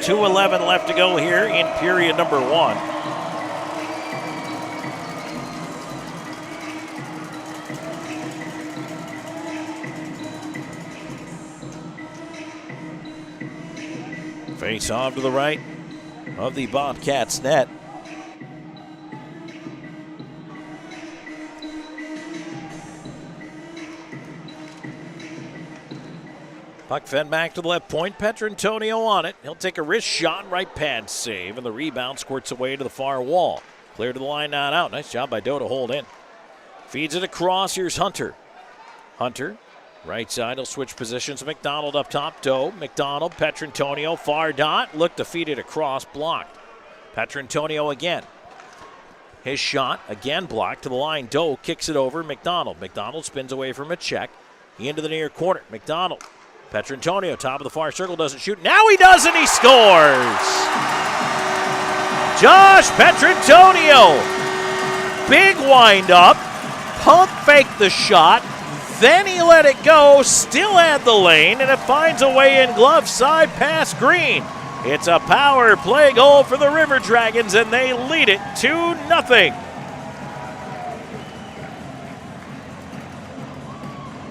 2:11 left to go here in period number 1. Face off to the right of the Bobcats net. Puck fed back to the left point. Petrantonio on it. He'll take a wrist shot, right pad save, and the rebound squirts away to the far wall. Clear to the line, not out. Nice job by Doe to hold in. Feeds it across. Here's Hunter. Hunter, right side. He'll switch positions. McDonald up top. Doe. McDonald. Petrantonio. Far dot. Look to feed it across. Blocked. Petrantonio again. His shot again blocked to the line. Doe kicks it over. McDonald. McDonald spins away from a check. Into the near corner. McDonald. Petrantonio, top of the far circle, doesn't shoot. Now he does, and he scores! Josh Petrantonio. Big wind-up. Pump faked the shot. Then he let it go. Still had the lane, and it finds a way in glove side past Green. It's a power play goal for the River Dragons, and they lead it 2-0.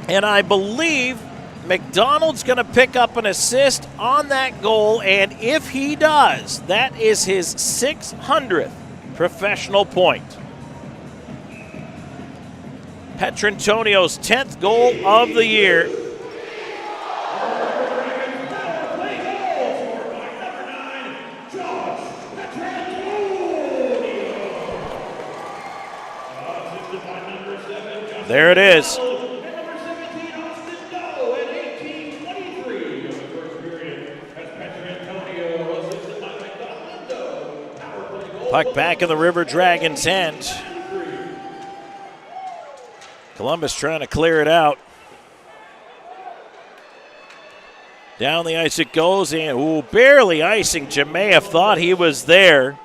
And I believe McDonald's going to pick up an assist on that goal, and if he does, that is his 600th professional point. Petrantonio's 10th goal of the year. There it is. Puck back in the River Dragons' end. Columbus trying to clear it out. Down the ice it goes, and barely icing. Jemayev thought he was there.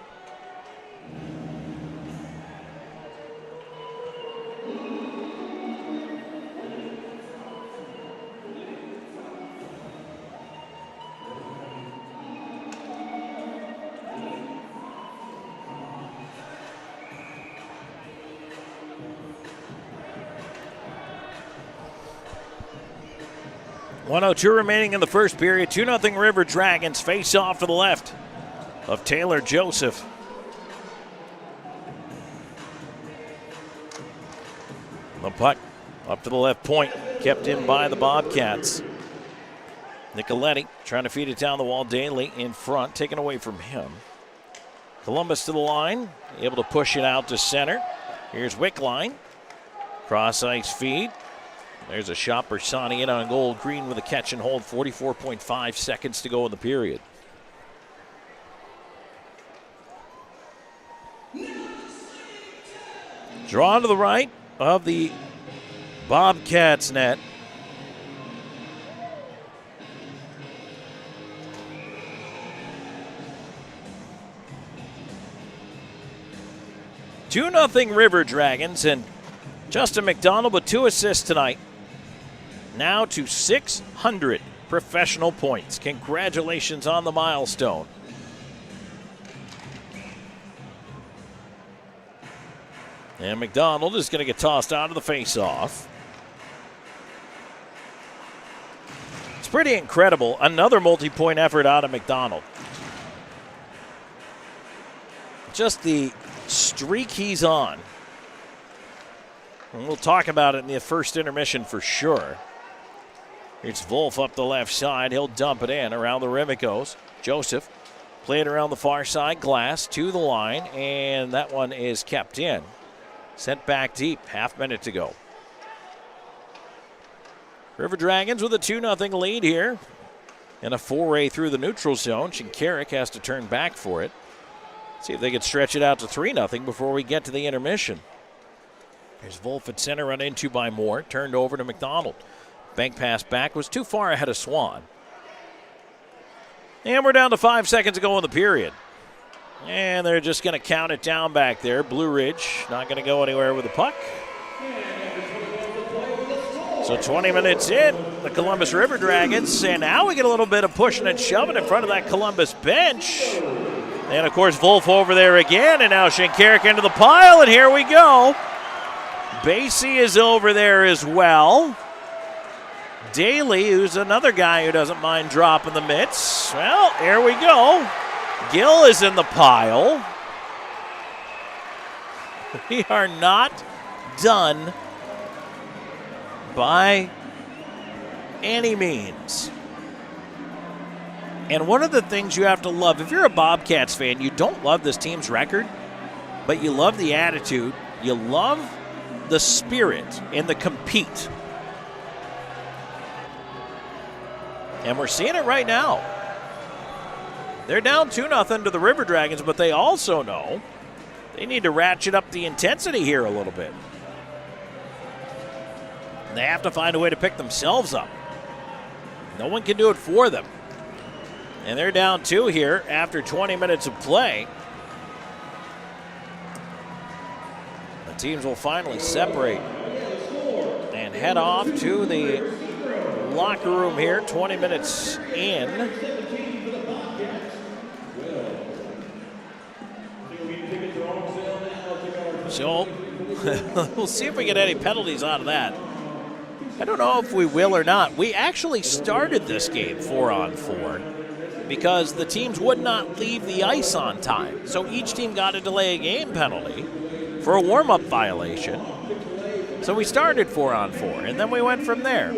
.102 remaining in the first period. 2-0 River Dragons. Face off to the left of Taylor Joseph. The puck up to the left point. Kept in by the Bobcats. Nicoletti trying to feed it down the wall. Daly in front. Taken away from him. Columbus to the line. Able to push it out to center. Here's Wickline. Cross ice feed. There's a shot. Bersani in on goal. Green with a catch and hold. 44.5 seconds to go in the period. Drawn to the right of the Bobcats net. .2 River Dragons, and Justin McDonald with 2 assists tonight. Now to 600 professional points. Congratulations on the milestone. And McDonald is going to get tossed out of the face-off. It's pretty incredible. Another multi-point effort out of McDonald. Just the streak he's on. And we'll talk about it in the first intermission for sure. It's Wolf up the left side. He'll dump it in. Around the rim it goes. Joseph played around the far side. Glass to the line, and that one is kept in. Sent back deep. Half minute to go. River Dragons with a 2-0 lead here. And a foray through the neutral zone. Shinkarik has to turn back for it. See if they can stretch it out to 3-0 before we get to the intermission. There's Wolf at center, run into by Moore. Turned over to McDonald. Bank pass back was too far ahead of Swan. And we're down to 5 seconds to go in the period. And they're just going to count it down back there. Blue Ridge not going to go anywhere with the puck. So 20 minutes in, the Columbus River Dragons, and now we get a little bit of pushing and shoving in front of that Columbus bench. And, of course, Wolf over there again, and now Shinkarik into the pile, and here we go. Basie is over there as well. Daly, who's another guy who doesn't mind dropping the mitts. Well, here we go. Gill is in the pile. We are not done by any means. And one of the things you have to love, if you're a Bobcats fan, you don't love this team's record, but you love the attitude, you love the spirit and the compete. And we're seeing it right now. They're down 2-0 to the River Dragons, but they also know they need to ratchet up the intensity here a little bit. They have to find a way to pick themselves up. No one can do it for them. And they're down 2 here after 20 minutes of play. The teams will finally separate and head off to the locker room here, 20 minutes in. So we'll see if we get any penalties out of that. I don't know if we will or not. We actually started this game 4-on-4 because the teams would not leave the ice on time. So each team got a delay of game penalty for a warm-up violation. So we started 4-on-4, and then we went from there.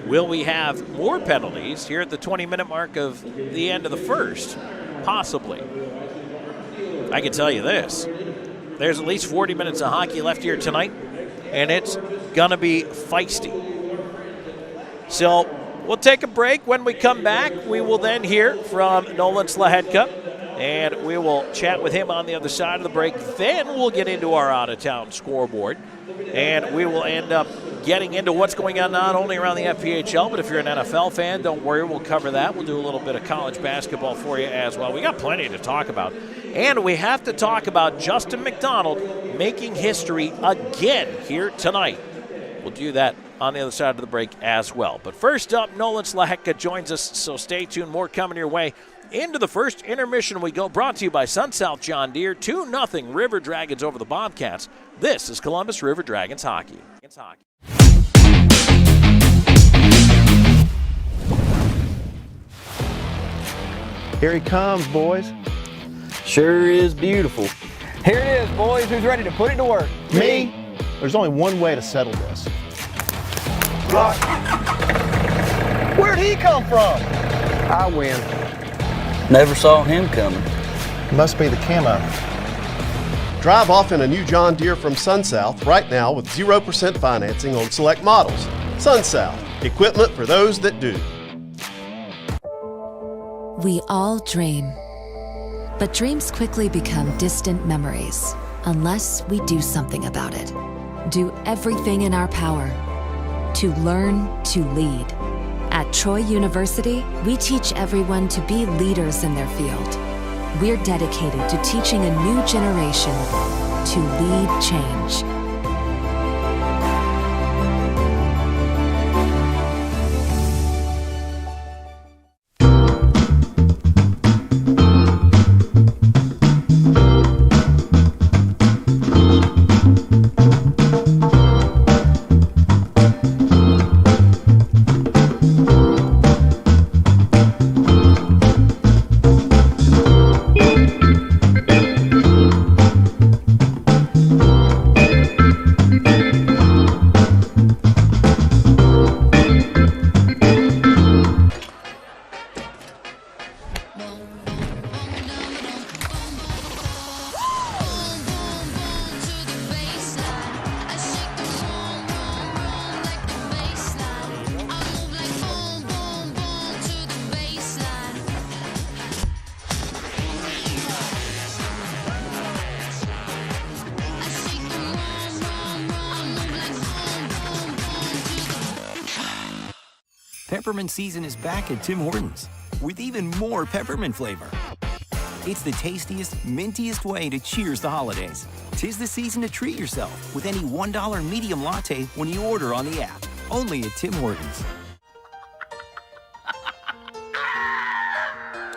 Will we have more penalties here at the 20-minute mark of the end of the first? Possibly. I can tell you this. There's at least 40 minutes of hockey left here tonight, and it's going to be feisty. So we'll take a break. When we come back, we will then hear from Nolan Slahedka, and we will chat with him on the other side of the break. Then we'll get into our out-of-town scoreboard, and we will end up getting into what's going on not only around the FPHL, but if you're an NFL fan, don't worry, we'll cover that. We'll do a little bit of college basketball for you as well. We got plenty to talk about. And we have to talk about Justin McDonald making history again here tonight. We'll do that on the other side of the break as well. But first up, Nolan Slahedka joins us, so stay tuned. More coming your way. Into the first intermission we go, brought to you by SunSouth John Deere. 2-0 River Dragons over the Bobcats. This is Columbus River Dragons hockey. Here he comes, boys. Sure is beautiful. Here it is, boys. Who's ready to put it to work? Me? There's only one way to settle this. Where'd he come from? I win. Never saw him coming. Must be the camo. Drive off in a new John Deere from SunSouth right now with 0% financing on select models. SunSouth, equipment for those that do. We all dream, but dreams quickly become distant memories unless we do something about it. Do everything in our power to learn to lead. At Troy University, we teach everyone to be leaders in their field. We're dedicated to teaching a new generation to lead change. Peppermint season is back at Tim Hortons with even more peppermint flavor. It's the tastiest, mintiest way to cheers the holidays. 'Tis the season to treat yourself with any $1 medium latte when you order on the app. Only at Tim Hortons.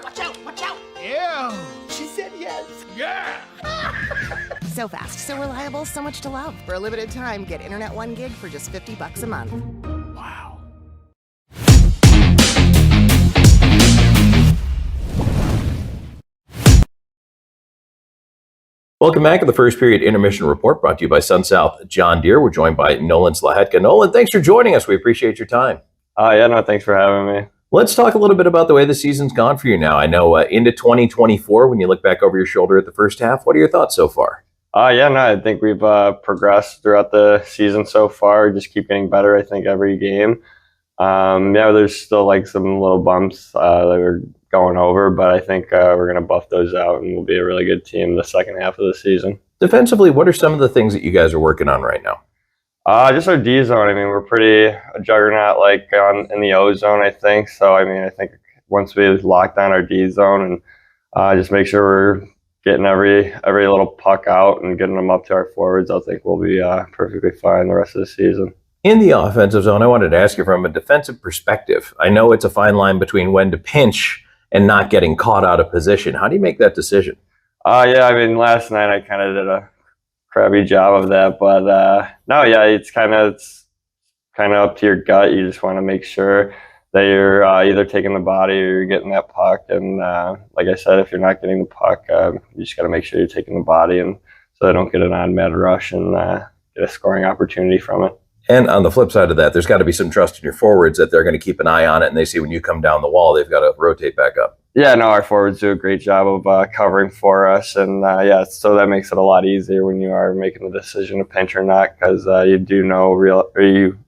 Watch out, watch out! Yeah! She said yes. Yeah! So fast, so reliable, so much to love. For a limited time, get Internet 1 gig for just $50 a month. Wow. Welcome back to the first period intermission report brought to you by SunSouth John Deere. We're joined by Nolan Slahetka. Nolan, thanks for joining us. We appreciate your time. Thanks for having me. Let's talk a little bit about the way the season's gone for you now. I know into 2024, when you look back over your shoulder at the first half, what are your thoughts so far? I think we've progressed throughout the season so far. Just keep getting better, I think, every game. There's still like some little bumps that we're going over, but I think we're going to buff those out and we'll be a really good team the second half of the season. Defensively, what are some of the things that you guys are working on right now? Just our D zone. I mean, we're pretty a juggernaut in the O zone, I think. So, I think once we lock down our D zone and just make sure we're getting every little puck out and getting them up to our forwards, I think we'll be perfectly fine the rest of the season. In the offensive zone, I wanted to ask you from a defensive perspective. I know it's a fine line between when to pinch and not getting caught out of position. How do you make that decision? Last night I kind of did a crappy job of that, but it's kind of up to your gut. You just want to make sure that you're either taking the body or you're getting that puck. And like I said, if you're not getting the puck, you just got to make sure you're taking the body, and so they don't get an odd mad rush and get a scoring opportunity from it. And on the flip side of that, there's got to be some trust in your forwards that they're going to keep an eye on it, and they see when you come down the wall, they've got to rotate back up. Our forwards do a great job of covering for us, and so that makes it a lot easier when you are making the decision to pinch or not, because you do know you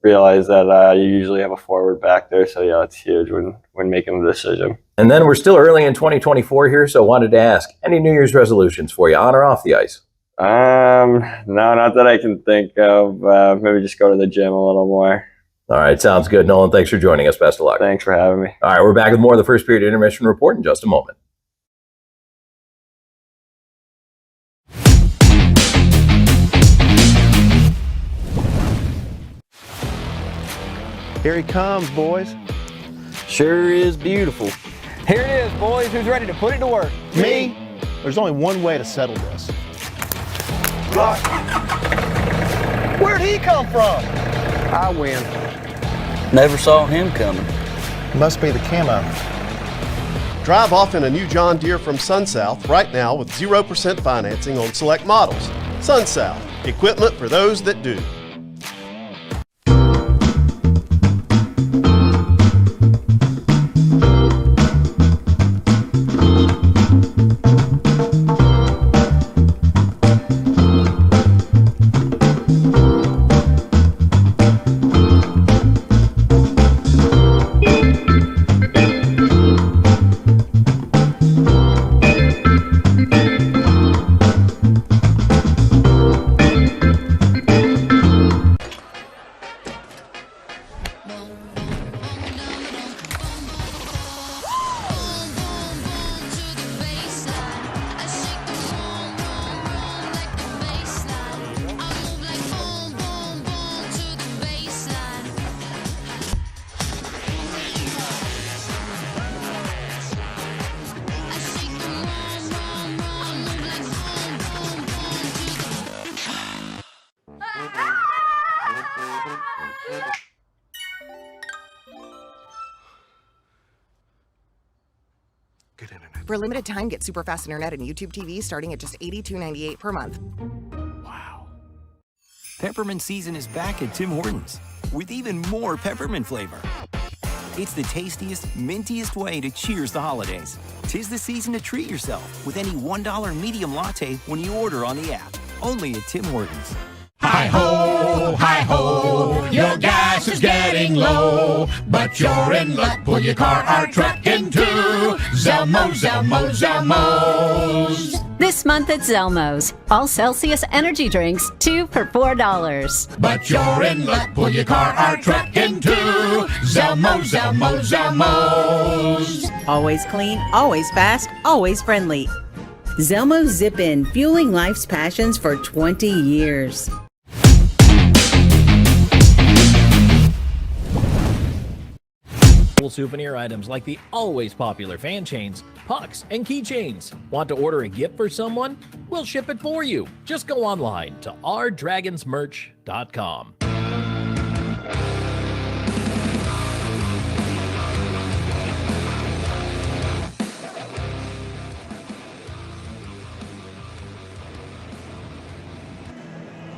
realize that you usually have a forward back there, so it's huge when making the decision. And then we're still early in 2024 here, so wanted to ask, any New Year's resolutions for you, on or off the ice? No, not that I can think of. Maybe just go to the gym a little more. All right, sounds good. Nolan, thanks for joining us. Best of luck. Thanks for having me. All right, we're back with more of the first period intermission report in just a moment. Here he comes, boys. Sure is beautiful. Here it is, boys. Who's ready to put it to work? Me? There's only one way to settle this. Where'd he come from? I win. Never saw him coming. Must be the camo. Drive off in a new John Deere from SunSouth right now with 0% financing on select models. SunSouth, equipment for those that do. For a limited time, get super fast internet and YouTube TV starting at just $82.98 per month. Peppermint season is back at Tim Hortons with even more peppermint flavor. It's the tastiest, mintiest way to cheers the holidays. 'Tis the season to treat yourself with any $1 medium latte when you order on the app. Only at Tim Hortons. Hi-ho, your gas is getting low, but you're in luck. Pull your car or truck into Zelmo, Zelmo, Zelmo's. This month at Zelmo's, all Celsius energy drinks, 2 for $4. But you're in luck, pull your car or truck into Zelmo's, Zelmo's, Zelmo's. Always clean, always fast, always friendly. Zelmo's Zip In, fueling life's passions for 20 years. Souvenir items like the always popular fan chains, pucks, and keychains. Want to order a gift for someone? We'll ship it for you. Just go online to ourdragonsmerch.com.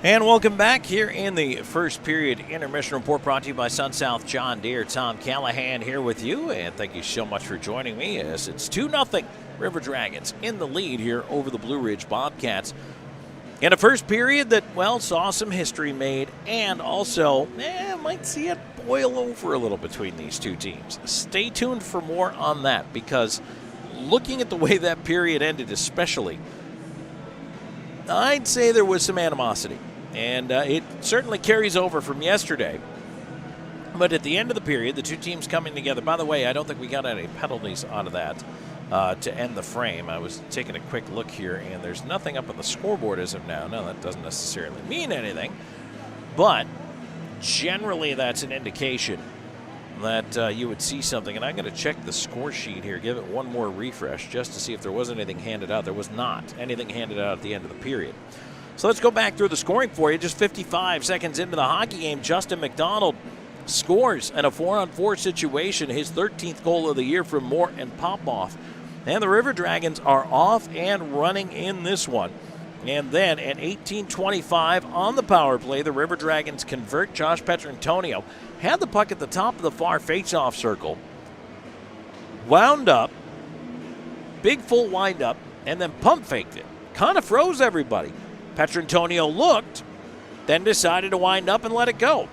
And welcome back here in the first period intermission report brought to you by SunSouth John Deere. Tom Callahan here with you, and thank you so much for joining me as it's 2-0 River Dragons in the lead here over the Blue Ridge Bobcats. In a first period that, well, saw some history made and also might see it boil over a little between these two teams. Stay tuned for more on that because looking at the way that period ended especially, I'd say there was some animosity. And it certainly carries over from yesterday. But at the end of the period, the two teams coming together. By the way, I don't think we got any penalties out of that to end the frame. I was taking a quick look here, and there's nothing up on the scoreboard as of now. No, that doesn't necessarily mean anything. But generally, that's an indication that you would see something. And I'm going to check the score sheet here, give it one more refresh just to see if there was anything handed out. There was not anything handed out at the end of the period. So let's go back through the scoring for you. Just 55 seconds into the hockey game, Justin McDonald scores in a 4-on-4 situation, his 13th goal of the year from Moore and Popoff. And the River Dragons are off and running in this one. And then at 18:25 on the power play, the River Dragons convert. Josh Petrantonio had the puck at the top of the far faceoff circle, wound up, big full wind up, and then pump faked it. Kind of froze everybody. Petrantonio looked, then decided to wind up and let it go.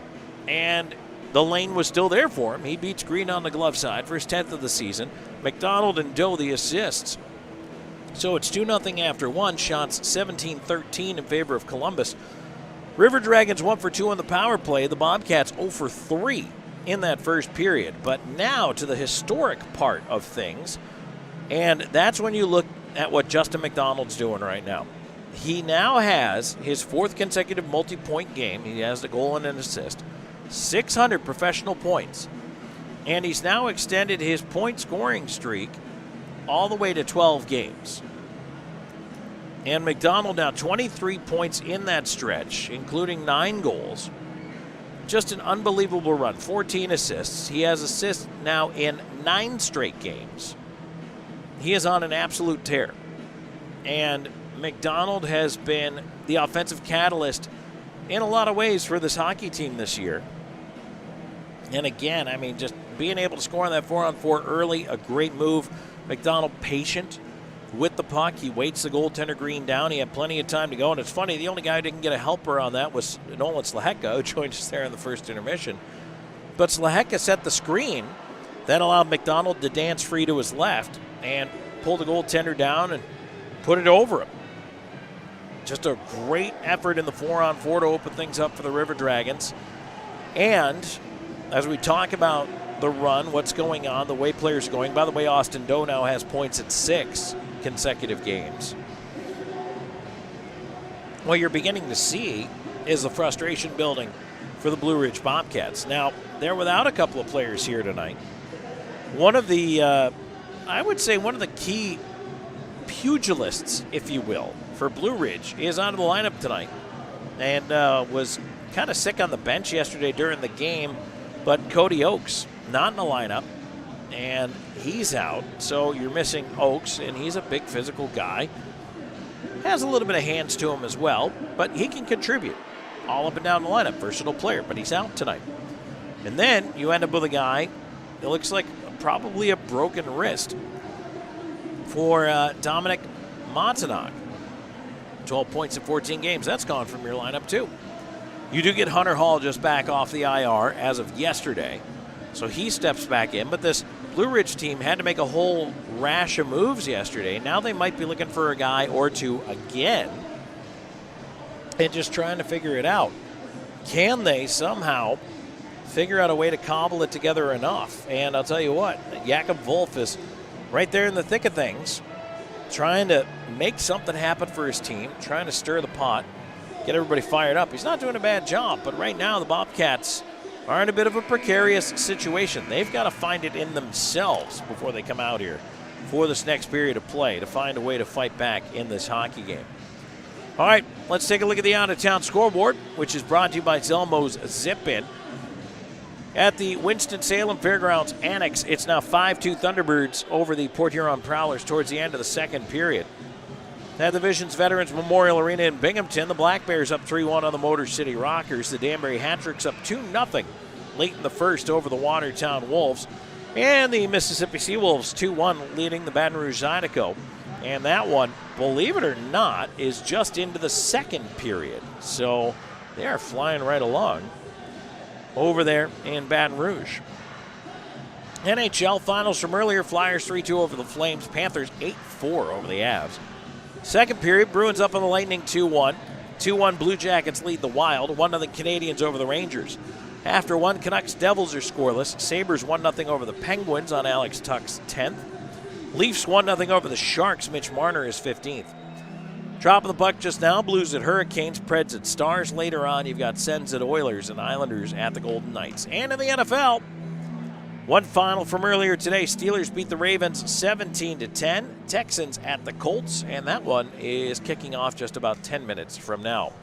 And the lane was still there for him. He beats Green on the glove side for his 10th of the season. McDonald and Doe the assists. So it's 2-0 after one. Shots 17-13 in favor of Columbus. River Dragons 1 for 2 on the power play. The Bobcats 0 for 3 in that first period. But now to the historic part of things. And that's when you look at what Justin McDonald's doing right now. He now has his 4th consecutive multi-point game. He has the goal and an assist. 600 professional points. And he's now extended his point scoring streak all the way to 12 games. And McDonald now 23 points in that stretch, including 9 goals. Just an unbelievable run. 14 assists. He has assists now in 9 straight games. He is on an absolute tear. And McDonald has been the offensive catalyst in a lot of ways for this hockey team this year. And again, I mean, just being able to score on that 4-on-4 early, a great move. McDonald patient with the puck. He waits the goaltender Green down. He had plenty of time to go. And it's funny, the only guy who didn't get a helper on that was Nolan Slaheka, who joined us there in the first intermission. But Slaheka set the screen, then allowed McDonald to dance free to his left and pull the goaltender down and put it over him. Just a great effort in the 4-on-4 to open things up for the River Dragons. And as we talk about the run, what's going on, the way players are going. By the way, Austin Doe now has points at 6 consecutive games. What you're beginning to see is the frustration building for the Blue Ridge Bobcats. Now, they're without a couple of players here tonight. One of the, I would say one of the key pugilists, if you will, for Blue Ridge is out of the lineup tonight and was kind of sick on the bench yesterday during the game. But Cody Oakes not in the lineup, and he's out. So you're missing Oakes, and he's a big physical guy. Has a little bit of hands to him as well, but he can contribute all up and down the lineup. Versatile player, but he's out tonight. And then you end up with a guy that looks like probably a broken wrist for Dominic Montanog. 12 points in 14 games. That's gone from your lineup, too. You do get Hunter Hall just back off the IR as of yesterday, so he steps back in. But this Blue Ridge team had to make a whole rash of moves yesterday. Now they might be looking for a guy or two again and just trying to figure it out. Can they somehow figure out a way to cobble it together enough? And I'll tell you what, Jakob Wolf is right there in the thick of things, trying to make something happen for his team, trying to stir the pot, get everybody fired up. He's not doing a bad job, but right now the Bobcats are in a bit of a precarious situation. They've got to find it in themselves before they come out here for this next period of play to find a way to fight back in this hockey game. All right, let's take a look at the out-of-town scoreboard, which is brought to you by Zelmo's Zip-In. At the Winston-Salem Fairgrounds Annex, it's now 5-2 Thunderbirds over the Port Huron Prowlers towards the end of the second period. At the Visions Veterans Memorial Arena in Binghamton, the Black Bears up 3-1 on the Motor City Rockers. The Danbury Hat-Tricks up 2-0 late in the first over the Watertown Wolves. And the Mississippi Seawolves 2-1 leading the Baton Rouge Zydeco. And that one, believe it or not, is just into the second period. So they are flying right along over there in Baton Rouge. NHL finals from earlier, Flyers 3-2 over the Flames, Panthers 8-4 over the Avs. Second period, Bruins up on the Lightning 2-1. 2-1 Blue Jackets lead the Wild, 1-0 Canadiens over the Rangers. After one, Canucks Devils are scoreless. Sabres 1-0 over the Penguins on Alex Tuck's 10th. Leafs 1-0 over the Sharks, Mitch Marner is 15th. Dropping the puck just now, Blues at Hurricanes, Preds at Stars. Later on, you've got Sens at Oilers and Islanders at the Golden Knights. And in the NFL, one final from earlier today. Steelers beat the Ravens 17-10. Texans at the Colts, and that one is kicking off just about 10 minutes from now.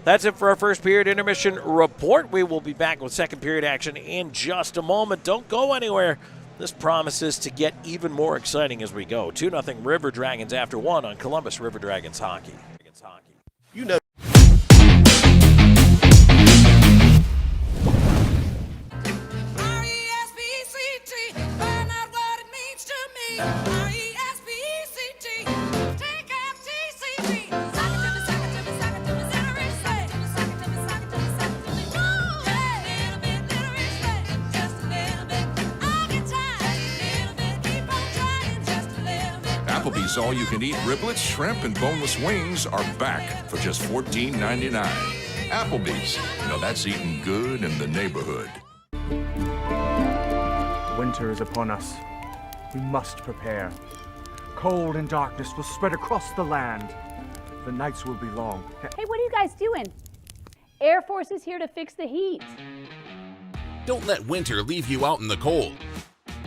That's it for our first period intermission report. We will be back with second period action in just a moment. Don't go anywhere. This promises to get even more exciting as we go. 2-0 River Dragons after one on Columbus River Dragons Hockey. You know. Applebee's all-you-can-eat riblets, shrimp, and boneless wings are back for just $14.99. Applebee's. Now that's eating good in the neighborhood. Winter is upon us. We must prepare. Cold and darkness will spread across the land. The nights will be long. Hey, what are you guys doing? Air Force is here to fix the heat. Don't let winter leave you out in the cold.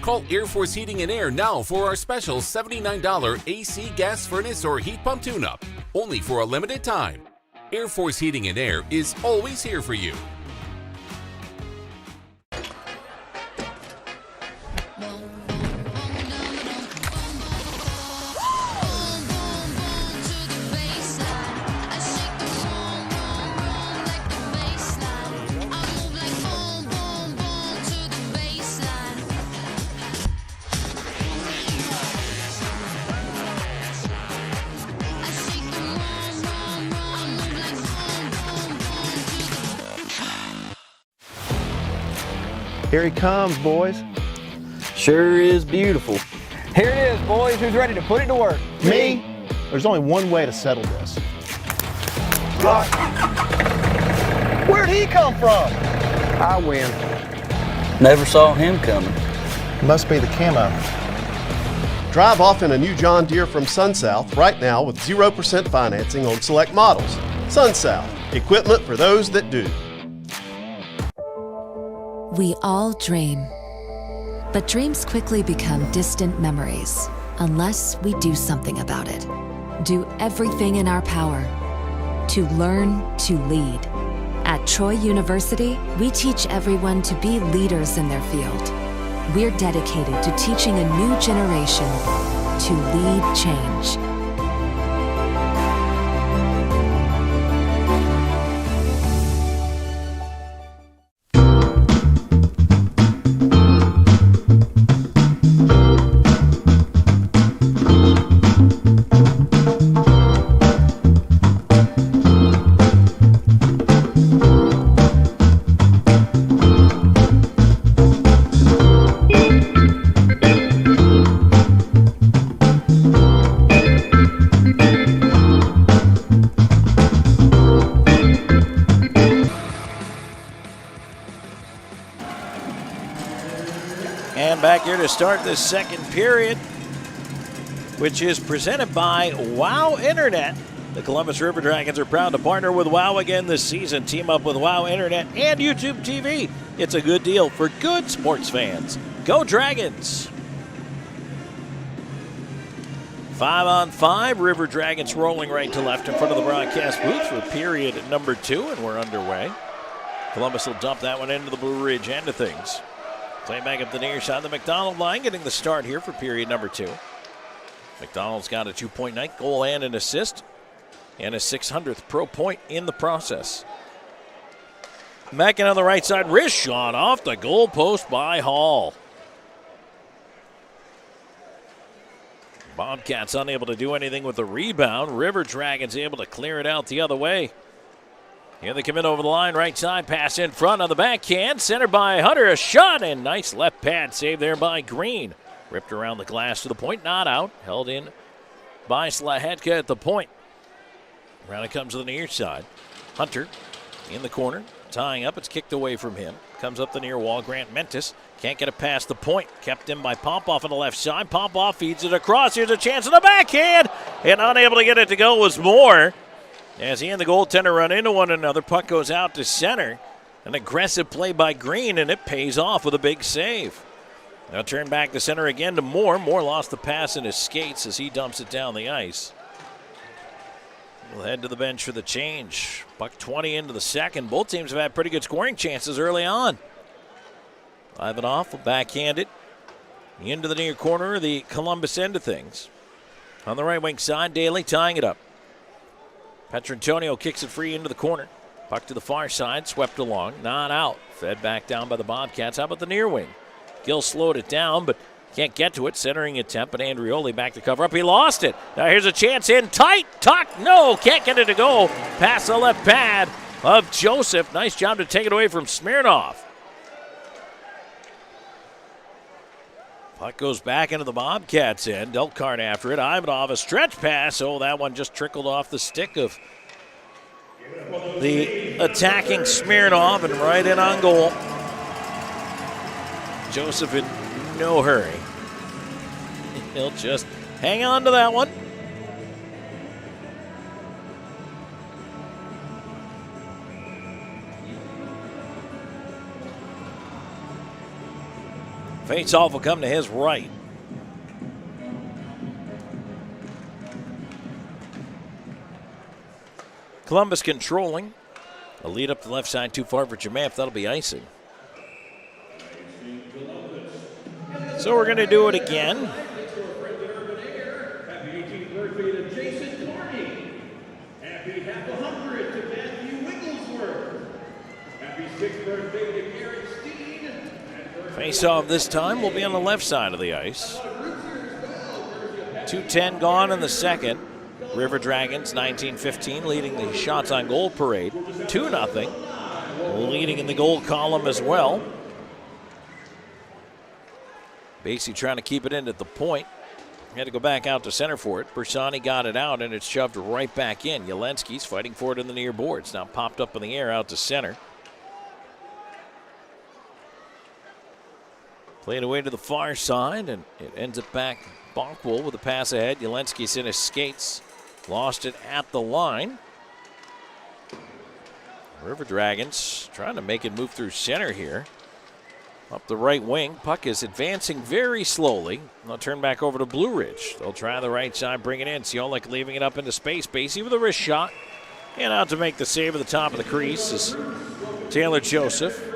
Call Air Force Heating and Air now for our special $79 AC gas furnace or heat pump tune-up, only for a limited time. Air Force Heating and Air is always here for you. Here he comes, boys. Sure is beautiful. Here it is, boys. Who's ready to put it to work? Me? There's only one way to settle this. Where'd he come from? I win. Never saw him coming. Must be the camo. Drive off in a new John Deere from SunSouth right now with 0% financing on select models. SunSouth, equipment for those that do. We all dream, but dreams quickly become distant memories unless we do something about it. Do everything in our power to learn to lead. At Troy University, we teach everyone to be leaders in their field. We're dedicated to teaching a new generation to lead change. And back here to start the second period, which is presented by WOW Internet. The Columbus River Dragons are proud to partner with WOW again this season. Team up with WOW Internet and YouTube TV. It's a good deal for good sports fans. Go Dragons! 5-on-5, River Dragons rolling right to left in front of the broadcast booth for period number 2, and we're underway. Columbus will dump that one into the Blue Ridge end of things. Play back up the near side of the McDonald line, getting the start here for period number 2. McDonald's got a 2-point night, goal and an assist, and a 600th pro point in the process. Back in on the right side, wrist shot off the goal post by Hall. Bobcats unable to do anything with the rebound. River Dragons able to clear it out the other way. Here they come in over the line, right side, pass in front on the backhand, centered by Hunter, a shot, and nice left pad save there by Green. Ripped around the glass to the point, not out, held in by Slahetka at the point. Around it comes to the near side. Hunter in the corner, tying up, it's kicked away from him. Comes up the near wall, Grant Mentis can't get it past the point. Kept in by Popoff on the left side. Popoff feeds it across. Here's a chance on the backhand. And unable to get it to go was Moore. As he and the goaltender run into one another, puck goes out to center. An aggressive play by Green, and it pays off with a big save. Now turn back to center again to Moore. Moore lost the pass in his skates as he dumps it down the ice. We'll head to the bench for the change. Buck 20 into the second. Both teams have had pretty good scoring chances early on. Ivanov will backhand it into the near corner of the Columbus end of things. On the right wing side, Daly tying it up. Petrantonio kicks it free into the corner. Puck to the far side, swept along, not out. Fed back down by the Bobcats. How about the near wing? Gill slowed it down, but can't get to it. Centering attempt, but Andrioli back to cover up. He lost it. Now here's a chance in tight. Tuck, no, can't get it to go. Pass the left pad of Joseph. Nice job to take it away from Smirnoff. Puck goes back into the Bobcats' end. Delcart after it. Ivanov, a stretch pass. Oh, that one just trickled off the stick of the attacking Smirnoff and right in on goal. Joseph in no hurry. He'll just hang on to that one. Faceoff will come to his right. Columbus controlling. A lead up the left side, too far for Jamath. That'll be icing. So we're going to do it again. Happy 18th birthday to Jason Carney. Happy half 100 to Matthew Wigglesworth. Happy 6th birthday to Garrett Steen. Face-off this time will be on the left side of the ice. 2:10 gone in the second. River Dragons 19-15 leading the shots on goal parade. 2-0 leading in the goal column as well. Basie trying to keep it in at the point. Had to go back out to center for it. Bersani got it out, and it's shoved right back in. Yelensky's fighting for it in the near boards. Now popped up in the air out to center. Played away to the far side, and it ends up back Bonkwell with a pass ahead. Yelensky's in his skates. Lost it at the line. River Dragons trying to make it move through center here. Up the right wing. Puck is advancing very slowly. They'll turn back over to Blue Ridge. They'll try the right side, bring it in. Siolik leaving it up into space. Basie with a wrist shot. And out to make the save at the top of the crease is Taylor Joseph.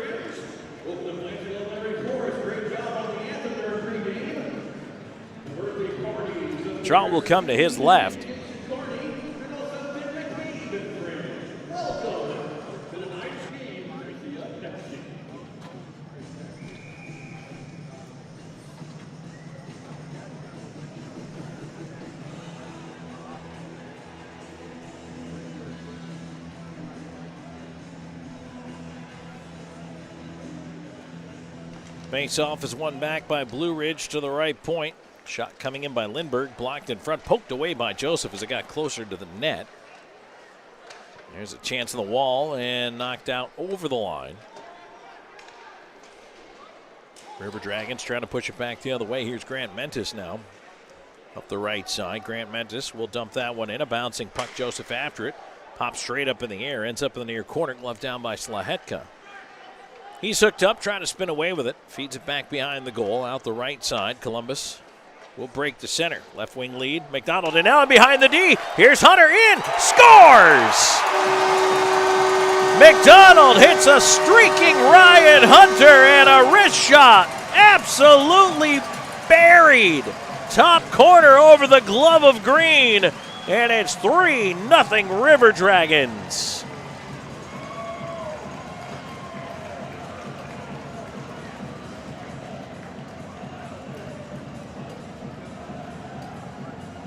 Trout will come to his left. Face-off is won back by Blue Ridge to the right point. Shot coming in by Lindbergh, blocked in front, poked away by Joseph as it got closer to the net. There's a chance on the wall and knocked out over the line. River Dragons trying to push it back the other way. Here's Grant Mentis now. Up the right side. Grant Mentis will dump that one in. A bouncing puck. Joseph after it. Pops straight up in the air. Ends up in the near corner. Glove down by Slahetka. He's hooked up, trying to spin away with it. Feeds it back behind the goal. Out the right side. Columbus will break the center. Left wing lead. McDonald and Allen behind the D. Here's Hunter in. Scores! McDonald hits a streaking Ryan Hunter and a wrist shot. Absolutely buried. Top corner over the glove of Green. And it's 3-0 River Dragons.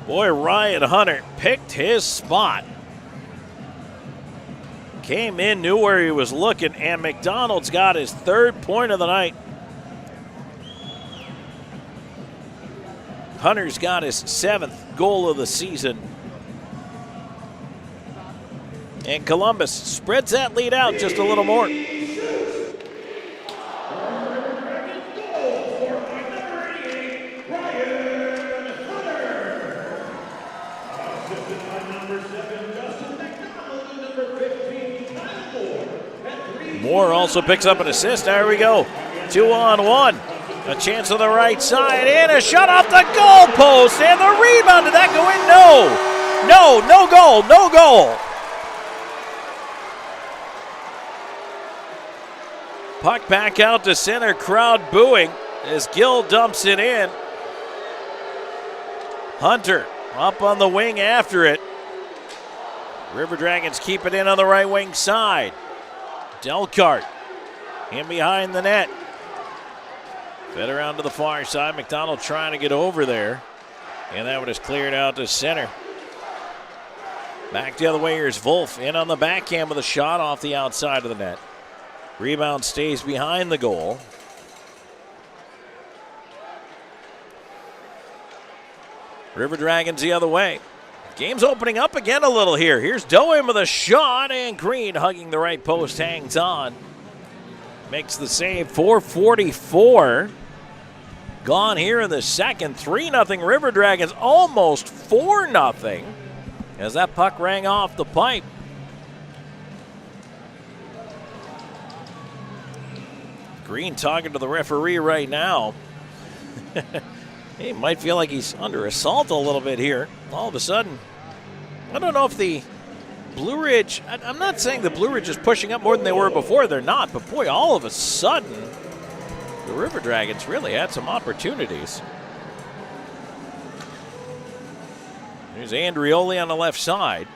Boy, Ryan Hunter picked his spot. Came in, knew where he was looking, and McDonald's got his 3rd point of the night. Hunter's got his 7th goal of the season. And Columbus spreads that lead out just a little more. Moore also picks up an assist. There we go. 2-on-1. A chance on the right side and a shot off the goal post. And the rebound. Did that go in? No goal. No goal. Puck back out to center. Crowd booing as Gill dumps it in. Hunter up on the wing after it. River Dragons keep it in on the right wing side. Delcart in behind the net. Fed around to the far side. McDonald trying to get over there. And that one is cleared out to center. Back the other way, here's Wolf in on the backhand with a shot off the outside of the net. Rebound stays behind the goal. River Dragons the other way. Game's opening up again a little here. Here's Doan with a shot, and Green hugging the right post, hangs on. Makes the save. 4:44 gone here in the second. 3-0 River Dragons, almost 4-0 as that puck rang off the pipe. Green talking to the referee right now. He might feel like he's under assault a little bit here. All of a sudden, I don't know if the Blue Ridge, I'm not saying the Blue Ridge is pushing up more than they were before. They're not, but boy, all of a sudden, the River Dragons really had some opportunities. There's Andrioli on the left side.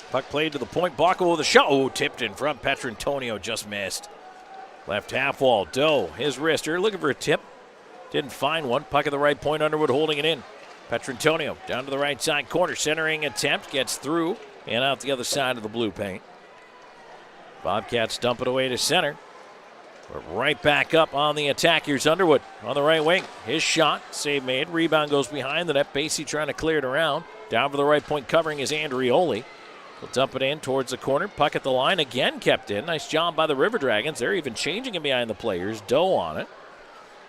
Puck played to the point. Bacco with a shot. Oh, tipped in front. Petrantonio just missed. Left half wall. Doe, his wrister, looking for a tip. Didn't find one. Puck at the right point. Underwood holding it in. Petrantonio down to the right side corner. Centering attempt. Gets through and out the other side of the blue paint. Bobcats dump it away to center. But right back up on the attack. Here's Underwood on the right wing. His shot. Save made. Rebound goes behind the net. Basie trying to clear it around. Down for the right point covering is Andrioli. He'll dump it in towards the corner. Puck at the line again kept in. Nice job by the River Dragons. They're even changing him behind the players. Doe on it.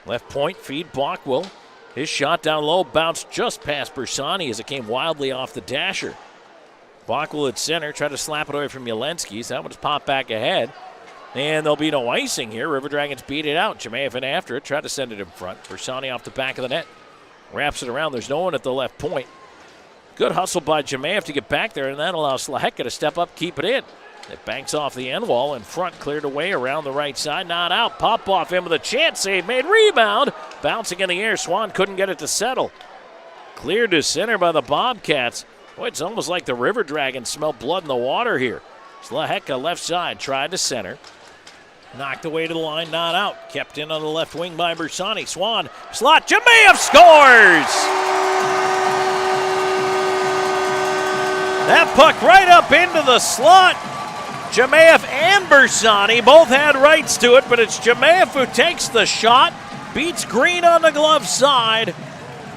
Left point feed Bockwell. His shot down low bounced just past Bersani as it came wildly off the dasher. Bockwell at center. Tried to slap it away from Yelensky's. That one's popped back ahead. And there'll be no icing here. River Dragons beat it out. Jemayev in after it. Tried to send it in front. Bersani off the back of the net. Wraps it around. There's no one at the left point. Good hustle by Jemayev to get back there, and that allows Slahetka to step up, keep it in. It banks off the end wall in front, cleared away around the right side, not out. Popoff in with a chance, save made, rebound. Bouncing in the air, Swan couldn't get it to settle. Cleared to center by the Bobcats. Boy, it's almost like the River Dragons smell blood in the water here. Slahetka left side, tried to center. Knocked away to the line, not out. Kept in on the left wing by Bersani. Swan, slot, Jemayev scores! That puck right up into the slot. Jemayev and Bersani both had rights to it, but it's Jemayev who takes the shot, beats Green on the glove side,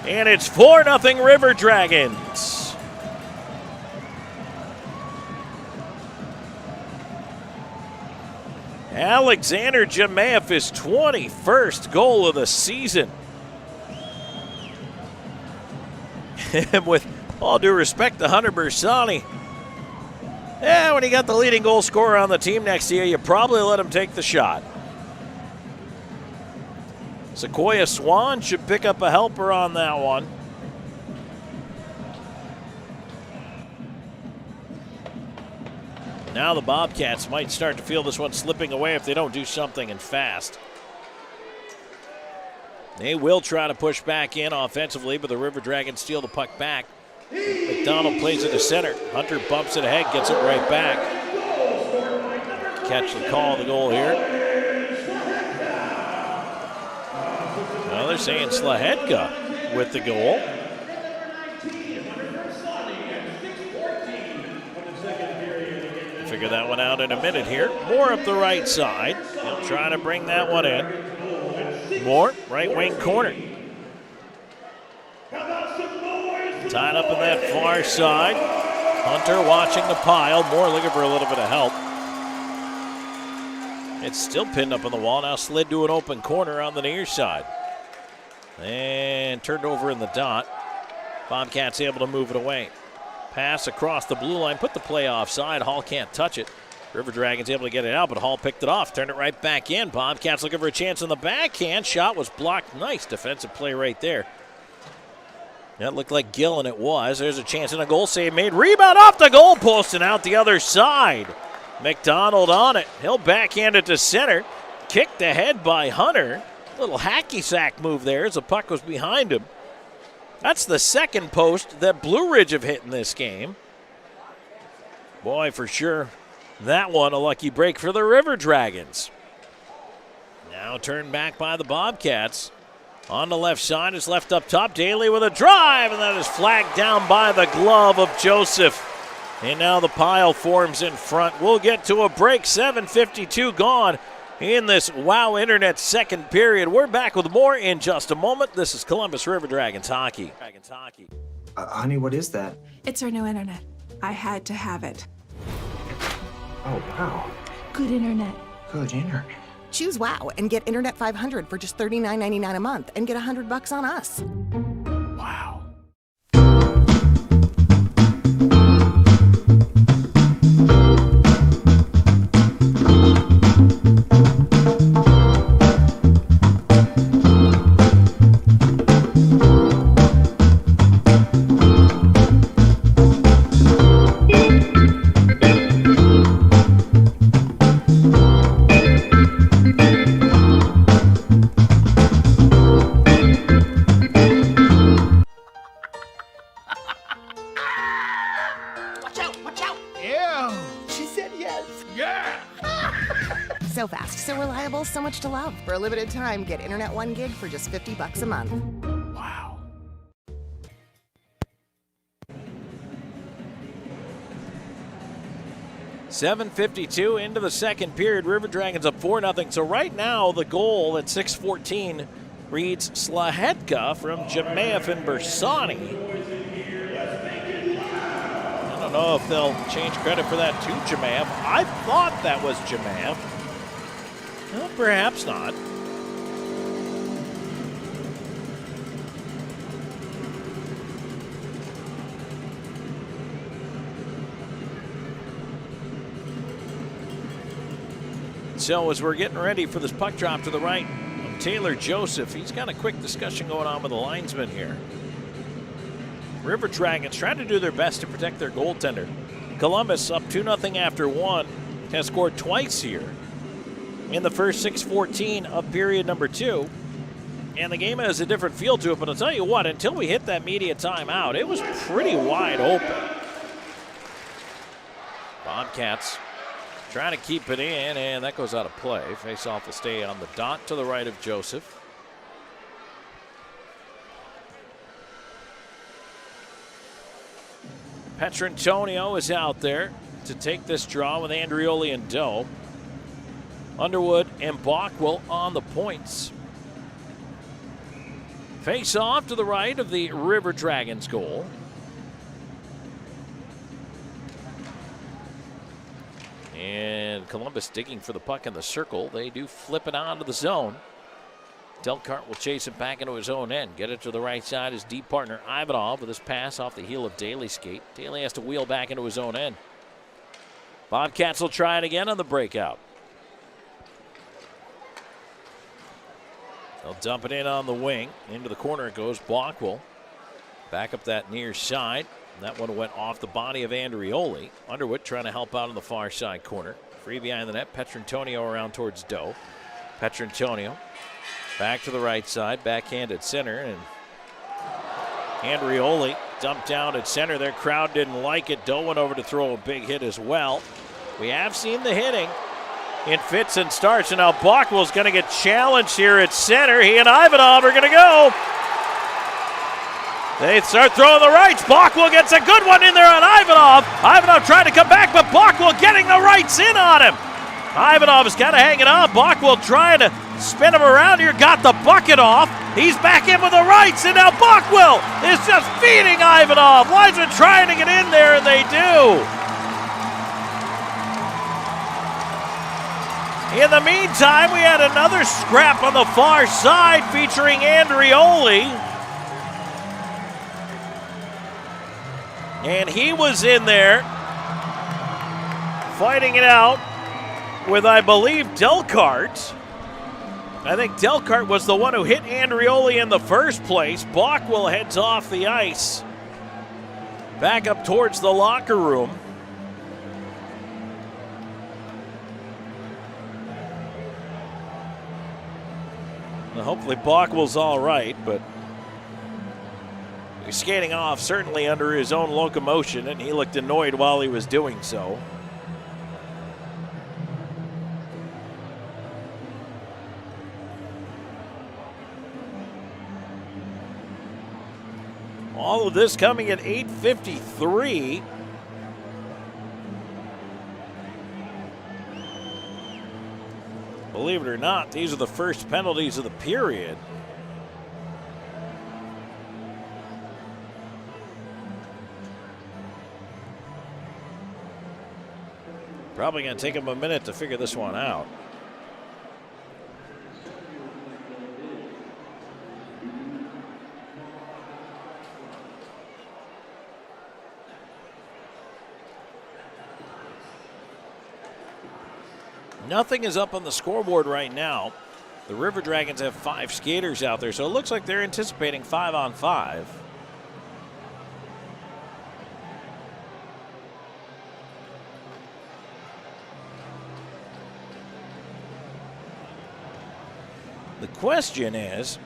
and it's 4-0 River Dragons. Alexander Jemaeff, his 21st goal of the season. And with all due respect to Hunter Bersani, when you got the leading goal scorer on the team next to you, you probably let him take the shot. Sequoia Swan should pick up a helper on that one. Now the Bobcats might start to feel this one slipping away if they don't do something and fast. They will try to push back in offensively, but the River Dragons steal the puck back. McDonald plays it to center. Hunter bumps it ahead, gets it right back. Catch the call, the goal here. Well, they're saying Slahedka with the goal. Figure that one out in a minute here. Moore up the right side. He'll try to bring that one in. Moore, right wing corner. Tied up in that far side. Hunter watching the pile. Moore looking for a little bit of help. It's still pinned up on the wall. Now slid to an open corner on the near side. And turned over in the dot. Bobcats able to move it away. Pass across the blue line, put the play offside. Hall can't touch it. River Dragons able to get it out, but Hall picked it off, turned it right back in. Bobcats looking for a chance in the backhand. Shot was blocked. Nice defensive play right there. That looked like Gill, and it was. There's a chance and a goal save made. Rebound off the goal post and out the other side. McDonald on it. He'll backhand it to center. Kicked ahead by Hunter. Little hacky sack move there as the puck was behind him. That's the second post that Blue Ridge have hit in this game. Boy, for sure, that one a lucky break for the River Dragons. Now turned back by the Bobcats. On the left side is left up top. Daly with a drive, and that is flagged down by the glove of Joseph. And now the pile forms in front. We'll get to a break. 7:52 gone in this WOW Internet second period. We're back with more in just a moment. This is Columbus River Dragons hockey. Honey, what is that? It's our new internet. I had to have it. Oh, wow. Good internet. Good internet. Choose WOW and get Internet 500 for just $39.99 a month and get $100 on us. Wow. So fast, so reliable, so much to love. For a limited time, get Internet 1 gig for just $50 a month. Wow. $7:52 into the second period. River Dragons up 4-0. So right now the goal at 6:14 reads Slahedka from Jemaeff and Bersani. I don't know if they'll change credit for that to Jemaeff. I thought that was Jemaeff. Well, perhaps not. So as we're getting ready for this puck drop to the right of Taylor Joseph, he's got a quick discussion going on with the linesman here. River Dragons trying to do their best to protect their goaltender. Columbus up 2-0 after one, has scored twice here in the first 6:14 of period number 2. And the game has a different feel to it, but I'll tell you what, until we hit that media timeout, it was pretty wide open. Bobcats trying to keep it in, and that goes out of play. Faceoff will stay on the dot to the right of Joseph. Petrantonio is out there to take this draw with Andrioli and Doe. Underwood and Bockwell on the points. Face off to the right of the River Dragons goal. And Columbus digging for the puck in the circle. They do flip it onto the zone. Delcart will chase it back into his own end. Get it to the right side. His deep partner Ivanov with his pass off the heel of Daly's skate. Daly has to wheel back into his own end. Bobcats will try it again on the breakout. They'll dump it in on the wing. Into the corner it goes. Bockwell back up that near side. That one went off the body of Andrioli. Underwood trying to help out on the far side corner. Free behind the net. Petrantonio around towards Doe. Petrantonio back to the right side. Backhand at center. And Andrioli dumped down at center. Their crowd didn't like it. Doe went over to throw a big hit as well. We have seen the hitting in fits and starts. And now Bockwell's going to get challenged here at center. He and Ivanov are going to go. They start throwing the rights. Bockwell gets a good one in there on Ivanov. Ivanov trying to come back, but Bockwell getting the rights in on him. Ivanov is kind of hanging on. Bockwell trying to spin him around here. Got the bucket off. He's back in with the rights, and now Bockwell is just feeding Ivanov. Linesman trying to get in there, and they do. In the meantime, we had another scrap on the far side featuring Andrioli. And he was in there fighting it out with, I believe, Delcart. I think Delcart was the one who hit Andrioli in the first place. Bockwell heads off the ice. Back up towards the locker room. Well, hopefully Bockwell's all right, but he's skating off certainly under his own locomotion, and he looked annoyed while he was doing so. All of this coming at 8:53. Believe it or not, these are the first penalties of the period. Probably going to take him a minute to figure this one out. Nothing is up on the scoreboard right now. The River Dragons have 5 skaters out there, so it looks like they're anticipating 5-on-5. The question is,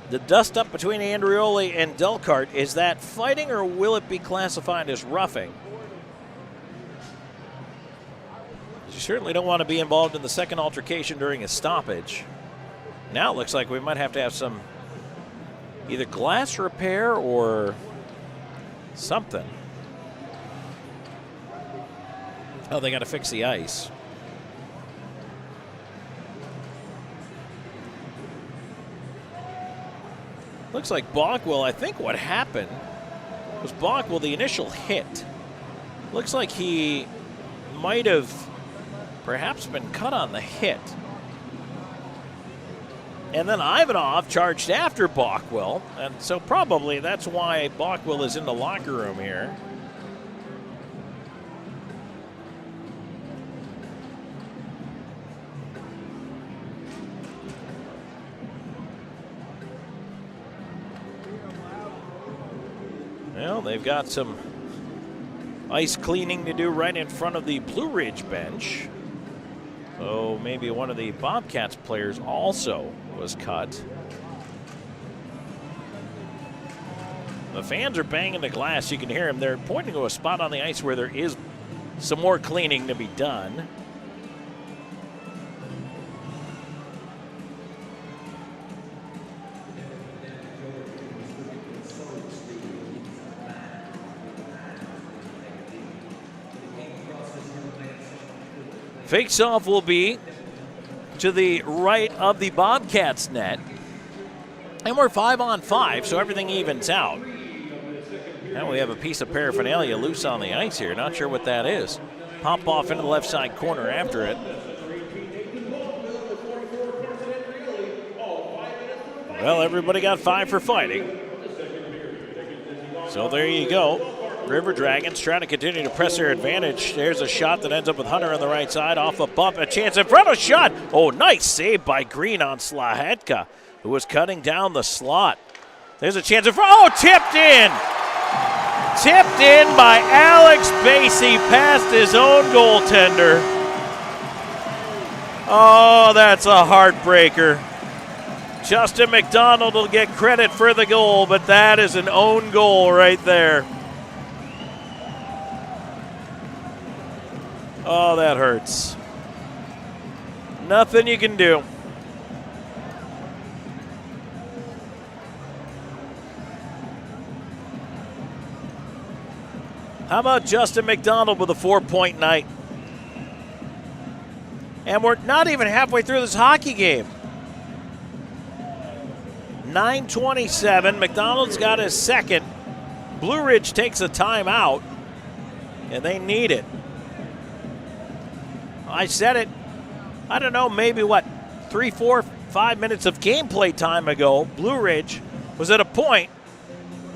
the dust up between Andrioli and Delcart, is that fighting or will it be classified as roughing? You certainly don't want to be involved in the second altercation during a stoppage. Now it looks like we might have to have some either glass repair or something. Oh, they got to fix the ice. Looks like Bockwell, I think what happened was Bockwell, the initial hit. Looks like he might have perhaps been cut on the hit. And then Ivanov charged after Bockwell, and so probably that's why Bockwell is in the locker room here. Well, they've got some ice cleaning to do right in front of the Blue Ridge bench. So maybe one of the Bobcats players also was cut. The fans are banging the glass. You can hear them. They're pointing to a spot on the ice where there is some more cleaning to be done. Faceoff will be to the right of the Bobcats net. And we're 5-on-5, so everything evens out. Now we have a piece of paraphernalia loose on the ice here. Not sure what that is. Pop off into the left side corner after it. Well, everybody got 5 for fighting. So there you go. River Dragons trying to continue to press their advantage. There's a shot that ends up with Hunter on the right side. Off a bump, a chance in front of shot. Oh, nice save by Green on Slahetka, who was cutting down the slot. There's a chance in front. Oh, tipped in. Tipped in by Alex Basie past his own goaltender. Oh, that's a heartbreaker. Justin McDonald will get credit for the goal, but that is an own goal right there. Oh, that hurts. Nothing you can do. How about Justin McDonald with a 4-point night? And we're not even halfway through this hockey game. 9:27. McDonald's got his second. Blue Ridge takes a timeout, and they need it. I said it, I don't know, maybe 3, 4, 5 minutes of gameplay time ago, Blue Ridge was at a point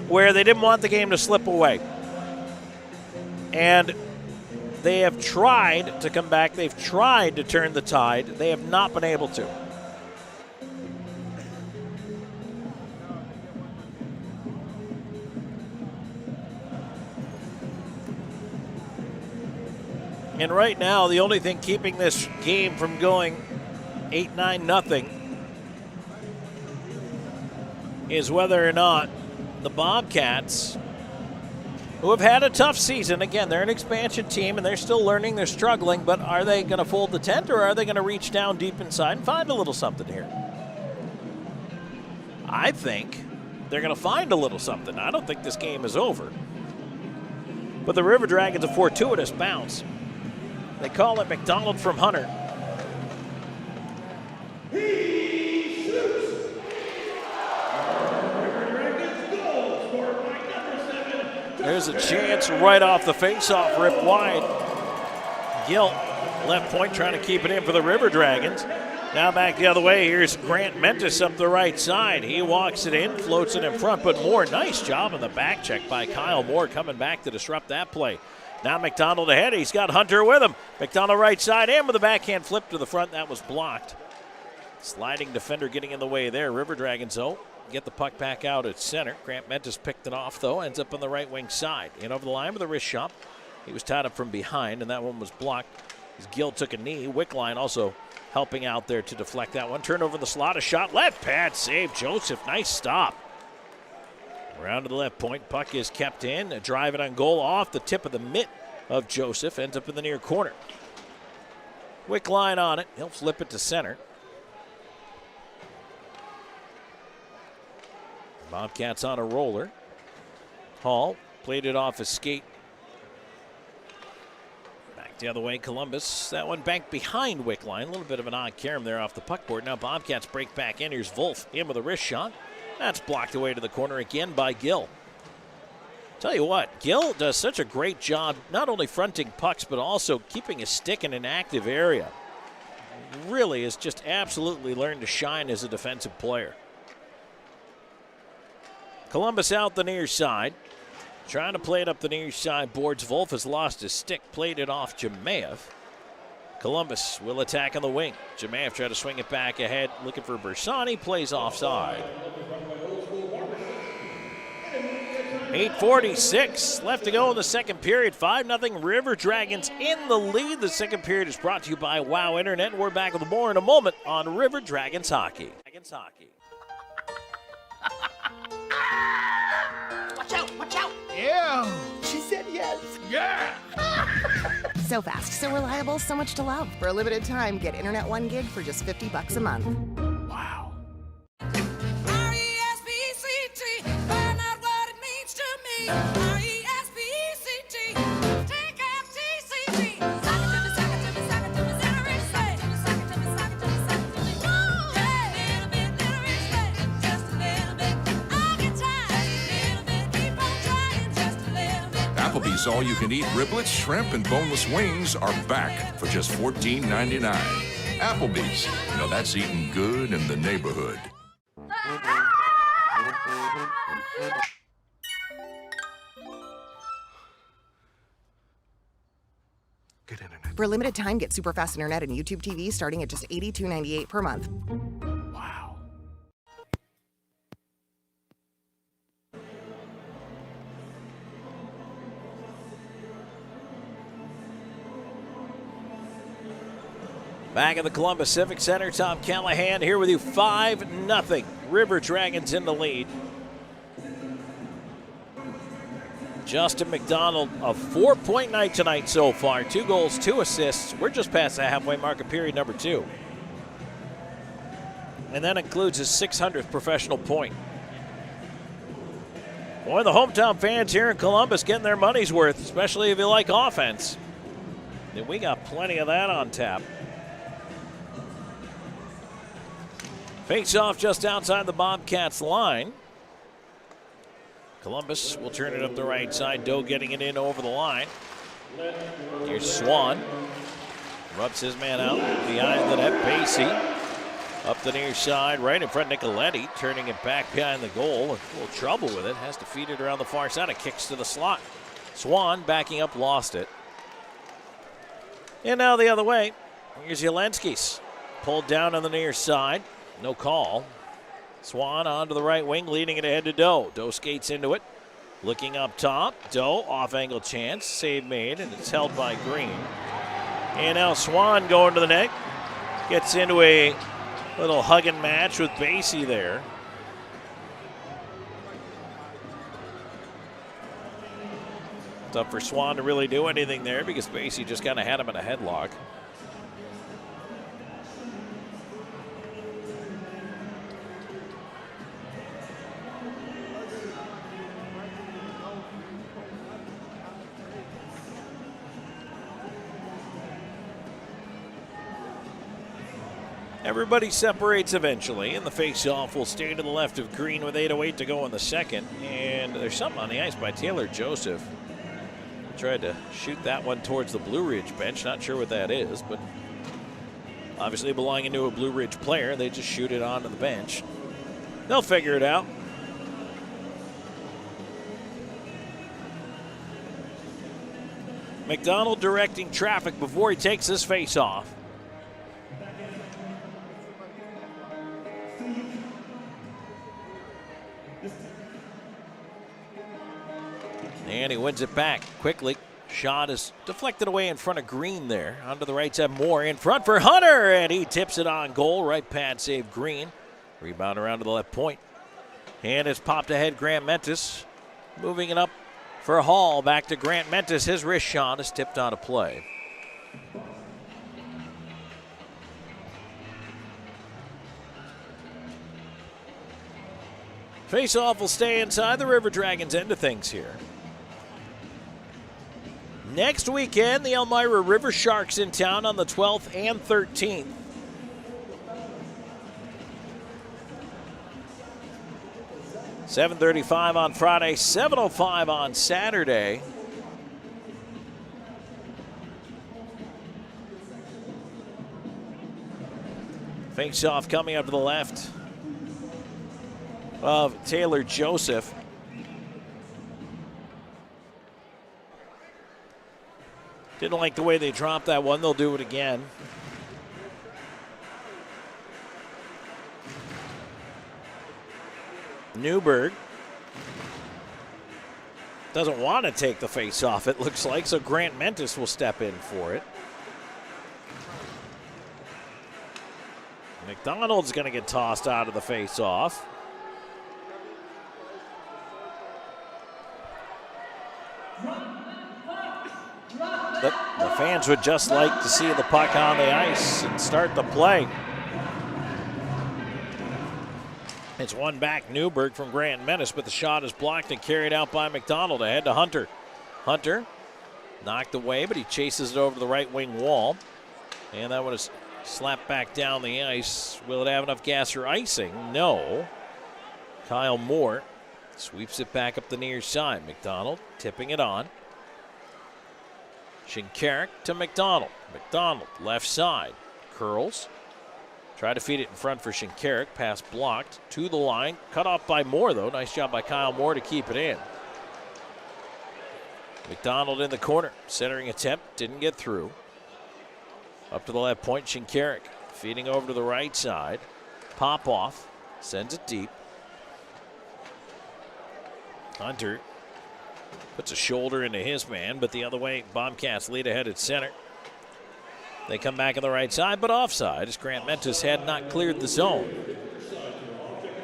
where they didn't want the game to slip away. And they have tried to come back. They've tried to turn the tide. They have not been able to. And right now, the only thing keeping this game from going 8-9-0 is whether or not the Bobcats, who have had a tough season, again, they're an expansion team and they're still learning, they're struggling, but are they going to fold the tent or are they going to reach down deep inside and find a little something here? I think they're going to find a little something. I don't think this game is over. But the River Dragons, a fortuitous bounce. They call it McDonald from Hunter. There's a chance right off the faceoff, ripped wide. Gill, left point, trying to keep it in for the River Dragons. Now back the other way, here's Grant Mentis up the right side. He walks it in, floats it in front, but Moore, nice job on the back check by Kyle Moore coming back to disrupt that play. Now McDonald ahead, he's got Hunter with him. McDonald right side in with a backhand flip to the front, that was blocked. Sliding defender getting in the way there. River Dragons, though, get the puck back out at center. Grant Mentis picked it off, though, ends up on the right wing side. In over the line with a wrist shot. He was tied up from behind, and that one was blocked as Gill took a knee. Wickline also helping out there to deflect that one. Turnover in the slot, a shot, left pad, save Joseph, nice stop. Around to the left point, puck is kept in. A drive it on goal off the tip of the mitt of Joseph, ends up in the near corner. Wickline on it, he'll flip it to center. Bobcats on a roller. Hall played it off his skate. Back the other way, Columbus. That one banked behind Wickline. A little bit of an odd carom there off the puck board. Now Bobcats break back in. Here's Wolf in with a wrist shot. That's blocked away to the corner again by Gill. Tell you what, Gill does such a great job not only fronting pucks but also keeping his stick in an active area. Really has just absolutely learned to shine as a defensive player. Columbus out the near side. Trying to play it up the near side boards. Wolf has lost his stick, played it off Jemaev. Columbus will attack on the wing. Jemaev tried to swing it back ahead, looking for Bersani, plays offside. 8:46 left to go in the second period. 5-0 River Dragons in the lead. The second period is brought to you by Wow Internet. And we're back with more in a moment on River Dragons Hockey. Watch out, watch out. Yeah. She said yes. Yeah. So fast, so reliable, so much to love. For a limited time, get Internet 1 gig for just $50 a month. Wow. Applebee's Columbus all-you-can-eat riblets, shrimp, and boneless wings are back for just $14.99. Applebee's. That's eating good in the neighborhood. For a limited time, get super fast internet and YouTube TV starting at just $82.98 per month. Wow. Back at the Columbus Civic Center, Tom Callahan here with you. 5-0. River Dragons in the lead. Justin McDonald, a 4-point night tonight so far. 2 goals, 2 assists. We're just past the halfway mark of period number 2. And that includes his 600th professional point. Boy, the hometown fans here in Columbus getting their money's worth, especially if you like offense. And we got plenty of that on tap. Face off just outside the Bobcats line. Columbus will turn it up the right side. Doe getting it in over the line. Here's Swan. Rubs his man out behind the net. Basie up the near side, right in front of Nicoletti. Turning it back behind the goal. A little trouble with it. Has to feed it around the far side. It kicks to the slot. Swan backing up, lost it. And now the other way. Here's Jelenskis. Pulled down on the near side. No call. Swan onto the right wing, leading it ahead to Doe. Doe skates into it. Looking up top. Doe, off-angle chance. Save made, and it's held by Green. And now Swan going to the net. Gets into a little hugging match with Basie there. Tough for Swan to really do anything there because Basie just kind of had him in a headlock. Everybody separates eventually, and the face-off will stay to the left of Green with 8:08 to go in the second. And there's something on the ice by Taylor Joseph. Tried to shoot that one towards the Blue Ridge bench. Not sure what that is, but obviously belonging to a Blue Ridge player, they just shoot it onto the bench. They'll figure it out. McDonald directing traffic before he takes this face-off. And he wins it back quickly. Shot is deflected away in front of Green there. Onto the right side, Moore in front for Hunter, and he tips it on goal. Right pad save Green. Rebound around to the left point. And it's popped ahead, Grant Mentis. Moving it up for Hall. Back to Grant Mentis. His wrist shot is tipped on a play. Face-off will stay inside the River Dragons' end of things here. Next weekend, the Elmira River Sharks in town on the 12th and 13th. $7:35 on Friday, 7:05 on Saturday. Face-off coming up to the left of Taylor Joseph. Didn't like the way they dropped that one. They'll do it again. Newberg doesn't want to take the face off, it looks like, so Grant Mentis will step in for it. McDonald's going to get tossed out of the face off. The fans would just like to see the puck on the ice and start the play. It's one back Newberg from Grant Mentis, but the shot is blocked and carried out by McDonald ahead to Hunter. Hunter knocked away, but he chases it over to the right wing wall. And that one is slapped back down the ice. Will it have enough gas for icing? No. Kyle Moore sweeps it back up the near side. McDonald tipping it on. Shinkarik to McDonald. McDonald, left side. Curls. Try to feed it in front for Shinkarik. Pass blocked to the line. Cut off by Moore, though. Nice job by Kyle Moore to keep it in. McDonald in the corner. Centering attempt. Didn't get through. Up to the left point, Shinkarik. Feeding over to the right side. Pop off. Sends it deep. Hunter puts a shoulder into his man, but the other way, Bobcats lead ahead at center. They come back on the right side, but offside as Grant Mentis had not cleared the zone.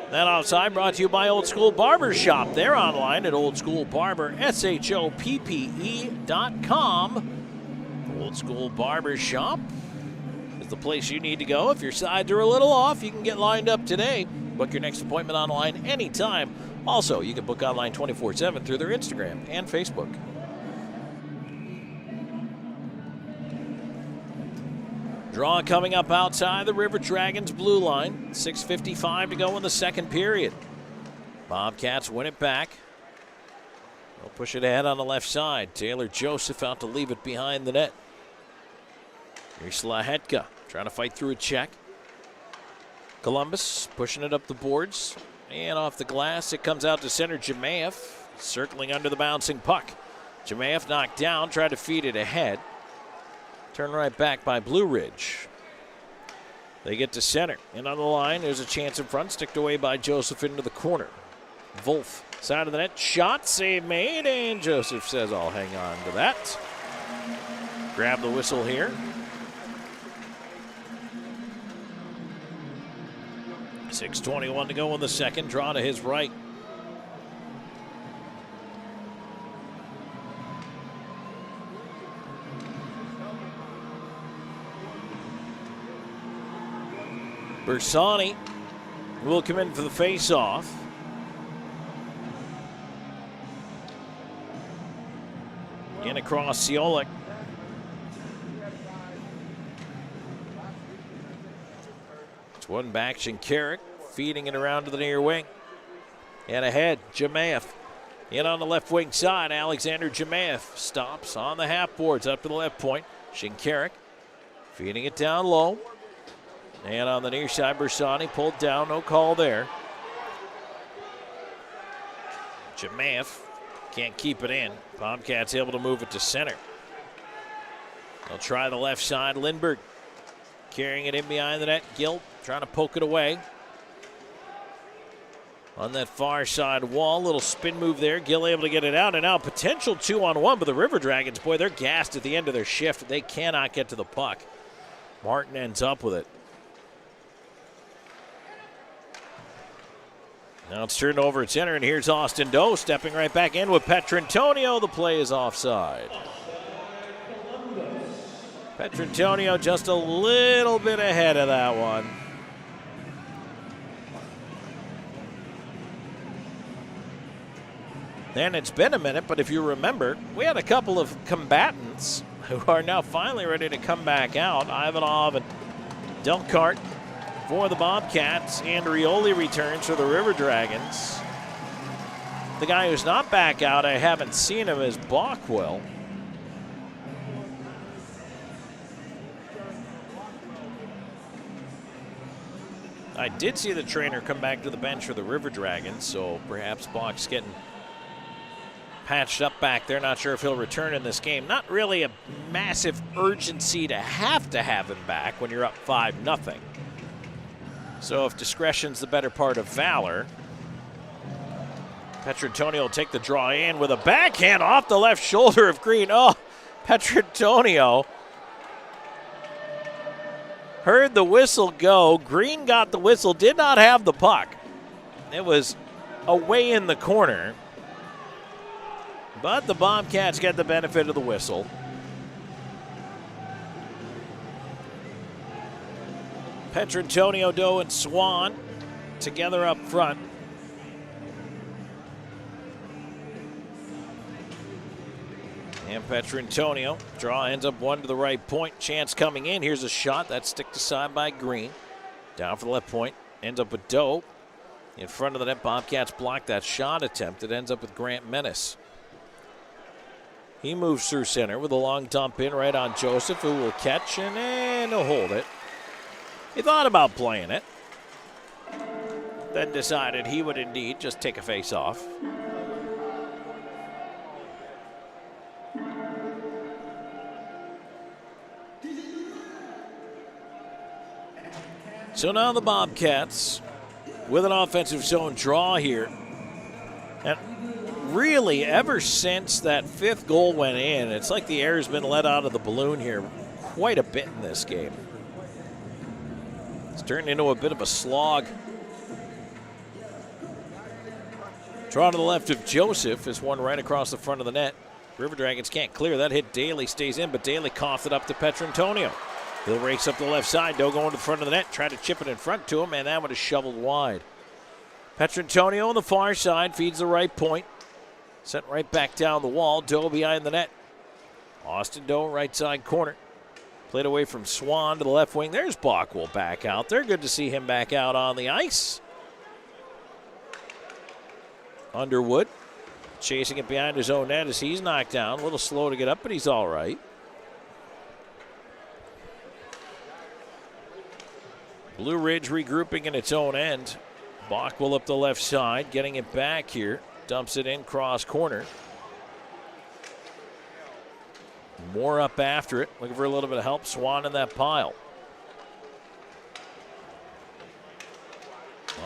That offside brought to you by Old School Barber Shop. They're online at oldschoolbarbershoppe.com. Old School Barber Shop is the place you need to go. If your sides are a little off, you can get lined up today. Book your next appointment online anytime. Also, you can book online 24/7 through their Instagram and Facebook. Draw coming up outside the River Dragons blue line. 6:55 to go in the second period. Bobcats win it back. They'll push it ahead on the left side. Taylor Joseph out to leave it behind the net. Here's Slahetka trying to fight through a check. Columbus pushing it up the boards. And off the glass, it comes out to center. Jemayev circling under the bouncing puck. Jemayev knocked down, tried to feed it ahead. Turned right back by Blue Ridge. They get to center. And on the line, there's a chance in front. Sticked away by Joseph into the corner. Wolf, side of the net. Shot, save made. And Joseph says, I'll hang on to that. Grab the whistle here. 6:21 to go in the second. Draw to his right. Bersani will come in for the faceoff. In across Ciolek. It's one back, Shinkarik feeding it around to the near wing. And ahead, Jemayev. In on the left wing side, Alexander Jemayev stops on the half boards up to the left point. Shinkarik feeding it down low. And on the near side, Bersani pulled down, no call there. Jemayev can't keep it in. Bobcats able to move it to center. They'll try the left side. Lindbergh carrying it in behind the net. Gill trying to poke it away. On that far side wall, little spin move there. Gill able to get it out, and now potential 2-on-1, but the River Dragons, boy, they're gassed at the end of their shift. They cannot get to the puck. Martin ends up with it. Now it's turned over at center, and here's Austin Doe stepping right back in with Petrantonio. The play is offside. Petrantonio just a little bit ahead of that one. And it's been a minute, but if you remember, we had a couple of combatants who are now finally ready to come back out. Ivanov and Delcart for the Bobcats, and Rioli returns for the River Dragons. The guy who's not back out, I haven't seen him, is Bockwell. I did see the trainer come back to the bench for the River Dragons, so perhaps Bach's getting patched up back there. Not sure if he'll return in this game. Not really a massive urgency to have him back when you're up 5-0. So if discretion's the better part of valor, Petrantonio will take the draw in with a backhand off the left shoulder of Green. Oh, Petrantonio heard the whistle go. Green got the whistle, did not have the puck. It was away in the corner. But the Bobcats get the benefit of the whistle. Petrantonio, Doe, and Swan together up front. And Petrantonio, draw ends up one to the right point. Chance coming in. Here's a shot. That's sticked aside by Green. Down for the left point. Ends up with Doe. In front of the net, Bobcats block that shot attempt. It ends up with Grant Menace. He moves through center with a long dump in right on Joseph, who will catch and he'll hold it. He thought about playing it, then decided he would indeed just take a face-off. So now the Bobcats with an offensive zone draw here. And really, ever since that fifth goal went in, it's like the air's been let out of the balloon here quite a bit in this game. It's turned into a bit of a slog. Draw to the left of Joseph is one right across the front of the net. River Dragons can't clear. That hit Daly, stays in, but Daly coughed it up to Petrantonio. He'll race up the left side. Don't go into the front of the net. Try to chip it in front to him, and that one is shoveled wide. Petrantonio on the far side feeds the right point. Sent right back down the wall. Doe behind the net. Austin Doe, right side corner. Played away from Swan to the left wing. There's Bockwell back out there. Good to see him back out on the ice. Underwood chasing it behind his own net as he's knocked down. A little slow to get up, but he's all right. Blue Ridge regrouping in its own end. Bockwell up the left side, getting it back here. Dumps it in cross corner. Moore up after it, looking for a little bit of help. Swan in that pile.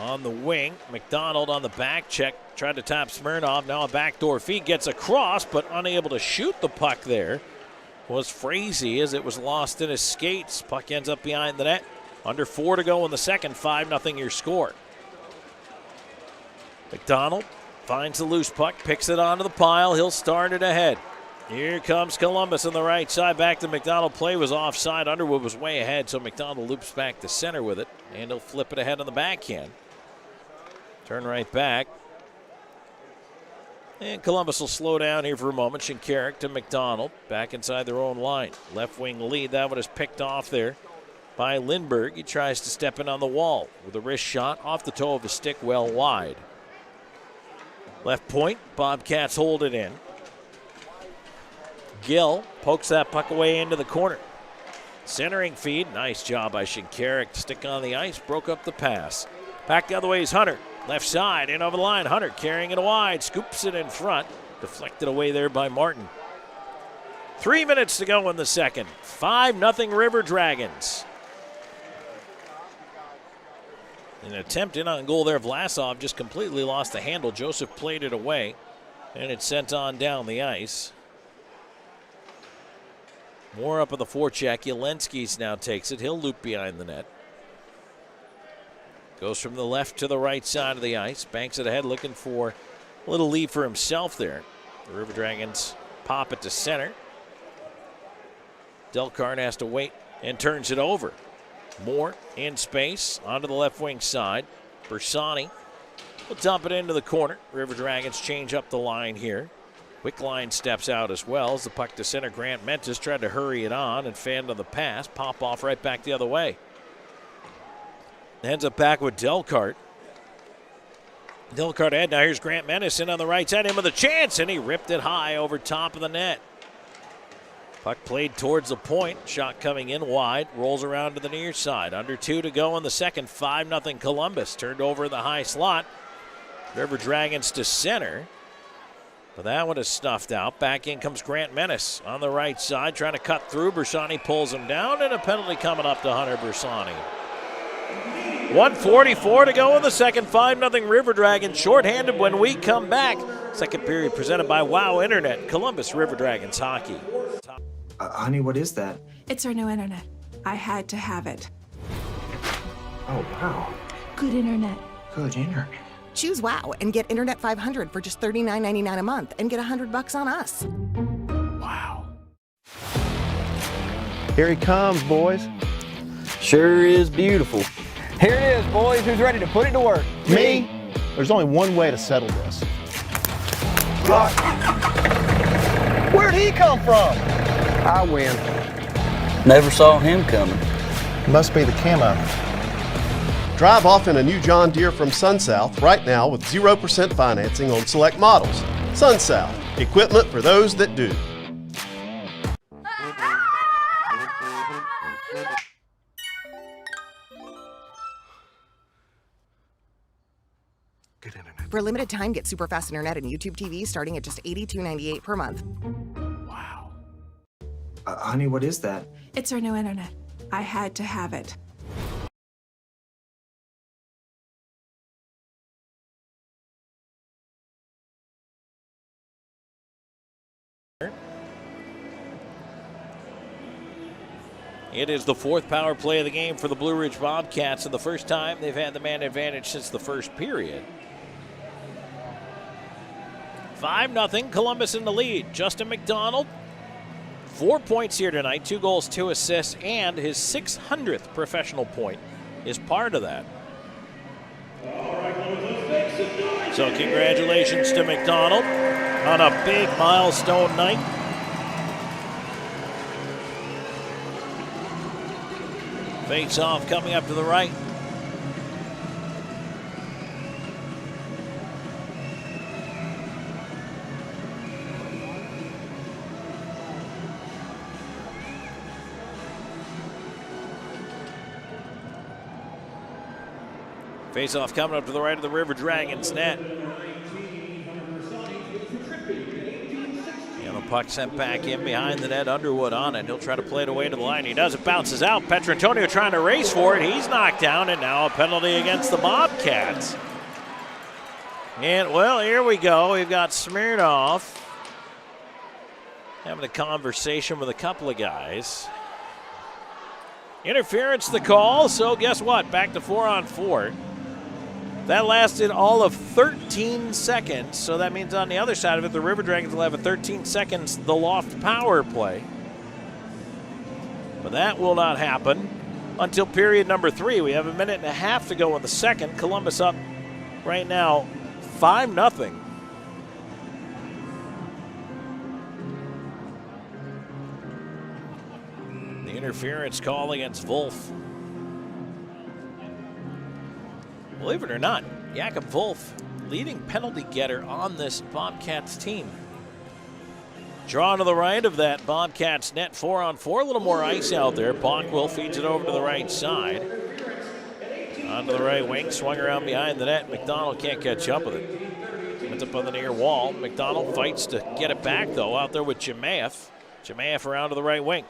On the wing, McDonald on the back check. Tried to tap Smirnov. Now a backdoor feed. Gets across, but unable to shoot the puck there. Was Frazee as it was lost in his skates. Puck ends up behind the net. Under 4 to go in the second. 5-0 your score. McDonald finds the loose puck. Picks it onto the pile. He'll start it ahead. Here comes Columbus on the right side. Back to McDonald. Play was offside. Underwood was way ahead, so McDonald loops back to center with it. And he'll flip it ahead on the backhand. Turn right back. And Columbus will slow down here for a moment. Shinkarik to McDonald. Back inside their own line. Left wing lead. That one is picked off there by Lindbergh. He tries to step in on the wall with a wrist shot off the toe of the stick, well wide. Left point. Bobcats hold it in. Gill pokes that puck away into the corner. Centering feed. Nice job by Shinkarik to stick on the ice. Broke up the pass. Back the other way is Hunter. Left side, in over the line. Hunter carrying it wide, scoops it in front. Deflected away there by Martin. 3 minutes to go in the second. 5-0 River Dragons. An attempt in on goal there. Vlasov just completely lost the handle. Joseph played it away, and it's sent on down the ice. More up on the forecheck. Yelensky's now takes it. He'll loop behind the net. Goes from the left to the right side of the ice. Banks it ahead, looking for a little lead for himself there. The River Dragons pop it to center. Delcart has to wait and turns it over. Moore in space onto the left wing side. Bersani will dump it into the corner. River Dragons change up the line here. Wickline steps out as well as the puck to center. Grant Mentis tried to hurry it on and fanned on the pass. Pop off right back the other way. Ends up back with Delcart. Delcart ahead. Now here's Grant Menace in on the right side. In with a chance, and he ripped it high over top of the net. Puck played towards the point. Shot coming in wide. Rolls around to the near side. Under 2 to go in the second. 5-0 Columbus. Turned over in the high slot. River Dragons to center. But that one is snuffed out. Back in comes Grant Menace on the right side. Trying to cut through. Bersani pulls him down, and a penalty coming up to Hunter Bersani. 1:44 to go in the second. 5-0 River Dragons. Shorthanded when we come back. Second period presented by WOW Internet. Columbus River Dragons hockey. Honey, what is that? It's our new internet. I had to have it. Oh, wow. Good internet. Good internet. Choose WOW and get Internet 500 for just $39.99 a month and get $100 on us. Wow. Here he comes, boys. Sure is beautiful. Here it is, boys. Who's ready to put it to work? Me? There's only one way to settle this. Where'd he come from? I win. Never saw him coming. Must be the camo. Drive off in a new John Deere from SunSouth right now with 0% financing on select models. SunSouth, equipment for those that do. Good internet. For a limited time, get super fast internet and YouTube TV starting at just $82.98 per month. Wow. Honey, what is that? It's our new internet. I had to have it. It is the fourth power play of the game for the Blue Ridge Bobcats, and the first time they've had the man advantage since the first period. 5-0, Columbus in the lead. Justin McDonald, 4 points here tonight, 2 goals, 2 assists, and his 600th professional point is part of that. So congratulations to McDonald on a big milestone night. Face-off coming up to the right. Face-off coming up to the right of the River Dragons net. And the puck sent back in behind the net. Underwood on it. He'll try to play it away to the line. He does. It bounces out. Petrantonio trying to race for it. He's knocked down, and now a penalty against the Bobcats. And, well, here we go. We've got Smirnoff having a conversation with a couple of guys. Interference the call, so guess what? Back to 4-on-4. That lasted all of 13 seconds, so that means on the other side of it, the River Dragons will have a 13 seconds the loft power play. But that will not happen until period number 3. We have a minute and a half to go in the second. Columbus up right now 5-0. The interference call against Wolf. Believe it or not, Jakob Wolf, leading penalty getter on this Bobcats team. Drawn to the right of that Bobcats net, 4-on-4, a little more ice out there. Bockwell feeds it over to the right side. Onto the right wing, swung around behind the net. McDonald can't catch up with it. Ends up on the near wall. McDonald fights to get it back, though, out there with Jemaeff. Jemaeff around to the right wing.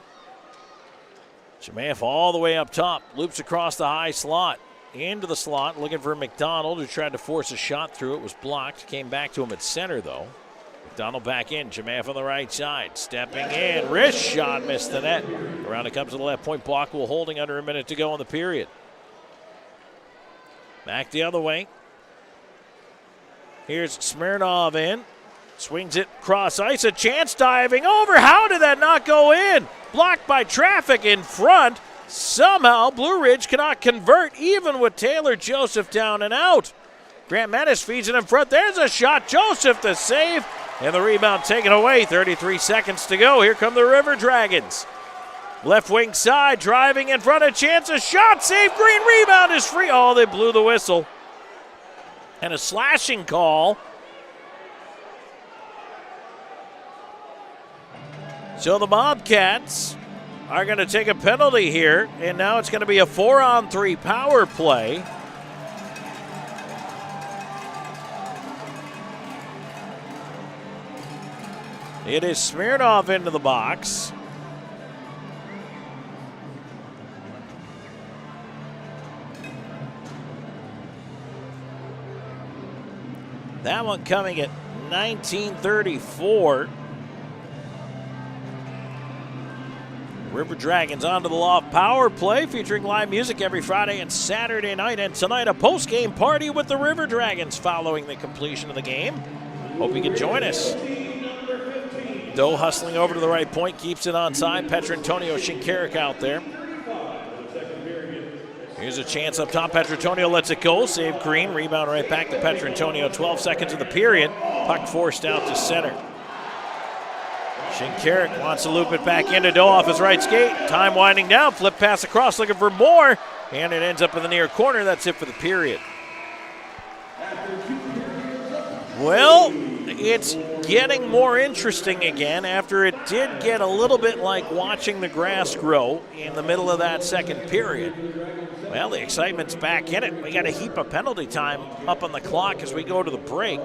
Jemaeff all the way up top, loops across the high slot. Into the slot, looking for McDonald, who tried to force a shot through it, was blocked. Came back to him at center, though. McDonald back in, Jemaeff on the right side, stepping in, wrist shot, missed the net. Around it comes to the left point, Bockwell holding under a minute to go in the period. Back the other way. Here's Smirnov in, swings it cross ice, a chance diving over. How did that not go in? Blocked by traffic in front. Somehow, Blue Ridge cannot convert, even with Taylor Joseph down and out. Grant Mattis feeds it in front. There's a shot. Joseph the save, and the rebound taken away. 33 seconds to go. Here come the River Dragons. Left wing side, driving in front. A chance, a shot, save, Green, rebound is free. Oh, they blew the whistle. And a slashing call. So the Bobcats are going to take a penalty here, and now it's going to be a 4-on-3 power play. It is Smirnov into the box. That one coming at 19:34. River Dragons onto the loft power play, featuring live music every Friday and Saturday night. And tonight, a post-game party with the River Dragons following the completion of the game. Hope you can join us. Doe hustling over to the right point, keeps it onside. Petrantonio Shinkarik out there. Here's a chance up top. Petrantonio lets it go. Save Green. Rebound right back to Petrantonio. 12 seconds of the period. Puck forced out to center. Shinkarik wants to loop it back into Doe off his right skate. Time winding down. Flip pass across, looking for more. And it ends up in the near corner. That's it for the period. Well, it's getting more interesting again after it did get a little bit like watching the grass grow in the middle of that second period. Well, the excitement's back in it. We got a heap of penalty time up on the clock as we go to the break.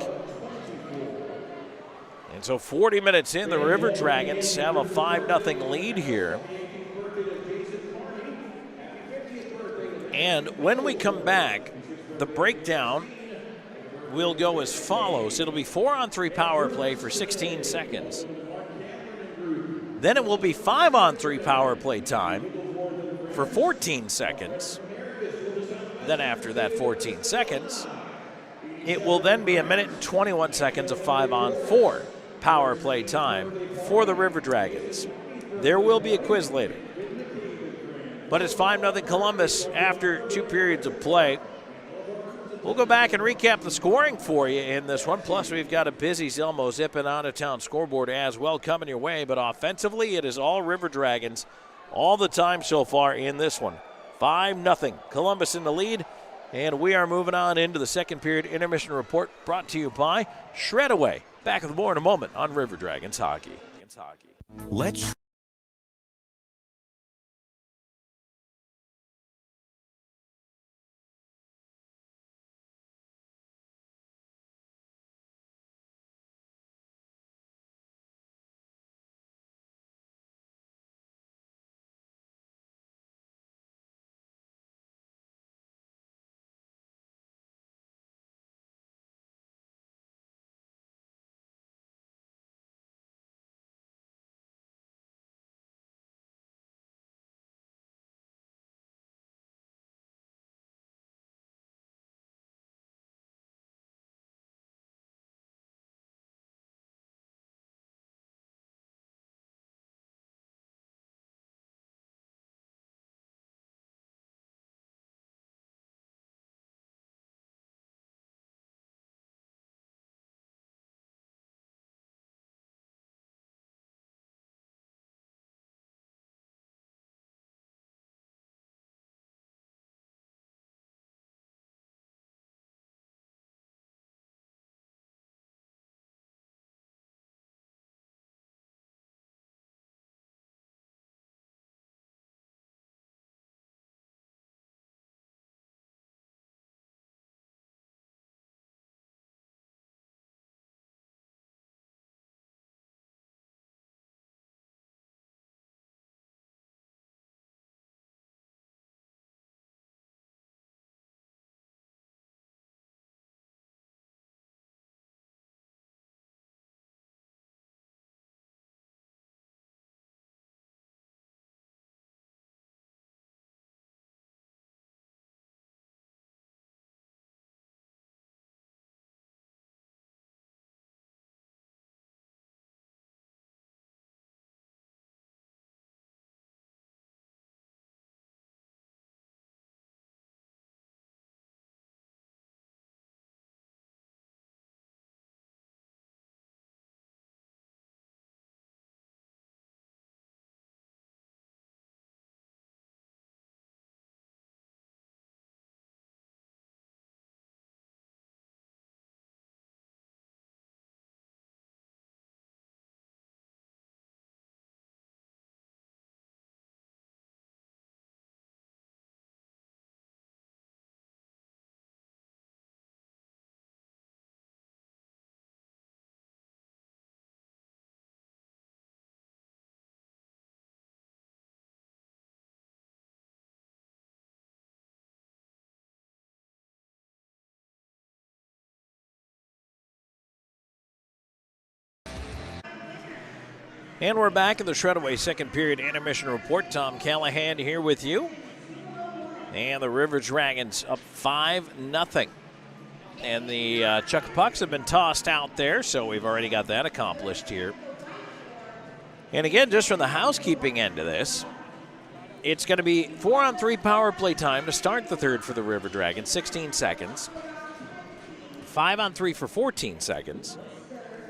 And so 40 minutes in, the River Dragons have a 5-0 lead here. And when we come back, the breakdown will go as follows. It'll be 4-on-3 power play for 16 seconds. Then it will be 5-on-3 power play time for 14 seconds. Then after that 14 seconds, it will then be 1 minute and 21 seconds of 5-on-4 power play time for the River Dragons. There will be a quiz later. But it's 5-0 Columbus after 2 periods of play. We'll go back and recap the scoring for you in this one. Plus, we've got a busy Zelmo Zippin out-of-town scoreboard as well coming your way. But offensively, it is all River Dragons all the time so far in this one. 5-0 Columbus in the lead. And we are moving on into the second period intermission report brought to you by Shredaway. Back with more in a moment on River Dragons Hockey. Let's And we're back in the Shredaway second period intermission report. Tom Callahan here with you. And the River Dragons up 5-0. And the Chuck Pucks have been tossed out there, so we've already got that accomplished here. And again, just from the housekeeping end of this, it's going to be 4-on-3 power play time to start the third for the River Dragons, 16 seconds. 5-on-3 for 14 seconds.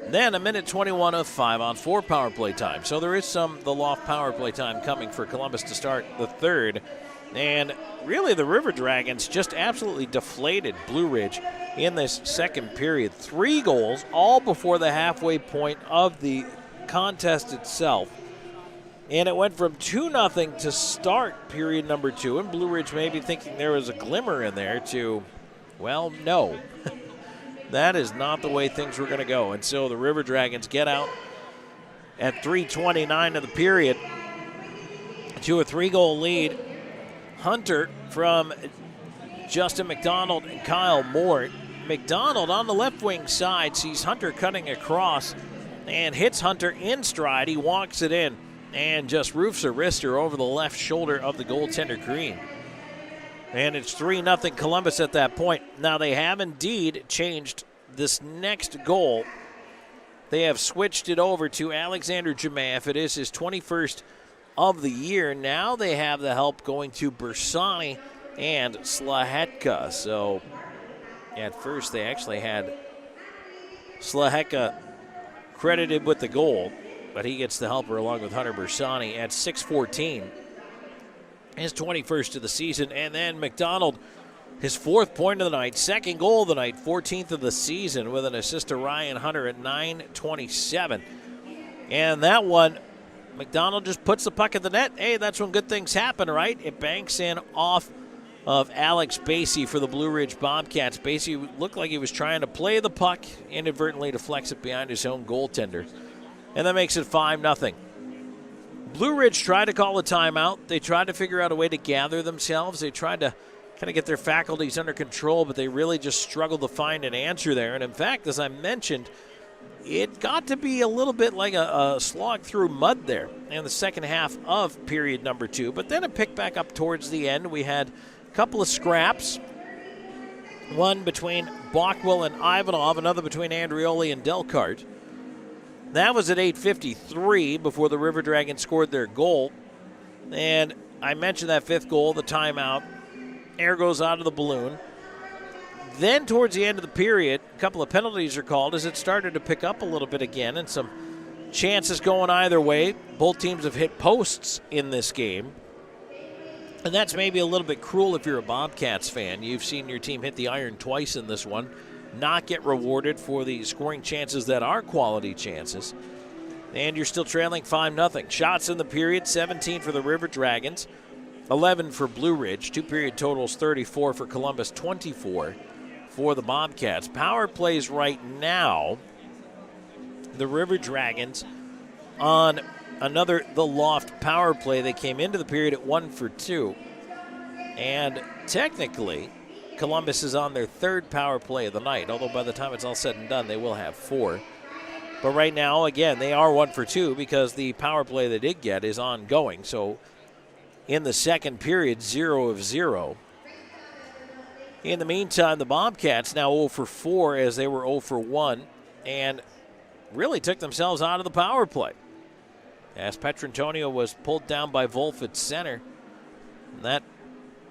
Then 1 minute 21 of 5-on-4 power play time. So there is the loft power play time coming for Columbus to start the third And really, the River Dragons just absolutely deflated Blue Ridge in this second period. 3 goals, all before the halfway point of the contest itself. And it went from 2-0 to start period number 2. And Blue Ridge maybe thinking there was a glimmer in there to, well, no. That is not the way things were going to go. And so the River Dragons get out at 3:29 of the period to a 3-goal lead. Hunter from Justin McDonald and Kyle Moore. McDonald on the left wing side sees Hunter cutting across and hits Hunter in stride. He walks it in and just roofs a wrister over the left shoulder of the goaltender Green. And it's 3-0 Columbus at that point. Now they have indeed changed this next goal. They have switched it over to Alexander Jemayev. It is his 21st of the year. Now they have the help going to Bersani and Slahetka. So at first they actually had Slahetka credited with the goal, but he gets the helper along with Hunter Bersani at 6:14. His 21st of the season. And then McDonald, his 4th point of the night, 2nd goal of the night, 14th of the season with an assist to Ryan Hunter at 9:27. And that one, McDonald just puts the puck at the net. Hey, that's when good things happen, right? It banks in off of Alex Basie for the Blue Ridge Bobcats. Basie looked like he was trying to play the puck, inadvertently deflects it behind his own goaltender. And that makes it 5-0. Blue Ridge tried to call a timeout. They tried to figure out a way to gather themselves. They tried to kind of get their faculties under control, but they really just struggled to find an answer there. And in fact, as I mentioned, it got to be a little bit like a slog through mud there in the second half of period number 2. But then it picked back up towards the end. We had a couple of scraps. One between Bockwell and Ivanov, another between Andrioli and Delcart. That was at 8:53 before the River Dragons scored their goal. And I mentioned that 5th goal, the timeout. Air goes out of the balloon. Then towards the end of the period, a couple of penalties are called as it started to pick up a little bit again, and some chances going either way. Both teams have hit posts in this game. And that's maybe a little bit cruel if you're a Bobcats fan. You've seen your team hit the iron twice in this one, not get rewarded for the scoring chances that are quality chances. And you're still trailing 5-0. Shots in the period, 17 for the River Dragons, 11 for Blue Ridge. 2-period totals, 34 for Columbus, 24 for the Bobcats. Power plays right now, the River Dragons on the Loft power play. They came into the period at 1 for 2. And technically, Columbus is on their 3rd power play of the night, although by the time it's all said and done, they will have 4. But right now, again, they are 1 for 2 because the power play they did get is ongoing. So in the second period, 0 of 0. In the meantime, the Bobcats now 0 for 4 as they were 0 for 1 and really took themselves out of the power play, as Petrantonio was pulled down by Wolf at center. And that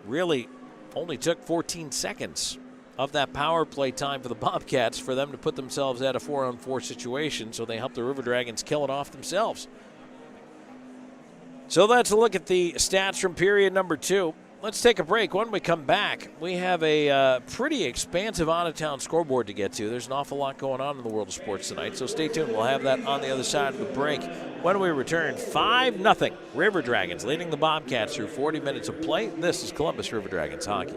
really only took 14 seconds of that power play time for the Bobcats for them to put themselves at a 4-on-4 situation, so they helped the River Dragons kill it off themselves. So that's a look at the stats from period number 2. Let's take a break. When we come back, we have a pretty expansive out-of-town scoreboard to get to. There's an awful lot going on in the world of sports tonight, so stay tuned. We'll have that on the other side of the break. When we return, 5-0. River Dragons leading the Bobcats through 40 minutes of play. This is Columbus River Dragons hockey.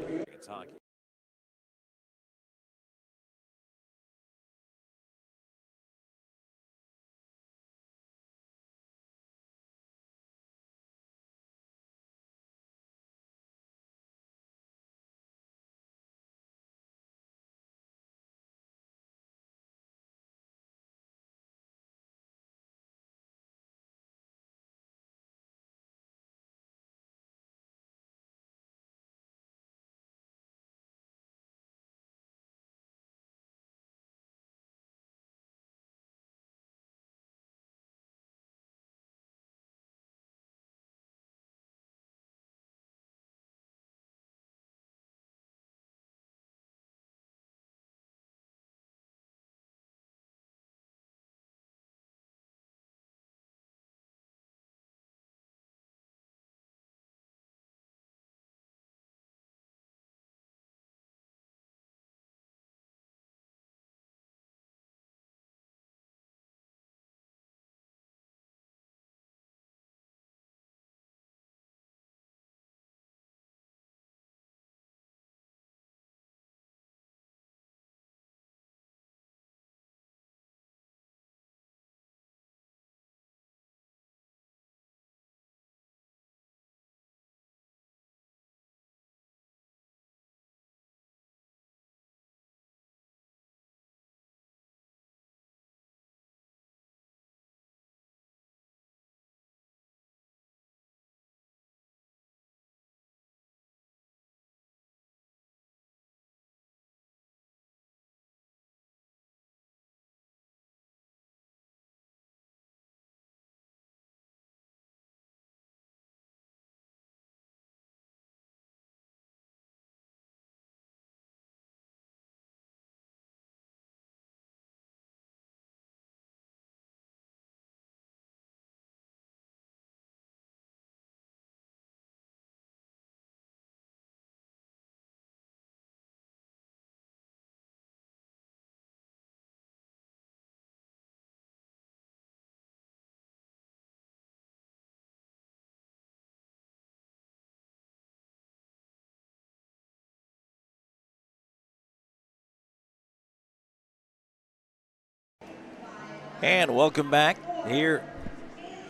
And welcome back here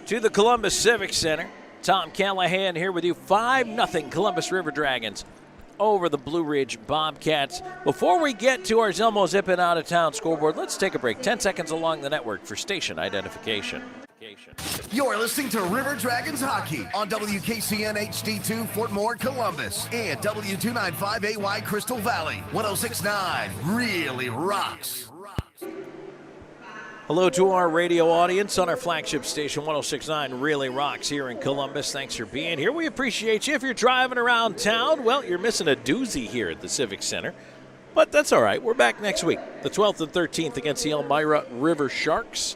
to the Columbus Civic Center. Tom Callahan here with you. 5-0 Columbus River Dragons over the Blue Ridge Bobcats. Before we get to our Zelmo Zippin' Out of Town scoreboard, let's take a break. 10 seconds along the network for station identification. You're listening to River Dragons Hockey on WKCN HD2 Fort Moore, Columbus, and W295AY Crystal Valley. 106.9 really rocks. Hello to our radio audience on our flagship station, 106.9 Really Rocks here in Columbus. Thanks for being here. We appreciate you. If you're driving around town, well, you're missing a doozy here at the Civic Center. But that's all right. We're back next week, the 12th and 13th, against the Elmira River Sharks.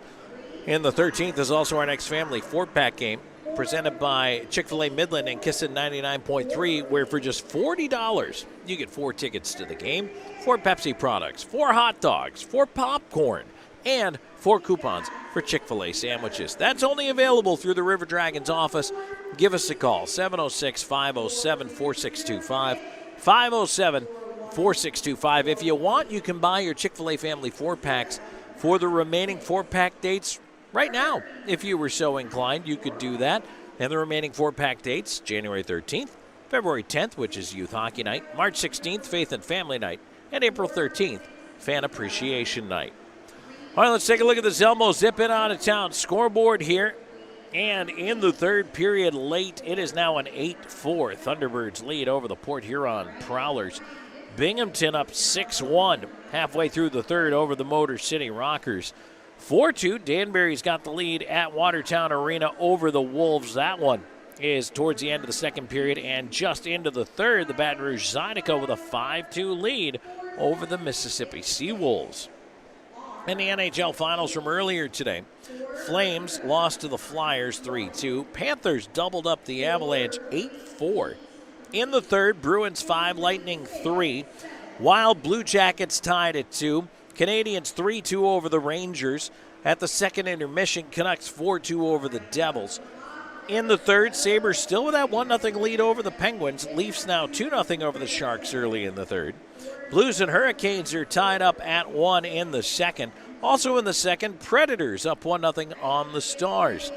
And the 13th is also our next family 4-pack game presented by Chick-fil-A Midland and Kissin 99.3, where for just $40, you get 4 tickets to the game, 4 Pepsi products, 4 hot dogs, 4 popcorn, and 4 coupons for Chick-fil-A sandwiches. That's only available through the River Dragons office. Give us a call, 706-507-4625, 507-4625. If you want, you can buy your Chick-fil-A family 4-packs for the remaining 4-pack dates right now. If you were so inclined, you could do that. And the remaining 4-pack dates, January 13th, February 10th, which is Youth Hockey Night, March 16th, Faith and Family Night, and April 13th, Fan Appreciation Night. All right, let's take a look at the Zelmo Zippin' Out of Town scoreboard here. And in the third period late, it is now an 8-4 Thunderbirds lead over the Port Huron Prowlers. Binghamton up 6-1 halfway through the third over the Motor City Rockers. 4-2, Danbury's got the lead at Watertown Arena over the Wolves. That one is towards the end of the second period, and just into the third, the Baton Rouge Zydeco with a 5-2 lead over the Mississippi Seawolves. In the NHL Finals from earlier today, Flames lost to the Flyers 3-2. Panthers doubled up the Avalanche 8-4. In the third, Bruins 5, Lightning 3. Wild Blue Jackets tied at 2. Canadians 3-2 over the Rangers. At the second intermission, Canucks 4-2 over the Devils. In the third, Sabres still with that 1-0 lead over the Penguins. Leafs now 2-0 over the Sharks early in the third. Blues and Hurricanes are tied up at 1 in the second. Also in the second, Predators up 1-0 on the Stars.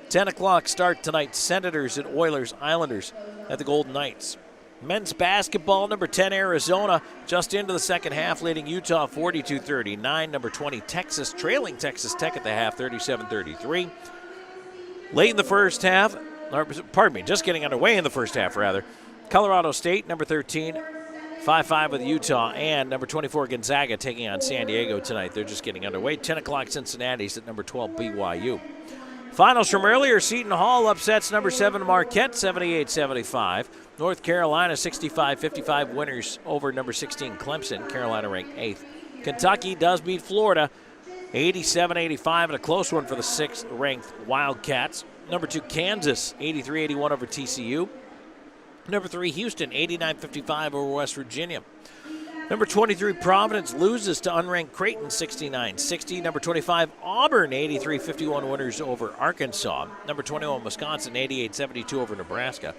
10 o'clock start tonight, Senators at Oilers, Islanders at the Golden Knights. Men's basketball, number 10, Arizona, just into the second half, leading Utah 42-39. Number 20, Texas, trailing Texas Tech at the half, 37-33. Late in the first half, just getting underway in the first half, rather. Colorado State, number 13, 5-5 with Utah, and number 24, Gonzaga, taking on San Diego tonight. They're just getting underway. 10 o'clock, Cincinnati's at number 12, BYU. Finals from earlier, Seton Hall upsets number 7, Marquette, 78-75. North Carolina, 65-55 winners over number 16, Clemson. Carolina ranked 8th. Kentucky does beat Florida, 87-85, and a close one for the 6th-ranked Wildcats. Number 2, Kansas, 83-81 over TCU. Number 3, Houston, 89-55 over West Virginia. Number 23, Providence loses to unranked Creighton, 69-60. Number 25, Auburn, 83-51 winners over Arkansas. Number 21, Wisconsin, 88-72 over Nebraska.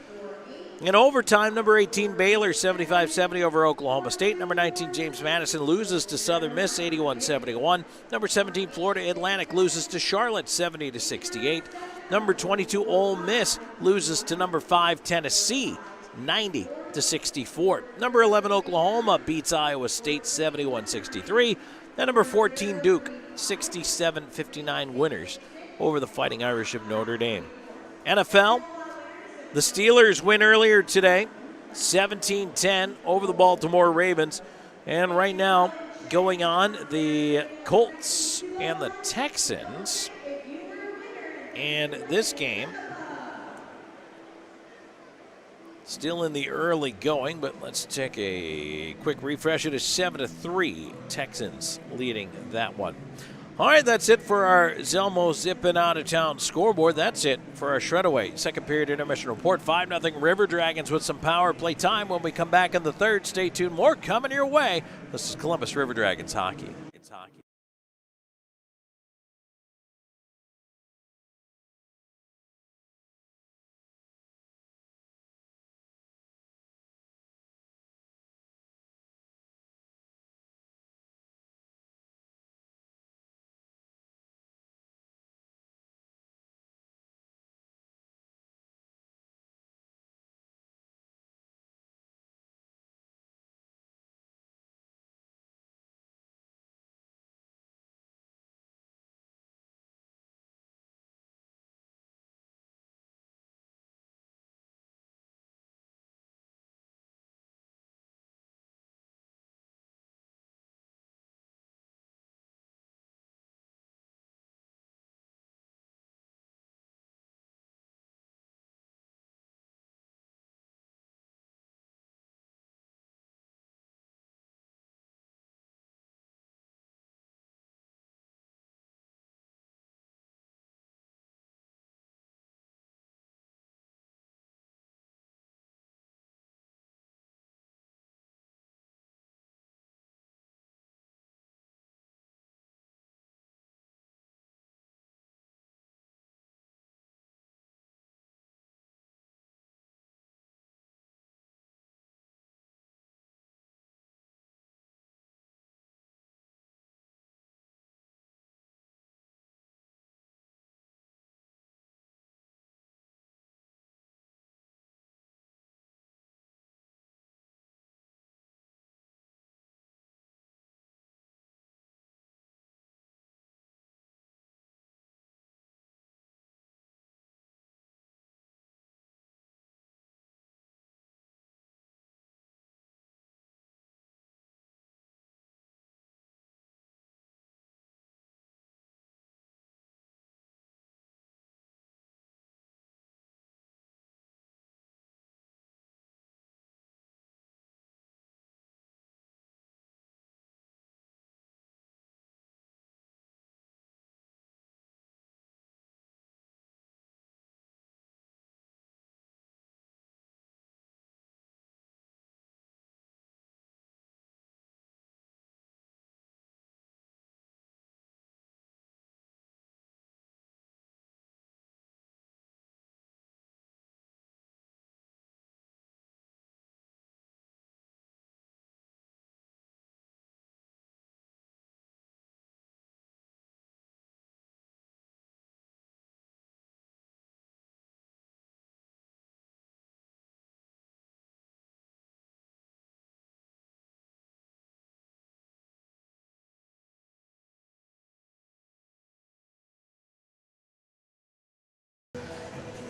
In overtime, number 18, Baylor, 75-70 over Oklahoma State. Number 19, James Madison loses to Southern Miss, 81-71. Number 17, Florida Atlantic loses to Charlotte, 70-68. Number 22, Ole Miss loses to number 5, Tennessee, 90-64. Number 11, Oklahoma beats Iowa State 71-63. And number 14, Duke, 67-59 winners over the Fighting Irish of Notre Dame. NFL, the Steelers win earlier today, 17-10 over the Baltimore Ravens. And right now, going on, the Colts and the Texans. And this game, still in the early going, but let's take a quick refresh. It is 7-3, Texans leading that one. All right, that's it for our Zelmo Zippin' Out of Town scoreboard. That's it for our Shredaway second period intermission report. 5-0 River Dragons with some power play time when we come back in the third. Stay tuned. More coming your way. This is Columbus River Dragons hockey. It's hockey.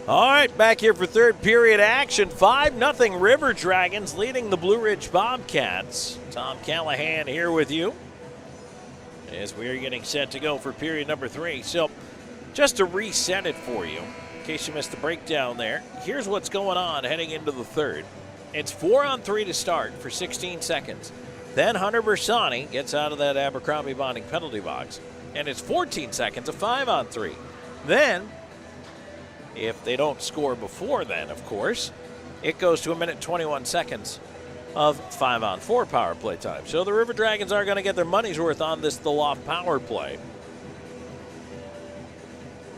All right, back here for third period action. 5-0 River Dragons leading the Blue Ridge Bobcats. Tom Callahan here with you as we are getting set to go for period number 3. So just to reset it for you, in case you missed the breakdown there, here's what's going on heading into the third. It's 4-on-3 to start for 16 seconds. Then Hunter Bersani gets out of that Abercrombie bonding penalty box, and it's 14 seconds of 5-on-3. Then, if they don't score before then, of course, it goes to 1:21 seconds of 5-on-4 power play time. So the River Dragons are going to get their money's worth on this the loft power play.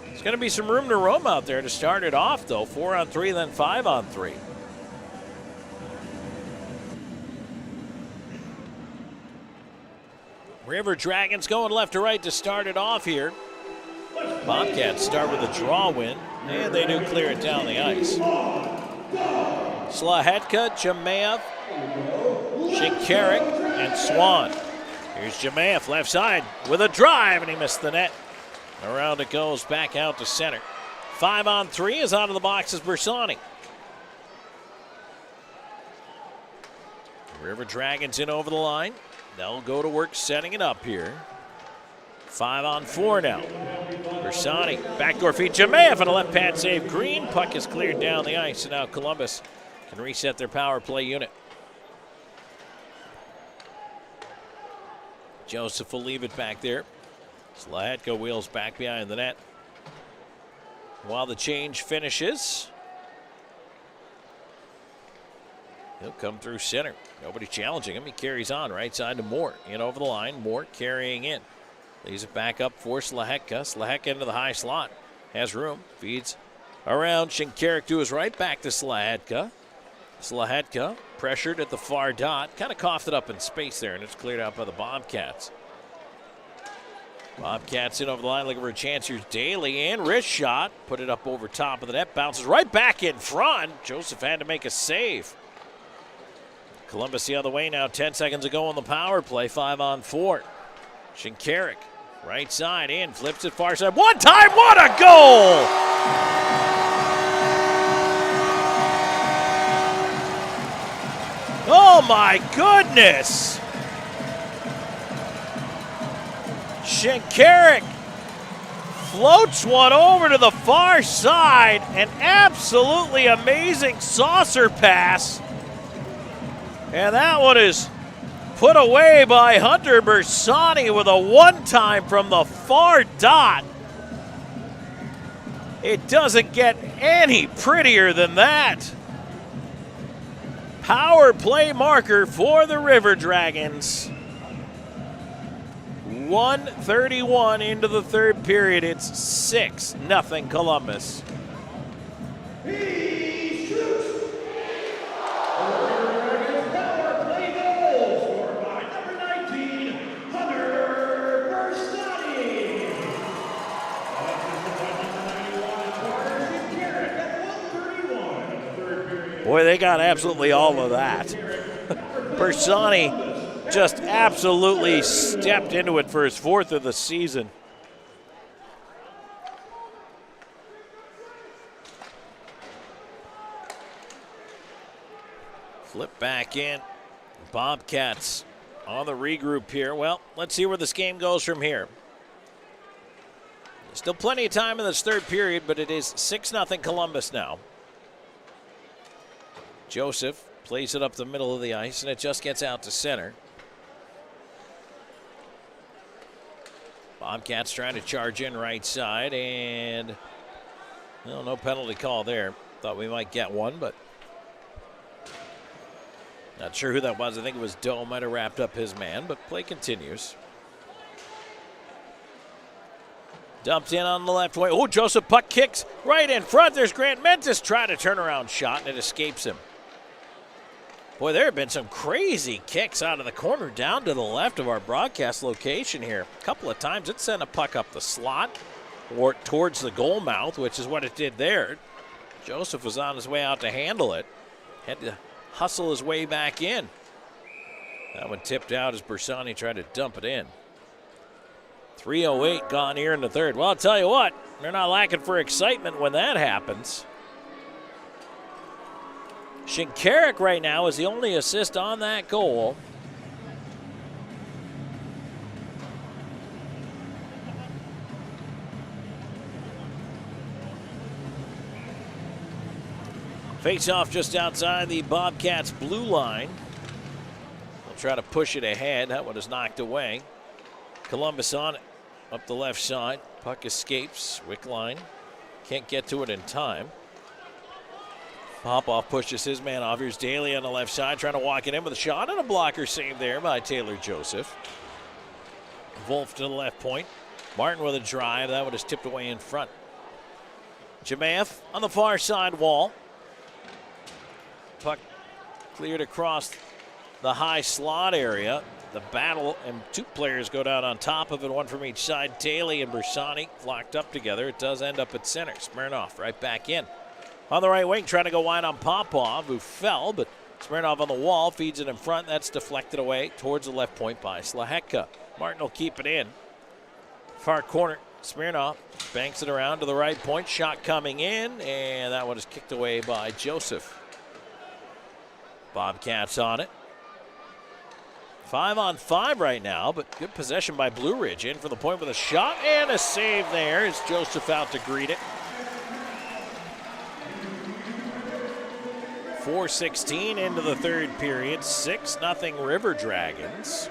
There's going to be some room to roam out there to start it off, though. 4-on-3, then 5-on-3. River Dragons going left to right to start it off here. Bobcats start with a draw win, and they do clear it down the ice. Slahetka, Jemaev, Shinkarik, and Swan. Here's Jemaev left side with a drive, and he missed the net. Around it goes, back out to center. 5-on-3 is out of the box as Bersani. River Dragons in over the line. They'll go to work setting it up here. 5-on-4 now. Bersani, backdoor feed, Jemaev and a left pad save. Green, puck is cleared down the ice, and now Columbus can reset their power play unit. Joseph will leave it back there. Slahetka wheels back behind the net. While the change finishes, he'll come through center. Nobody challenging him. He carries on right side to Moore. In over the line. Moore carrying in. Leaves it back up for Slahetka. Slahetka into the high slot. Has room. Feeds around. Shinkarik to his right. Back to Slahetka. Slahetka pressured at the far dot. Kind of coughed it up in space there, and it's cleared out by the Bobcats. Bobcats in over the line looking for a chance. Here's Daly and wrist shot. Put it up over top of the net. Bounces right back in front. Joseph had to make a save. Columbus the other way now. 10 seconds ago on the power play. 5-on-4. Shinkarik, right side in, flips it far side. One time, what a goal! Oh my goodness! Shinkarik floats one over to the far side. An absolutely amazing saucer pass. And that one is put away by Hunter Bersani with a one-time from the far dot. It doesn't get any prettier than that. Power play marker for the River Dragons. 1:31 into the third period. It's 6-0 Columbus. Boy, they got absolutely all of that. Bersani just absolutely stepped into it for his 4th of the season. Flip back in. Bobcats on the regroup here. Well, let's see where this game goes from here. Still plenty of time in this third period, but it is 6-0 Columbus now. Joseph plays it up the middle of the ice, and it just gets out to center. Bobcats trying to charge in right side, and well, no penalty call there. Thought we might get one, but not sure who that was. I think it was Doe, might have wrapped up his man, but play continues. Dumped in on the left wing. Oh, Joseph puck kicks right in front. There's Grant Mentis trying to turn around shot, and it escapes him. Boy, there have been some crazy kicks out of the corner down to the left of our broadcast location here. A couple of times it sent a puck up the slot or towards the goal mouth, which is what it did there. Joseph was on his way out to handle it. Had to hustle his way back in. That one tipped out as Bersani tried to dump it in. 3:08 gone here in the third. Well, I'll tell you what, they're not lacking for excitement when that happens. Shinkarik right now is the only assist on that goal. Face-off just outside the Bobcats' blue line. They'll try to push it ahead. That one is knocked away. Columbus on it, up the left side. Puck escapes, Wick line. Can't get to it in time. Popoff pushes his man off. Here's Daly on the left side, trying to walk it in with a shot and a blocker save there by Taylor Joseph. Wolf to the left point. Martin with a drive. That one is tipped away in front. Jemaev on the far side wall. Puck cleared across the high slot area. The battle, and two players go down on top of it, one from each side. Daly and Bersani locked up together. It does end up at center. Smirnoff right back in. On the right wing, trying to go wide on Popov, who fell, but Smirnoff on the wall, feeds it in front. That's deflected away towards the left point by Slahecka. Martin will keep it in. Far corner, Smirnoff banks it around to the right point. Shot coming in, and that one is kicked away by Joseph. Bobcats on it. 5-on-5 right now, but good possession by Blue Ridge. In for the point with a shot and a save there as Joseph out to greet it. 4:16 into the third period. 6-0 River Dragons.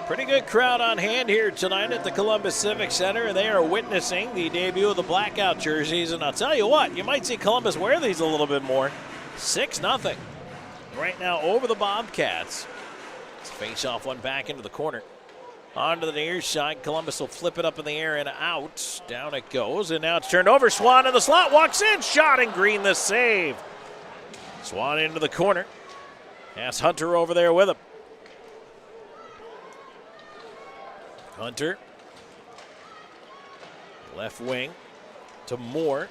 Pretty good crowd on hand here tonight at the Columbus Civic Center. They are witnessing the debut of the blackout jerseys, and I'll tell you what, you might see Columbus wear these a little bit more. 6-0 right now over the Bobcats. Let's face off one back into the corner. Onto the near side. Columbus will flip it up in the air and out. Down it goes, and now it's turned over. Swan in the slot, walks in, shot, and Green the save. Swan into the corner. Has Hunter over there with him. Hunter, left wing to Moore.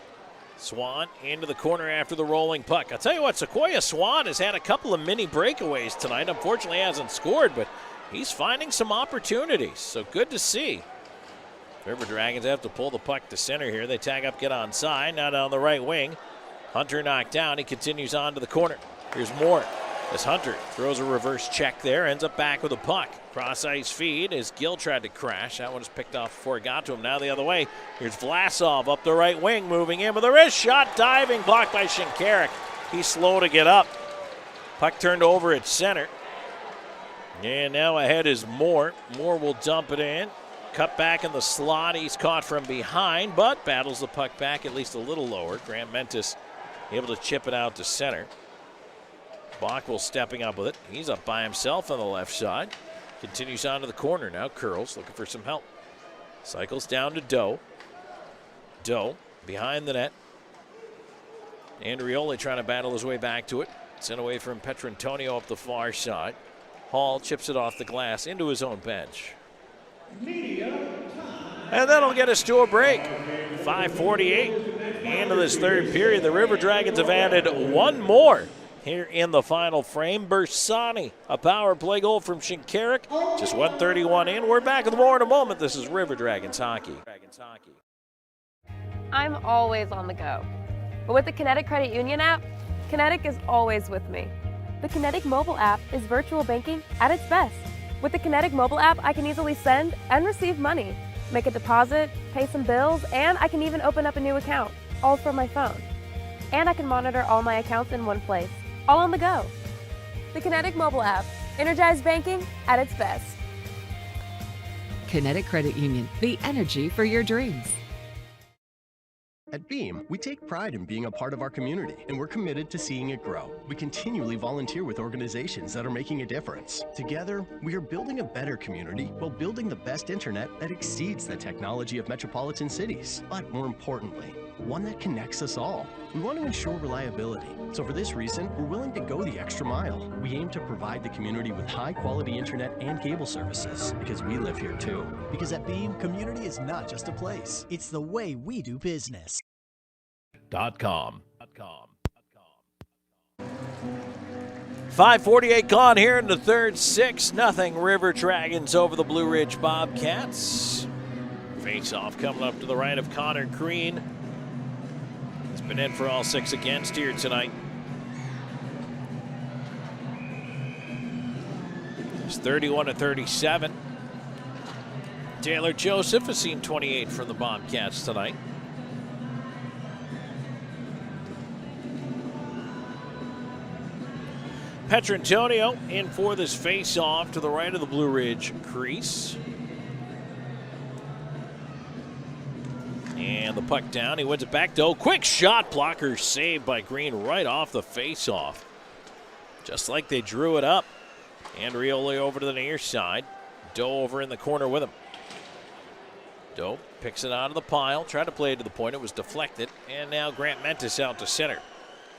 Swan into the corner after the rolling puck. I'll tell you what, Sequoia Swan has had a couple of mini breakaways tonight. Unfortunately hasn't scored, but he's finding some opportunities, so good to see. River Dragons have to pull the puck to center here. They tag up, get onside. Now down the right wing. Hunter knocked down. He continues on to the corner. Here's Moore. As Hunter throws a reverse check there, ends up back with a puck. Cross ice feed as Gill tried to crash. That one is picked off before it got to him. Now the other way. Here's Vlasov up the right wing, moving in with a wrist shot, diving, blocked by Shinkarik. He's slow to get up. Puck turned over at center. And now ahead is Moore. Moore will dump it in. Cut back in the slot. He's caught from behind, but battles the puck back at least a little lower. Grant Mentis able to chip it out to center. Bockwell stepping up with it. He's up by himself on the left side. Continues on to the corner now. Curls looking for some help. Cycles down to Doe. Doe behind the net. Andrioli trying to battle his way back to it. Sent away from Petrantonio up the far side. Hall chips it off the glass into his own bench. And that'll get us to a break. 5:48 into this third period. The River Dragons have added one more here in the final frame. Bersani, a power play goal from Shinkarik. Just 1:31 in. We're back with more in a moment. This is River Dragons Hockey. I'm always on the go. But with the Kinetic Credit Union app, Kinetic is always with me. The Kinetic mobile app is virtual banking at its best. With the Kinetic mobile app, I can easily send and receive money, make a deposit, pay some bills, and I can even open up a new account, all from my phone. And I can monitor all my accounts in one place, all on the go. The Kinetic mobile app, energized banking at its best. Kinetic Credit Union, the energy for your dreams. At Beam, we take pride in being a part of our community, and we're committed to seeing it grow. We continually volunteer with organizations that are making a difference. Together, we are building a better community while building the best internet that exceeds the technology of metropolitan cities. But more importantly, one that connects us all. We want to ensure reliability. So for this reason, we're willing to go the extra mile. We aim to provide the community with high-quality internet and cable services, because we live here too. Because at Beam, community is not just a place. It's the way we do business. 5:48 gone here in the third. 6-0 River Dragons over the Blue Ridge Bobcats. Face-off coming up to the right of Connor Green. He's been in for all 6 against here tonight. It's 31-37. Taylor Joseph has seen 28 from the Bobcats tonight. Petrantonio in for this face-off to the right of the Blue Ridge crease. And the puck down. He wins it back. Doe. Quick shot. Blocker saved by Green right off the face-off. Just like they drew it up. Andrioli over to the near side. Doe over in the corner with him. Doe picks it out of the pile. Tried to play it to the point. It was deflected. And now Grant Mentis out to center.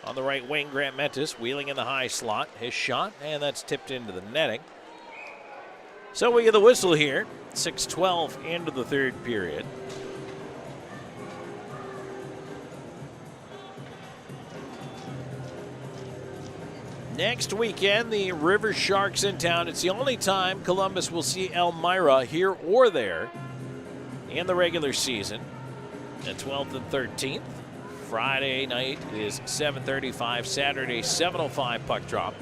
On the right wing, Grant Mentis wheeling in the high slot. His shot, and that's tipped into the netting. So we get the whistle here. 6:12 into the third period. Next weekend, the River Sharks in town. It's the only time Columbus will see Elmira here or there in the regular season. At 12th and 13th. Friday night is 7:35. Saturday, 7:05 puck drop.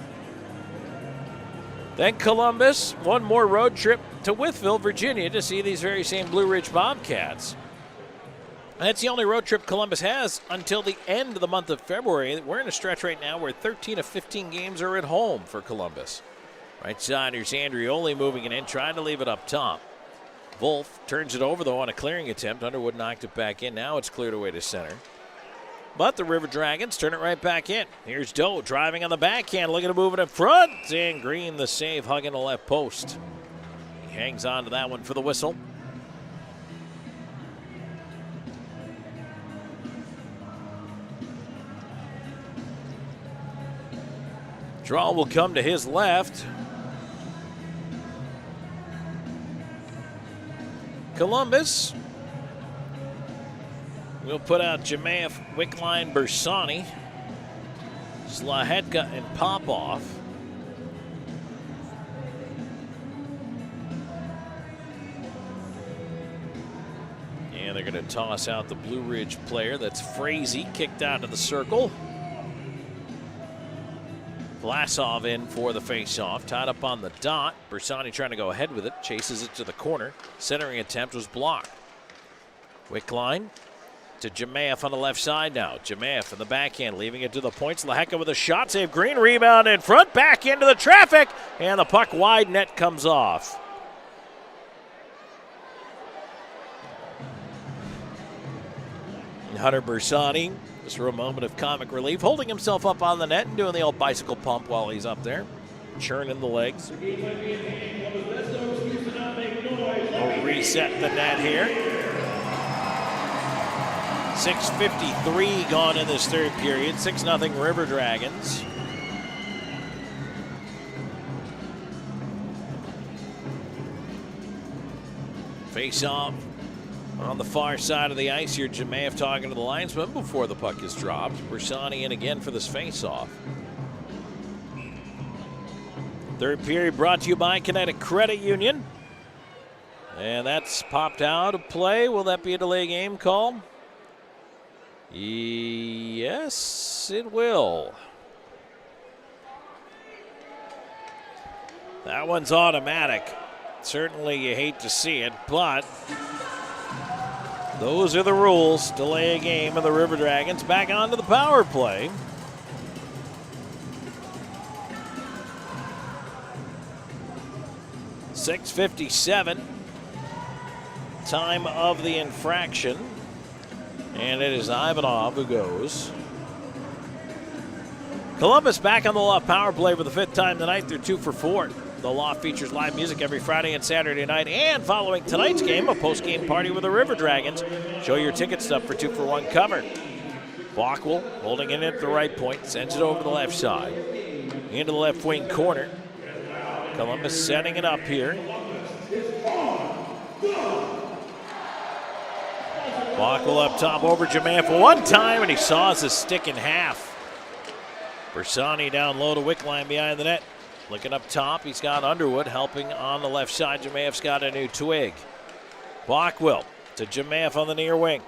Then Columbus, one more road trip to Wytheville, Virginia to see these very same Blue Ridge Bobcats. And that's the only road trip Columbus has until the end of the month of February. We're in a stretch right now where 13 of 15 games are at home for Columbus. Right side, here's Andrioli moving it in, trying to leave it up top. Wolf turns it over, though, on a clearing attempt. Underwood knocked it back in. Now it's cleared away to center. But the River Dragons turn it right back in. Here's Doe driving on the backhand, looking to move it in front. And Green, the save, hugging the left post. He hangs on to that one for the whistle. Draw will come to his left. Columbus will put out Jemaev, Wickline, Bersani, Zlahetka, and Popoff. And they're going to toss out the Blue Ridge player. That's Frazee, kicked out of the circle. Vlasov in for the faceoff, tied up on the dot. Bersani trying to go ahead with it, chases it to the corner. Centering attempt was blocked. Wickline to Jemaev on the left side now. Jemaev in the backhand, leaving it to the points. Laheka with a shot save. Green rebound in front, back into the traffic, and the puck wide, net comes off. Hunter Bersani, just for a moment of comic relief, holding himself up on the net and doing the old bicycle pump while he's up there, churning the legs. We'll reset the net here. 6:53 gone in this third period. 6-0 River Dragons. Face off on the far side of the ice here. Jemaev talking to the linesman before the puck is dropped. Bersani in again for this face-off. Third period brought to you by Kinetic Credit Union. And that's popped out of play. Will that be a delay game call? Yes, it will. That one's automatic. Certainly you hate to see it, but those are the rules. Delay a game of the River Dragons. Back onto the power play. .657. Time of the infraction. And it is Ivanov who goes. Columbus back on the Loft power play for the 5th time tonight. They're 2 for 4. The Loft features live music every Friday and Saturday night. And following tonight's game, a post-game party with the River Dragons. Show your ticket stub for 2-for-1 cover. Bockwell holding it at the right point. Sends it over to the left side. Into the left wing corner. Columbus setting it up here. Bockwell up top over Jemaev for one time, and he saws his stick in half. Bersani down low to Wickline behind the net. Looking up top, he's got Underwood helping on the left side. Jemaev's got a new twig. Bockwell to Jemaev on the near wing.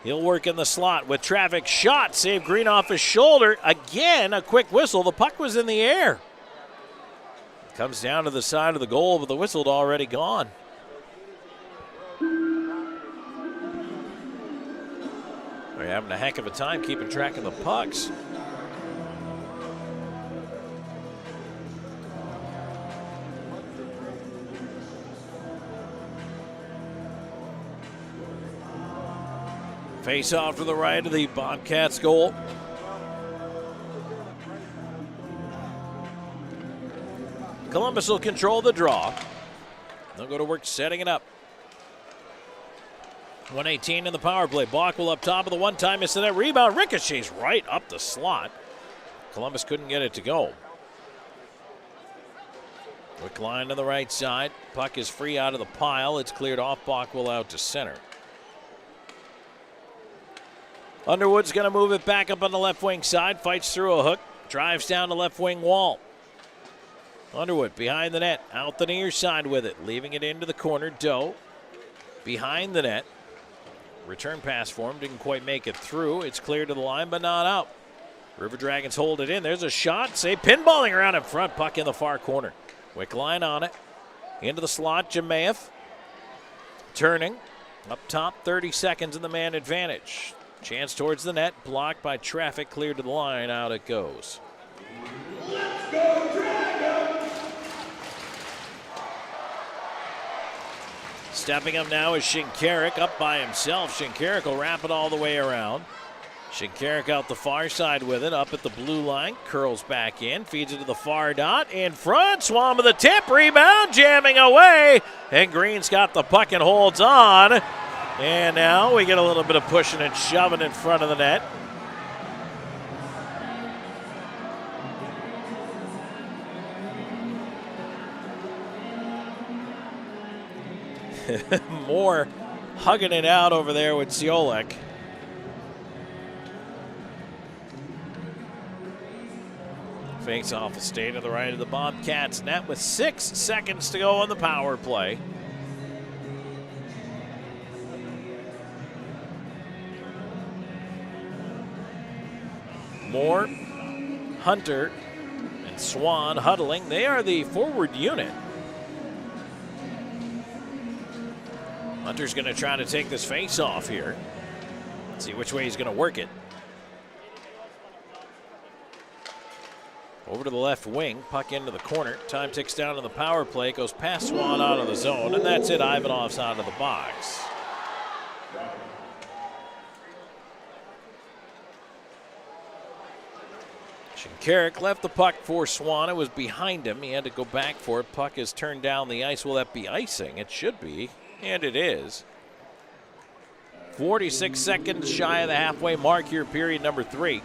He'll work in the slot with traffic. Shot, save Green off his shoulder. Again, a quick whistle. The puck was in the air. Comes down to the side of the goal, but the whistle had already gone. They're having a heck of a time keeping track of the pucks. Face off to the right of the Bobcats goal. Columbus will control the draw. They'll go to work setting it up. 1:18 in the power play. Bockwell up top of the one-time miss to that rebound. Ricochets right up the slot. Columbus couldn't get it to go. Quick line to the right side. Puck is free out of the pile. It's cleared off. Bockwell out to center. Underwood's going to move it back up on the left wing side. Fights through a hook. Drives down the left wing wall. Underwood behind the net. Out the near side with it. Leaving it into the corner. Doe behind the net. Return pass for him. Didn't quite make it through. It's clear to the line, but not out. River Dragons hold it in. There's a shot. Say pinballing around in front. Puck in the far corner. Quick line on it. Into the slot. Jemaev turning. Up top. 30 seconds in the man advantage. Chance towards the net, blocked by traffic, cleared to the line, out it goes. Let's go Dragons! Stepping up now is Shinkarik, up by himself. Shinkarik will wrap it all the way around. Shinkarik out the far side with it, up at the blue line, curls back in, feeds it to the far dot, in front, Swam with the tip, rebound, jamming away, and Green's got the puck and holds on. And now we get a little bit of pushing and shoving in front of the net. More hugging it out over there with Ciolek. Fakes off a stay to the right of the Bobcats net with 6 seconds to go on the power play. Moore, Hunter, and Swan huddling. They are the forward unit. Hunter's going to try to take this face off here. See which way he's going to work it. Over to the left wing, puck into the corner. Time ticks down on the power play. Goes past Swan out of the zone, and that's it. Ivanov's out of the box. Shinkarik left the puck for Swan. It was behind him. He had to go back for it. Puck is turned down the ice. Will that be icing? It should be, and it is. 46 seconds shy of the halfway mark here, period number 3.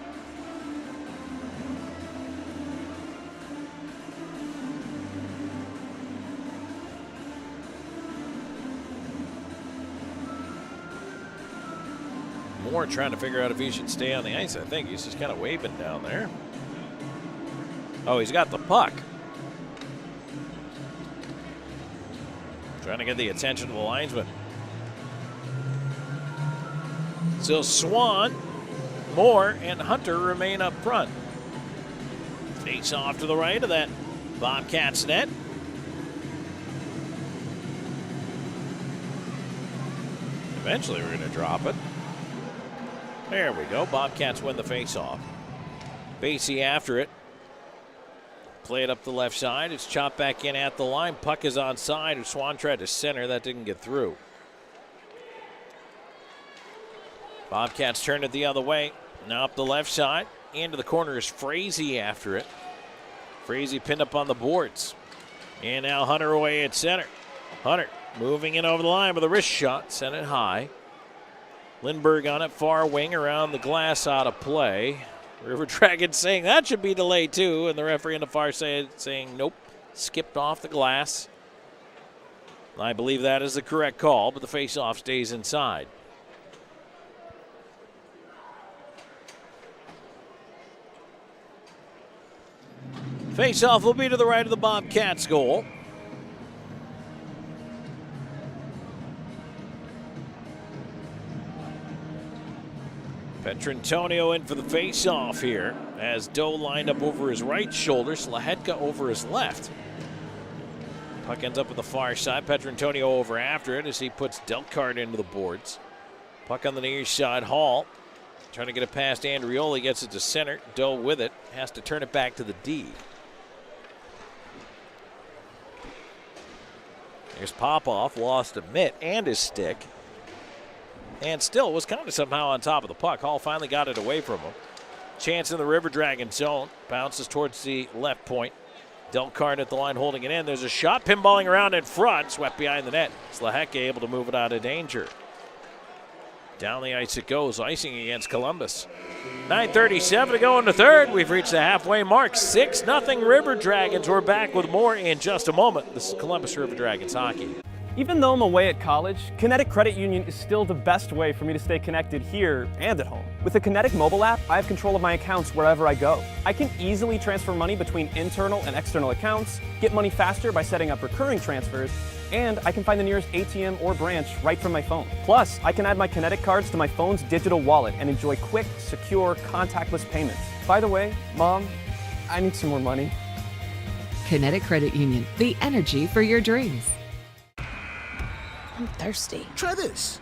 Moore trying to figure out if he should stay on the ice. I think he's just kind of waving down there. Oh, he's got the puck. Trying to get the attention of the linesman. So Swan, Moore, and Hunter remain up front. Face off to the right of that Bobcats net. Eventually we're going to drop it. There we go. Bobcats win the face-off. Basie after it. Play it up the left side. It's chopped back in at the line. Puck is onside. Swan tried to center. That didn't get through. Bobcats turned it the other way. Now up the left side. Into the corner is Frazee after it. Frazee pinned up on the boards. And now Hunter away at center. Hunter moving in over the line with a wrist shot. Sent it high. Lindbergh on it, far wing around the glass, out of play. River Dragons saying that should be delayed too, and the referee on the far side saying nope, skipped off the glass. I believe that is the correct call, but the faceoff stays inside. Faceoff will be to the right of the Bobcats goal. Petrantonio in for the face-off here as Doe lined up over his right shoulder, Slahetka over his left. Puck ends up on the far side. Petrantonio over after it as he puts Delcart into the boards. Puck on the near side, Hall trying to get it past Andrioli, gets it to center. Doe with it, has to turn it back to the D. Here's Popoff, lost a mitt and his stick. And still was kind of somehow on top of the puck. Hall finally got it away from him. Chance in the River Dragon zone. Bounces towards the left point. Delcart at the line holding it in. There's a shot pinballing around in front. Swept behind the net. Slahecka able to move it out of danger. Down the ice it goes. Icing against Columbus. 9:37 to go in the third. We've reached the halfway mark. 6-0 River Dragons. We're back with more in just a moment. This is Columbus River Dragons hockey. Even though I'm away at college, Kinetic Credit Union is still the best way for me to stay connected here and at home. With the Kinetic mobile app, I have control of my accounts wherever I go. I can easily transfer money between internal and external accounts, get money faster by setting up recurring transfers, and I can find the nearest ATM or branch right from my phone. Plus, I can add my Kinetic cards to my phone's digital wallet and enjoy quick, secure, contactless payments. By the way, Mom, I need some more money. Kinetic Credit Union, the energy for your dreams. I'm thirsty. Try this.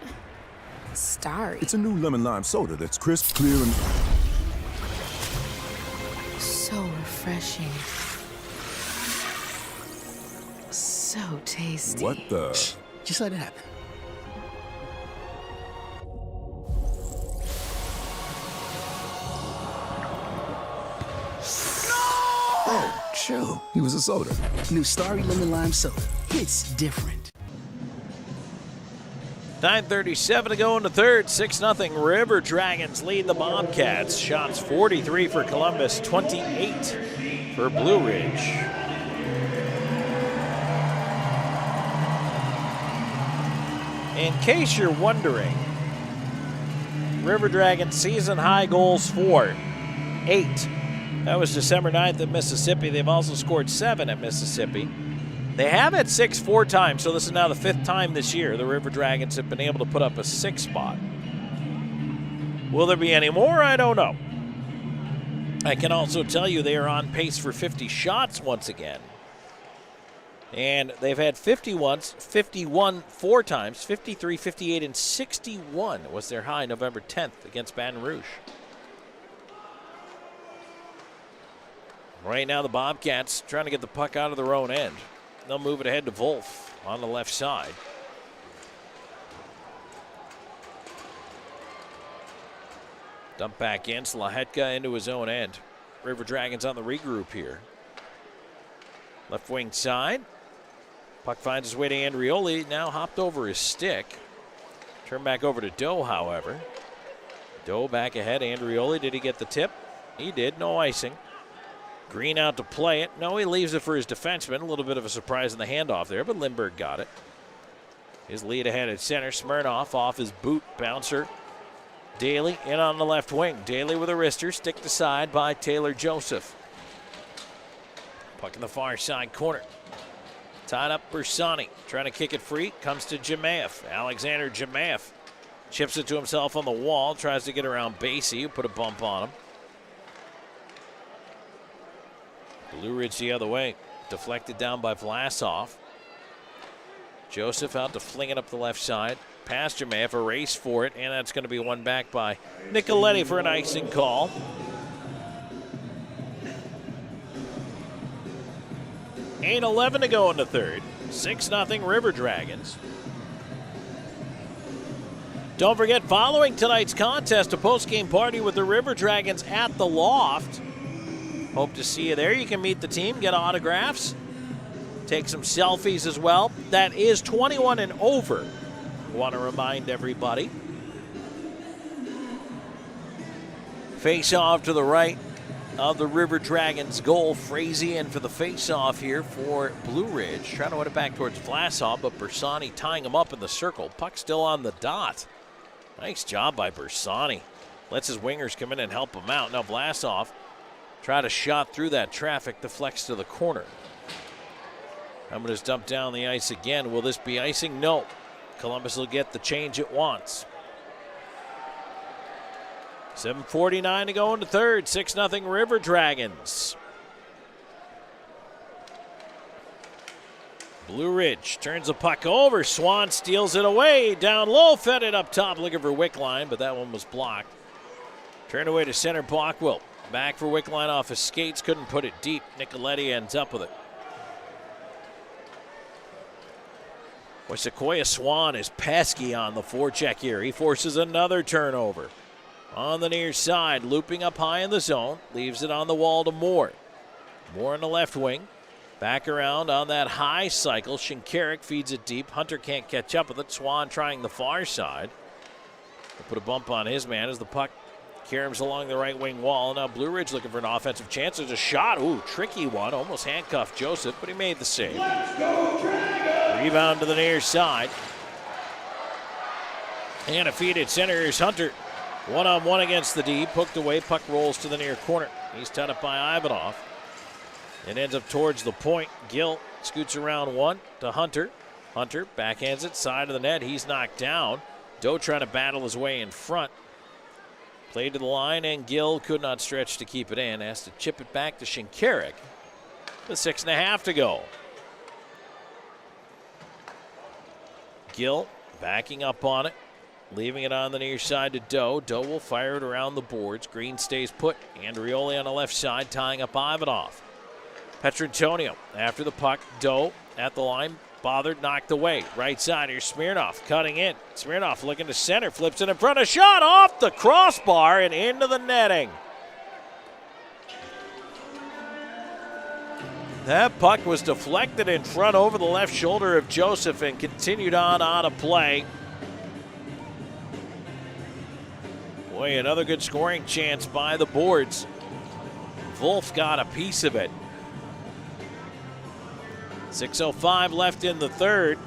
Starry. It's a new lemon lime soda that's crisp, clear, and so refreshing. So tasty. What the? Shh, just let it happen. No! Oh, chill. He was a soda. New Starry lemon lime soda. It's different. 9:37 to go in the third. 6-0 River Dragons lead the Bobcats. Shots 43 for Columbus, 28 for Blue Ridge. In case you're wondering, River Dragons season high goals for 8. That was December 9th at Mississippi. They've also scored 7 at Mississippi. They have had 6 4 times, so this is now the 5th time this year the River Dragons have been able to put up a 6 spot. Will there be any more? I don't know. I can also tell you they are on pace for 50 shots once again. And they've had 51 4 times, 53, 58, and 61 was their high November 10th against Baton Rouge. Right now the Bobcats trying to get the puck out of their own end. They'll move it ahead to Wolf on the left side. Dump back in, Slahetka into his own end. River Dragons on the regroup here. Left wing side. Puck finds his way to Andrioli, now hopped over his stick. Turn back over to Doe, however. Doe back ahead, Andrioli, did he get the tip? He did, no icing. Green out to play it. No, he leaves it for his defenseman. A little bit of a surprise in the handoff there, but Lindbergh got it. His lead ahead at center. Smirnoff off his boot. Bouncer. Daly in on the left wing. Daly with a wrister. Stick to side by Taylor Joseph. Puck in the far side corner. Tied up Bersani. Trying to kick it free. Comes to Jemaev. Alexander Jemaev chips it to himself on the wall. Tries to get around Basie, who put a bump on him. Blue Ridge the other way. Deflected down by Vlasov. Joseph out to fling it up the left side. Past Jemaev, a race for it, and that's going to be won back by Nicoletti for an icing call. Ain't 11 to go in the third. 6-0 River Dragons. Don't forget, following tonight's contest, a post-game party with the River Dragons at the Loft. Hope to see you there. You can meet the team, get autographs, take some selfies as well. That is 21 and over. Want to remind everybody. Face off to the right of the River Dragons goal. Frazee in for the face off here for Blue Ridge. Trying to win it back towards Vlasov, but Bersani tying him up in the circle. Puck still on the dot. Nice job by Bersani. Lets his wingers come in and help him out. Now Vlasov Try to shot through that traffic, deflects to the corner. Helmet is dumped down the ice again. Will this be icing? No. Columbus will get the change it wants. 7:49 to go in the third. 6-0 River Dragons. Blue Ridge turns the puck over. Swan steals it away. Down low, fed it up top, looking for Wickline, but that one was blocked. Turned away to center, Blockwell. Back for Wickline off his skates, couldn't put it deep. Nicoletti ends up with it. Boy, Sequoia Swan is pesky on the forecheck here. He forces another turnover. On the near side, looping up high in the zone, leaves it on the wall to Moore. Moore in the left wing. Back around on that high cycle. Shinkarik feeds it deep. Hunter can't catch up with it. Swan trying the far side. He'll put a bump on his man as the puck caroms along the right wing wall. Now Blue Ridge looking for an offensive chance. There's a shot. Ooh, tricky one. Almost handcuffed Joseph, but he made the save. Rebound to the near side. And a feed at center. Here's Hunter. One-on-one against the D. Poked away. Puck rolls to the near corner. He's tied up by Ivanov. It ends up towards the point. Gill scoots around one to Hunter. Hunter backhands it, side of the net. He's knocked down. Doe trying to battle his way in front. Played to the line, and Gill could not stretch to keep it in. Has to chip it back to Shinkarik. With 6.5 to go. Gill backing up on it. Leaving it on the near side to Doe. Doe will fire it around the boards. Green stays put. Andrioli on the left side, tying up Ivanov. Petrantonio after the puck. Doe at the line. Bothered, knocked away. Right side, here's Smirnoff cutting in. Smirnoff looking to center. Flips it in front. A shot off the crossbar and into the netting. That puck was deflected in front over the left shoulder of Joseph and continued on out of play. Boy, another good scoring chance by the boards. Wolf got a piece of it. 6:05 left in the third.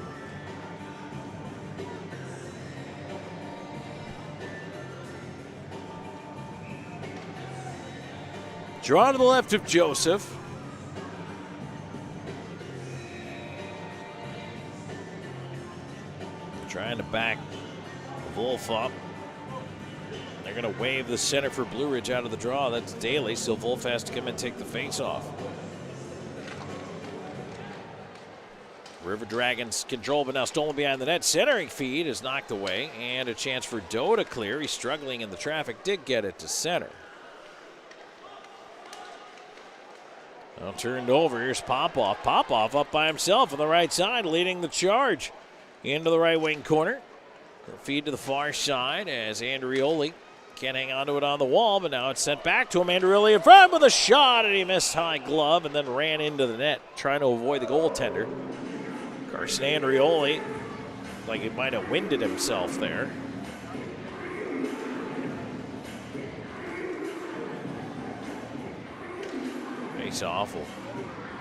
Draw to the left of Joseph. Trying to back Wolf up. They're going to wave the center for Blue Ridge out of the draw. That's Daly, so Wolf has to come and take the face-off. River Dragons control, but now stolen behind the net. Centering feed is knocked away, and a chance for Doe to clear. He's struggling in the traffic, did get it to center. Well, turned over. Here's Popoff. Popoff up by himself on the right side, leading the charge. Into the right wing corner. The feed to the far side as Andrioli can't hang on to it on the wall, but now it's sent back to him. Andrioli in front with a shot, and he missed high glove and then ran into the net, trying to avoid the goaltender. Carson Andrioli, like he might have winded himself there. Face off will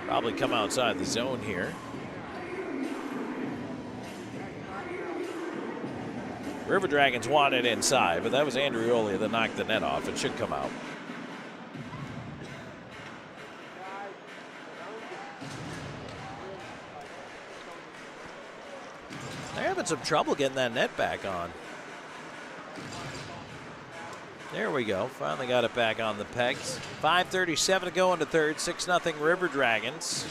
probably come outside the zone here. River Dragons want it inside, but that was Andrioli that knocked the net off. It should come out. They're having some trouble getting that net back on. There we go. Finally got it back on the pegs. 5:37 to go in the third. 6-0 River Dragons.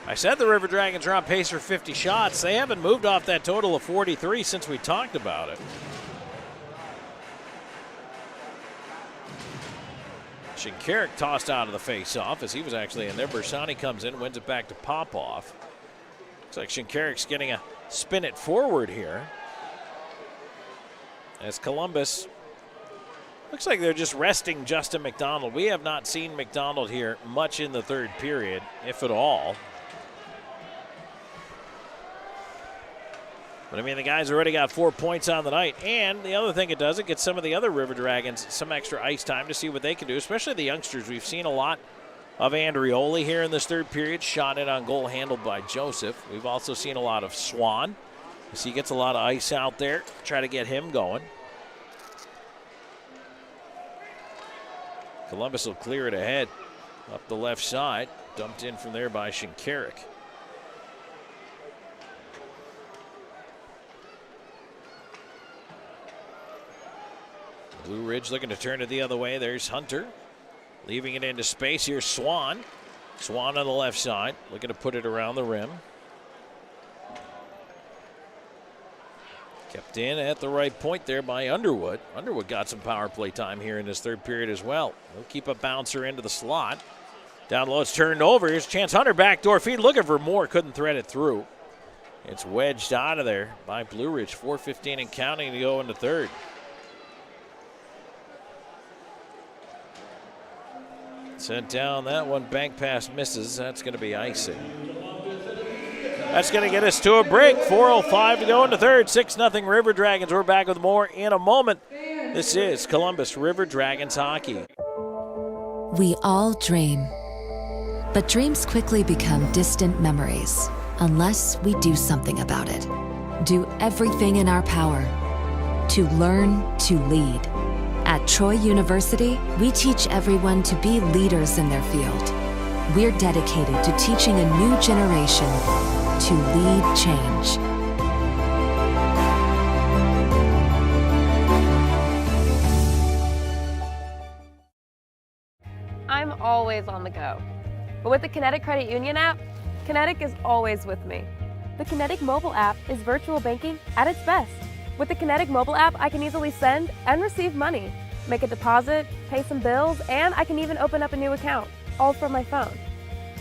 I said the River Dragons are on pace for 50 shots. They haven't moved off that total of 43 since we talked about it. Shinkarik tossed out of the face-off as he was actually in there. Bersani comes in, wins it back to Popoff. Looks like Shinkarik's getting a spin it forward here. As Columbus, looks like they're just resting Justin McDonald. We have not seen McDonald here much in the third period, if at all. But I mean, the guy's already got 4 points on the night. And the other thing it does, it gets some of the other River Dragons some extra ice time to see what they can do, especially the youngsters. We've seen a lot of Andrioli here in this third period. Shot it on goal, handled by Joseph. We've also seen a lot of Swan. You see, he gets a lot of ice out there. Try to get him going. Columbus will clear it ahead. Up the left side. Dumped in from there by Shinkarik. Blue Ridge looking to turn it the other way. There's Hunter. Leaving it into space. Here's Swan. Swan on the left side. Looking to put it around the rim. Kept in at the right point there by Underwood. Underwood got some power play time here in this third period as well. He'll keep a bouncer into the slot. Down low, it's turned over. Here's Chance Hunter, backdoor feed, looking for more. Couldn't thread it through. It's wedged out of there by Blue Ridge. 4:15 and counting to go into third. Sent down that one, bank pass misses. That's going to be icing. That's going to get us to a break. 4:05 to go into third. 6-0 River Dragons. We're back with more in a moment. This is Columbus River Dragons hockey. We all dream, but dreams quickly become distant memories unless we do something about it. Do everything in our power to learn to lead. At Troy University, we teach everyone to be leaders in their field. We're dedicated to teaching a new generation to lead change. I'm always on the go. But with the Kinetic Credit Union app, Kinetic is always with me. The Kinetic mobile app is virtual banking at its best. With the Kinetic mobile app, I can easily send and receive money, make a deposit, pay some bills, and I can even open up a new account, all from my phone.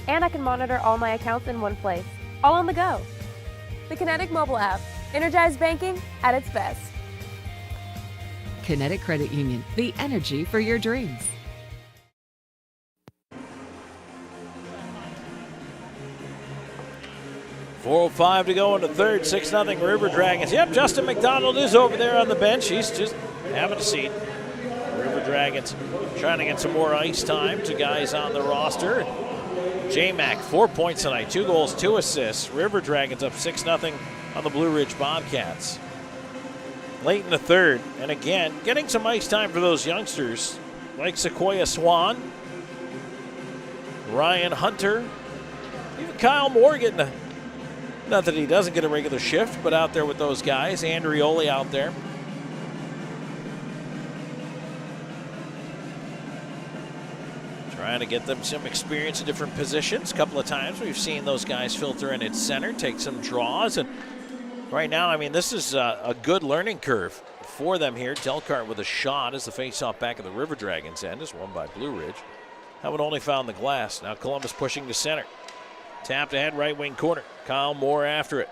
And I can monitor all my accounts in one place, all on the go. The Kinetic mobile app, energized banking at its best. Kinetic Credit Union, the energy for your dreams. .405 to go into third. 6-0 River Dragons. Yep, Justin McDonald is over there on the bench. He's just having a seat. River Dragons trying to get some more ice time to guys on the roster. J-Mac, 4 points tonight, 2 goals, 2 assists. River Dragons up 6-0 on the Blue Ridge Bobcats. Late in the third, and again, getting some ice time for those youngsters like Sequoia Swan, Ryan Hunter, even Kyle Moore getting a, not that he doesn't get a regular shift, but out there with those guys. Andrioli out there. Trying to get them some experience in different positions. A couple of times we've seen those guys filter in at center, take some draws. And right now, I mean, this is a good learning curve for them here. Delcart with a shot as the faceoff back of the River Dragons end is won by Blue Ridge. That one only found the glass. Now Columbus pushing to center. Tapped ahead, right wing corner. Kyle Moore after it.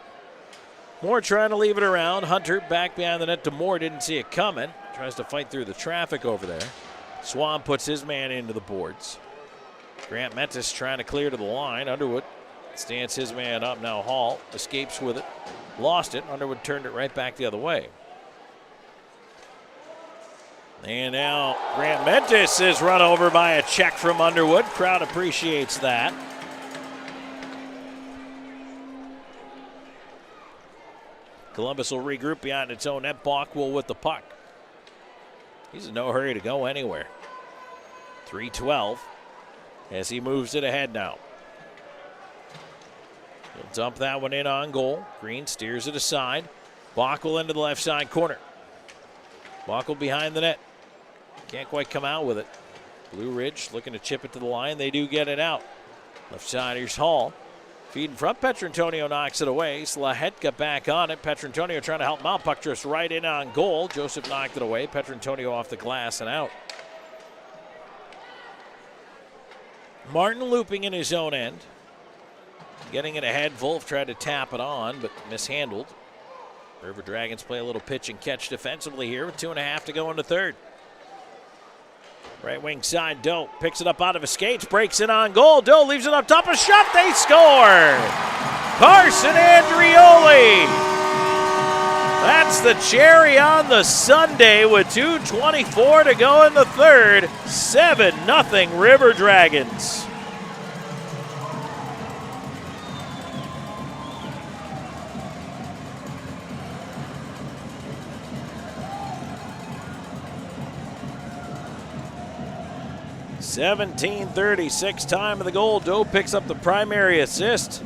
Moore trying to leave it around. Hunter back behind the net to Moore. Didn't see it coming. Tries to fight through the traffic over there. Swan puts his man into the boards. Grant Mentis trying to clear to the line. Underwood stands his man up. Now Hall escapes with it. Lost it. Underwood turned it right back the other way. And now Grant Mentis is run over by a check from Underwood. Crowd appreciates that. Columbus will regroup behind its own net. Bockwell with the puck. He's in no hurry to go anywhere. 3:12 as he moves it ahead now. He'll dump that one in on goal. Green steers it aside. Bockwell into the left side corner. Bockwell behind the net. Can't quite come out with it. Blue Ridge looking to chip it to the line. They do get it out. Left side, here's Hall. Feed in front. Petrantonio knocks it away. Slahetka back on it. Petrantonio trying to help him out. Puck just right in on goal. Joseph knocked it away. Petrantonio off the glass and out. Martin looping in his own end. Getting it ahead. Wolf tried to tap it on, but mishandled. River Dragons play a little pitch and catch defensively here with 2.5 to go into third. Right wing side, Doe picks it up out of his skates, breaks it on goal. Doe leaves it up top, a shot, they score! Carson Andrioli! That's the cherry on the sundae with 2:24 to go in the third. 7-0 River Dragons. 17:36 time of the goal. Doe picks up the primary assist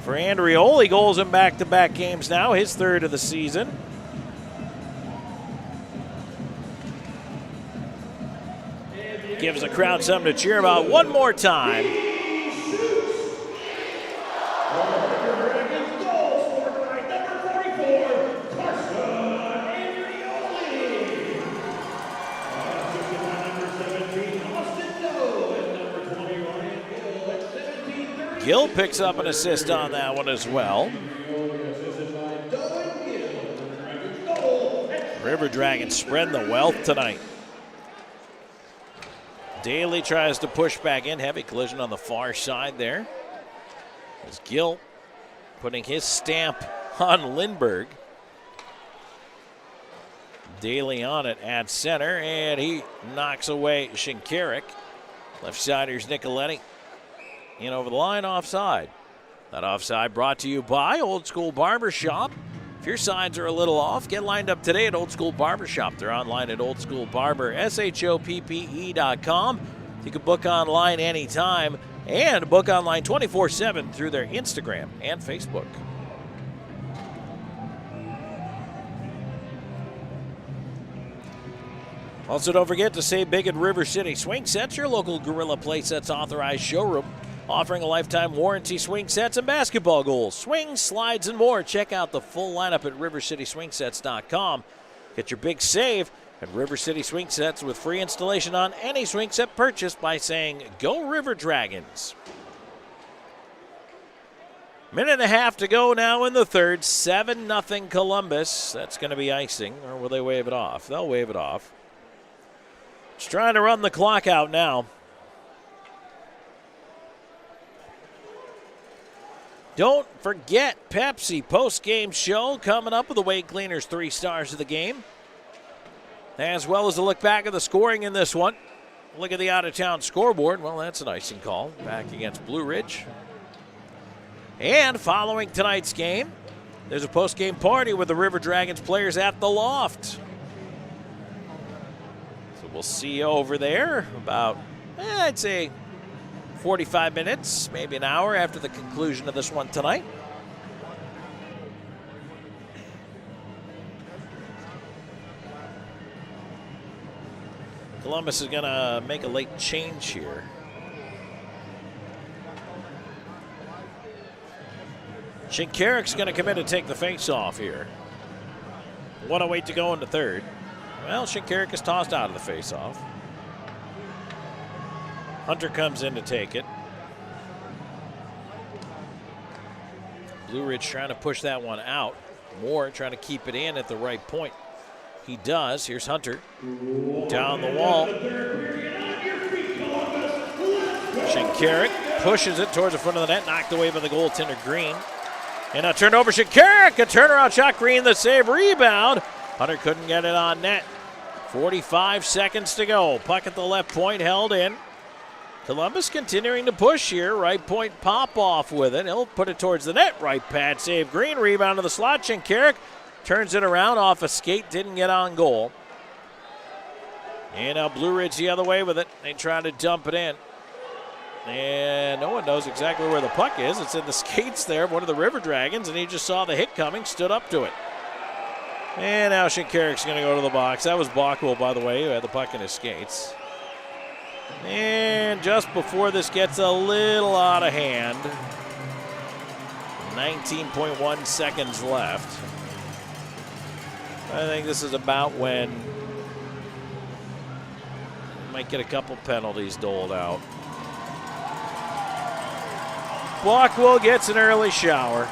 for Andrioli. Goals in back-to-back games now, his third of the season. Gives the crowd something to cheer about one more time. Gill picks up an assist on that one as well. River Dragons spreading the wealth tonight. Daly tries to push back in. Heavy collision on the far side there. As Gill putting his stamp on Lindbergh. Daly on it at center, and he knocks away Shinkarik. Left siders Nicoletti. In over the line, offside. That offside brought to you by Old School Barbershop. If your sides are a little off, get lined up today at Old School Barbershop. They're online at oldschoolbarber.com. You can book online anytime and book online 24/7 through their Instagram and Facebook. Also, don't forget to save big at River City Swing Sets, your local Gorilla Play Sets authorized showroom, offering a lifetime warranty swing sets and basketball goals, swings, slides, and more. Check out the full lineup at rivercityswingsets.com. Get your big save at River City Swing Sets with free installation on any swing set purchased by saying, "Go River Dragons." Minute and a half to go now in the third. 7-0 Columbus. That's going to be icing, or will they wave it off? They'll wave it off. Just trying to run the clock out now. Don't forget Pepsi post-game show coming up with the Wade Cleaners 3 stars of the game, as well as a look back at the scoring in this one. Look at the out-of-town scoreboard. Well, that's an icing call back against Blue Ridge. And following tonight's game, there's a post-game party with the River Dragons players at the Loft. So we'll see you over there about, I'd say, 45 minutes, maybe an hour after the conclusion of this one tonight. Columbus is going to make a late change here. Shinkarik's going to come in to take the face-off here. 1:08 to go in the third. Well, Shinkarik is tossed out of the face-off. Hunter comes in to take it. Blue Ridge trying to push that one out. Moore trying to keep it in at the right point. He does. Here's Hunter. Down the wall. Shinkarik pushes it towards the front of the net. Knocked away by the goaltender Green. And a turnover. Shinkarik. A turnaround shot. Green the save. Rebound. Hunter couldn't get it on net. 45 seconds to go. Puck at the left point held in. Columbus continuing to push here. Right point pop off with it. He'll put it towards the net. Right pad save. Green rebound to the slot. Shinkarik turns it around off a skate. Didn't get on goal. And now Blue Ridge the other way with it. They try to dump it in. And no one knows exactly where the puck is. It's in the skates there of one of the River Dragons, and he just saw the hit coming, stood up to it. And now Shinkarik's going to go to the box. That was Bockwell, by the way, who had the puck in his skates. And just before this gets a little out of hand, 19.1 seconds left. I think this is about when we might get a couple penalties doled out. Bockwell gets an early shower,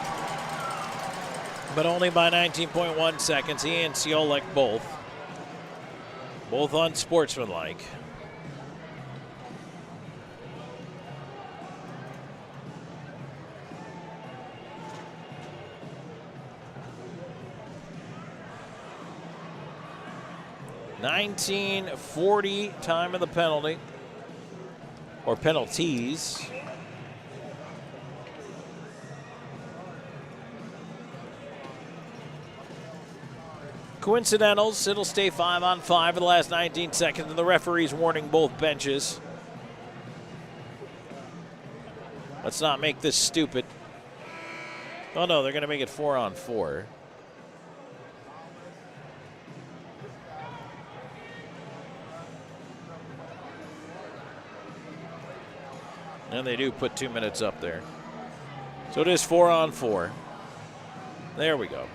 but only by 19.1 seconds. He and Ciolek both unsportsmanlike. .1940 time of the penalty, or penalties. Coincidentals, it'll stay 5-on-5 for the last 19 seconds, and the referee's warning both benches Let's not make this stupid. Oh no, they're going to make it 4-on-4. And they do put 2 minutes up there. So it is 4-on-4. There we go.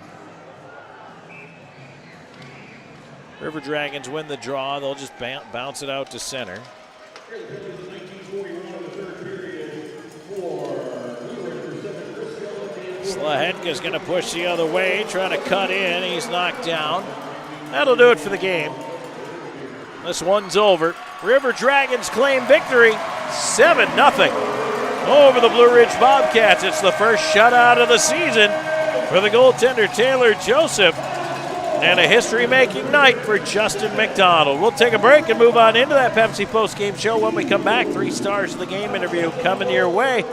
River Dragons win the draw. They'll just bounce it out to center. Slahenka's going to push the other way, trying to cut in. He's knocked down. That'll do it for the game. This one's over. River Dragons claim victory, 7-0 over the Blue Ridge Bobcats. It's the first shutout of the season for the goaltender Taylor Joseph, and a history-making night for Justin McDonald. We'll take a break and move on into that Pepsi post-game show. When we come back, 3 stars of the game interview coming your way.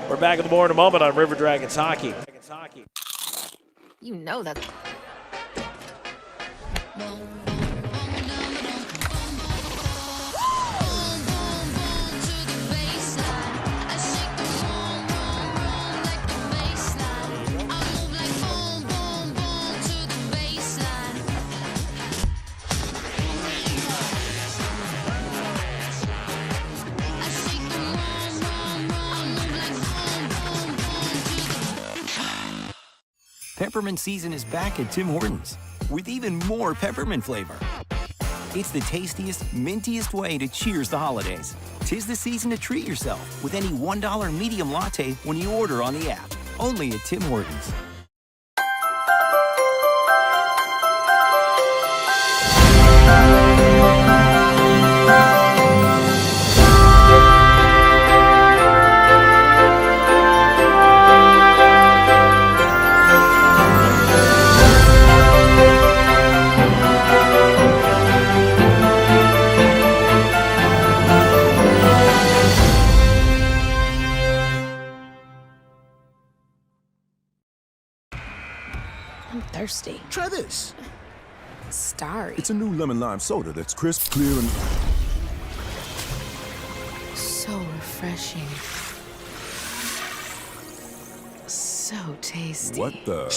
We're back with more in a moment on River Dragons Hockey. You know that. Peppermint season is back at Tim Hortons with even more peppermint flavor. It's the tastiest, mintiest way to cheers the holidays. 'Tis the season to treat yourself with any $1 medium latte when you order on the app. Only at Tim Hortons. I'm thirsty. Try this. Starry. It's a new lemon lime soda that's crisp, clear, and So refreshing. So tasty. what the?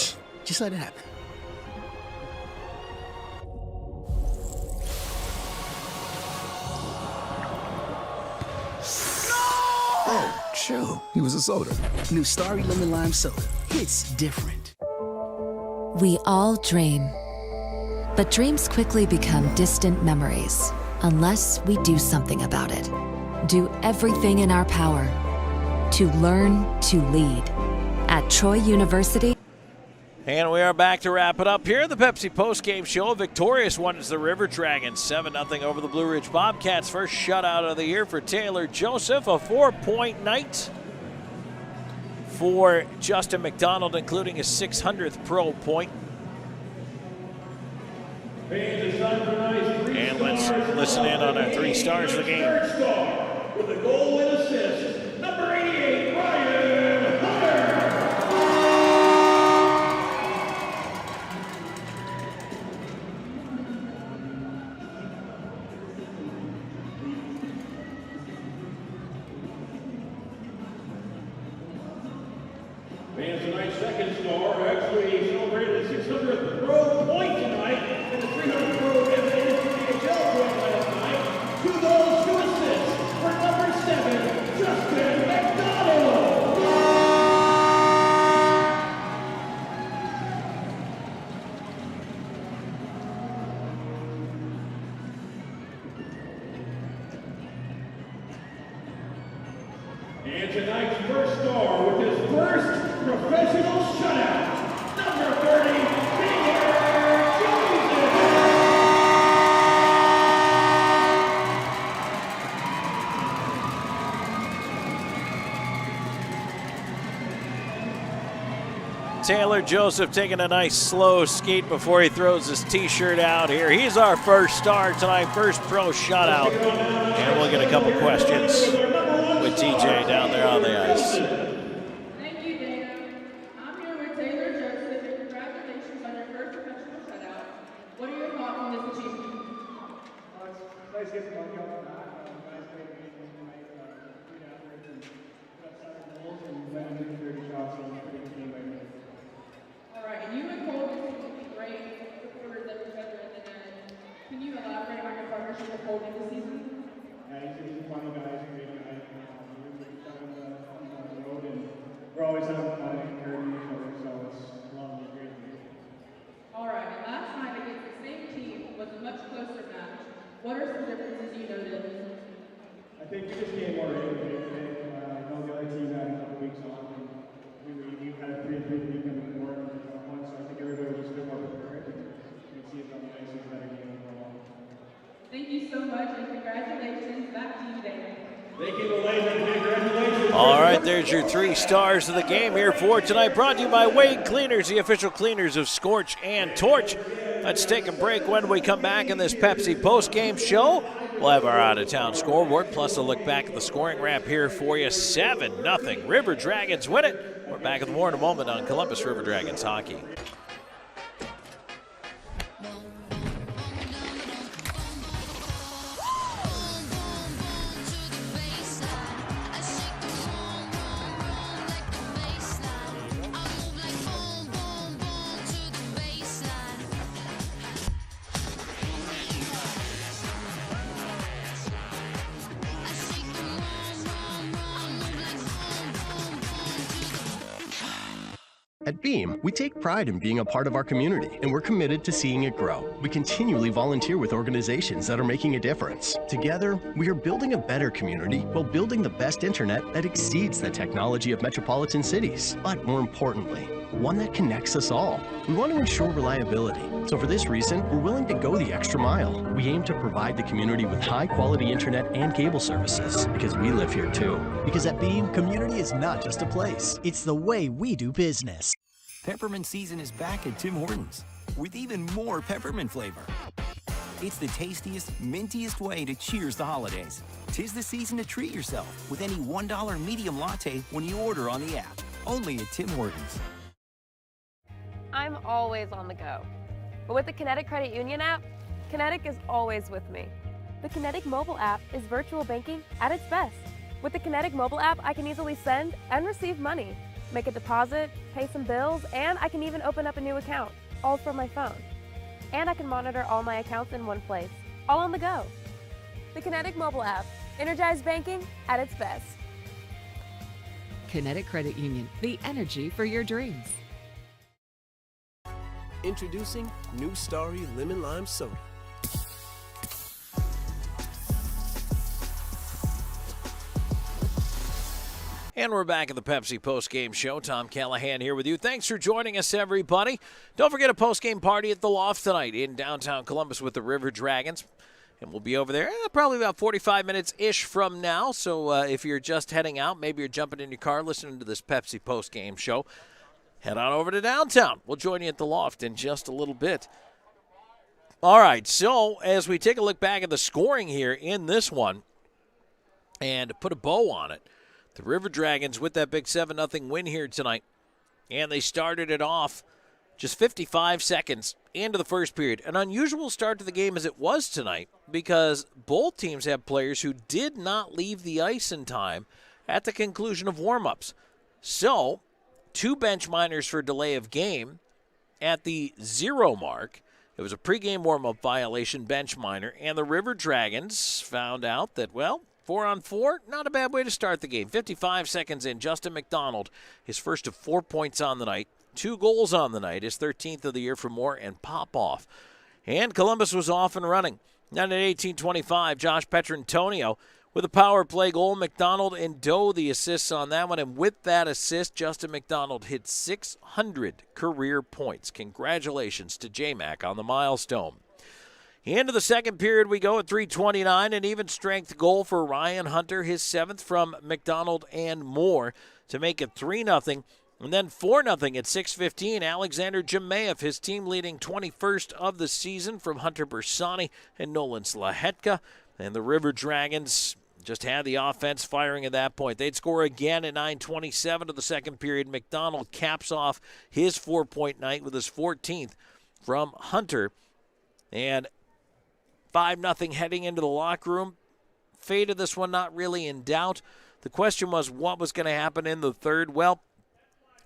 Just let it happen. Oh, true. He was a soda. New Starry Lemon Lime Soda. It's different. We all dream. But dreams quickly become distant memories unless we do something about it. Do everything in our power to learn to lead. At Troy University. And we are back to wrap it up here at the Pepsi postgame show. A victorious one is the River Dragons, 7-0 over the Blue Ridge Bobcats. First shutout of the year for Taylor Joseph. A 4-point night for Justin McDonald, including his 600th pro point. And let's listen in on our 3 stars of the game. With a goal and assist, number 88, Ryan Hunter. And tonight's second star actually celebrated his 600th pro point tonight and the 300th pro NHL point last night. 2 goals, 2 assists for number 7, Justin McDonald. And tonight's first star with his first professional shutout, number 30, Taylor Joseph. Taylor Joseph taking a nice slow skate before he throws his t-shirt out here. He's our first star tonight, first pro shutout. And we'll get a couple questions with TJ down there on the ice. Thank you, Dana. I'm here with Taylor Joseph, and congratulations on your first professional shutout. What are your thoughts on this achievement? It's nice getting the money off the bat. Guys made me tonight, get out there and put up 7 goals. What are some differences you noticed? I think we just came more ready today. I know the other team had a couple weeks off, and we had a 3-3 weekend before and one, so I think everybody was just a bit more prepared. You can see it's on the ice, it's a better game overall. Thank you so much, and congratulations. Back to you, Dan. Thank you, ladies, and congratulations. All right, there's your 3 stars of the game here for tonight. Brought to you by Wade Cleaners, the official cleaners of Scorch and Torch. Let's take a break. When we come back in this Pepsi postgame show, we'll have our out-of-town scoreboard, plus a look back at the scoring wrap here for you. 7-0. River Dragons win it. We're back with more in a moment on Columbus River Dragons hockey. At Beam, we take pride in being a part of our community, and we're committed to seeing it grow. We continually volunteer with organizations that are making a difference. Together, we are building a better community while building the best internet that exceeds the technology of metropolitan cities. But more importantly, one that connects us all. We want to ensure reliability. So for this reason, we're willing to go the extra mile. We aim to provide the community with high-quality internet and cable services, because we live here too. Because at Beam, community is not just a place. It's the way we do business. Peppermint season is back at Tim Hortons with even more peppermint flavor. It's the tastiest, mintiest way to cheers the holidays. 'Tis the season to treat yourself with any $1 medium latte when you order on the app. Only at Tim Hortons. I'm always on the go. But with the Kinetic Credit Union app, Kinetic is always with me. The Kinetic mobile app is virtual banking at its best. With the Kinetic mobile app, I can easily send and receive money, make a deposit, pay some bills, and I can even open up a new account, all from my phone. And I can monitor all my accounts in one place, all on the go. The Kinetic mobile app, energized banking at its best. Kinetic Credit Union, the energy for your dreams. Introducing New Starry Lemon Lime Soda. And we're back at the Pepsi postgame show. Tom Callahan here with you. Thanks for joining us, everybody. Don't forget a postgame party at the Loft tonight in downtown Columbus with the River Dragons. And we'll be over there probably about 45 minutes-ish from now. So if you're just heading out, maybe you're jumping in your car listening to this Pepsi postgame show, head on over to downtown. We'll join you at the Loft in just a little bit. All right, so as we take a look back at the scoring here in this one and put a bow on it, the River Dragons with that big 7-0 win here tonight, and they started it off just 55 seconds into the first period. An unusual start to the game as it was tonight because both teams have players who did not leave the ice in time at the conclusion of warm-ups. So 2 bench minors for delay of game at the 0 mark. It was a pregame warm-up violation, bench minor, and the River Dragons found out that, well, 4-on-4, not a bad way to start the game. 55 seconds in, Justin McDonald, his first of 4 points on the night, 2 goals on the night, his 13th of the year for Moore and Popoff. And Columbus was off and running. Then at 18:25, Josh Petrantonio with a power play goal. McDonald and Doe the assists on that one. And with that assist, Justin McDonald hit 600 career points. Congratulations to J-Mac on the milestone. Into the second period we go at 3:29, an even strength goal for Ryan Hunter, his 7th from McDonald and Moore to make it 3-0. And then 4-0 at 6:15, Alexander Jemayev, his team leading 21st of the season from Hunter Bersani and Nolan Slahetka. And the River Dragons just had the offense firing at that point. They'd score again at 9:27 of the second period. McDonald caps off his 4-point night with his 14th from Hunter. And 5-0 heading into the locker room. Fate of this one not really in doubt. The question was what was going to happen in the third. Well,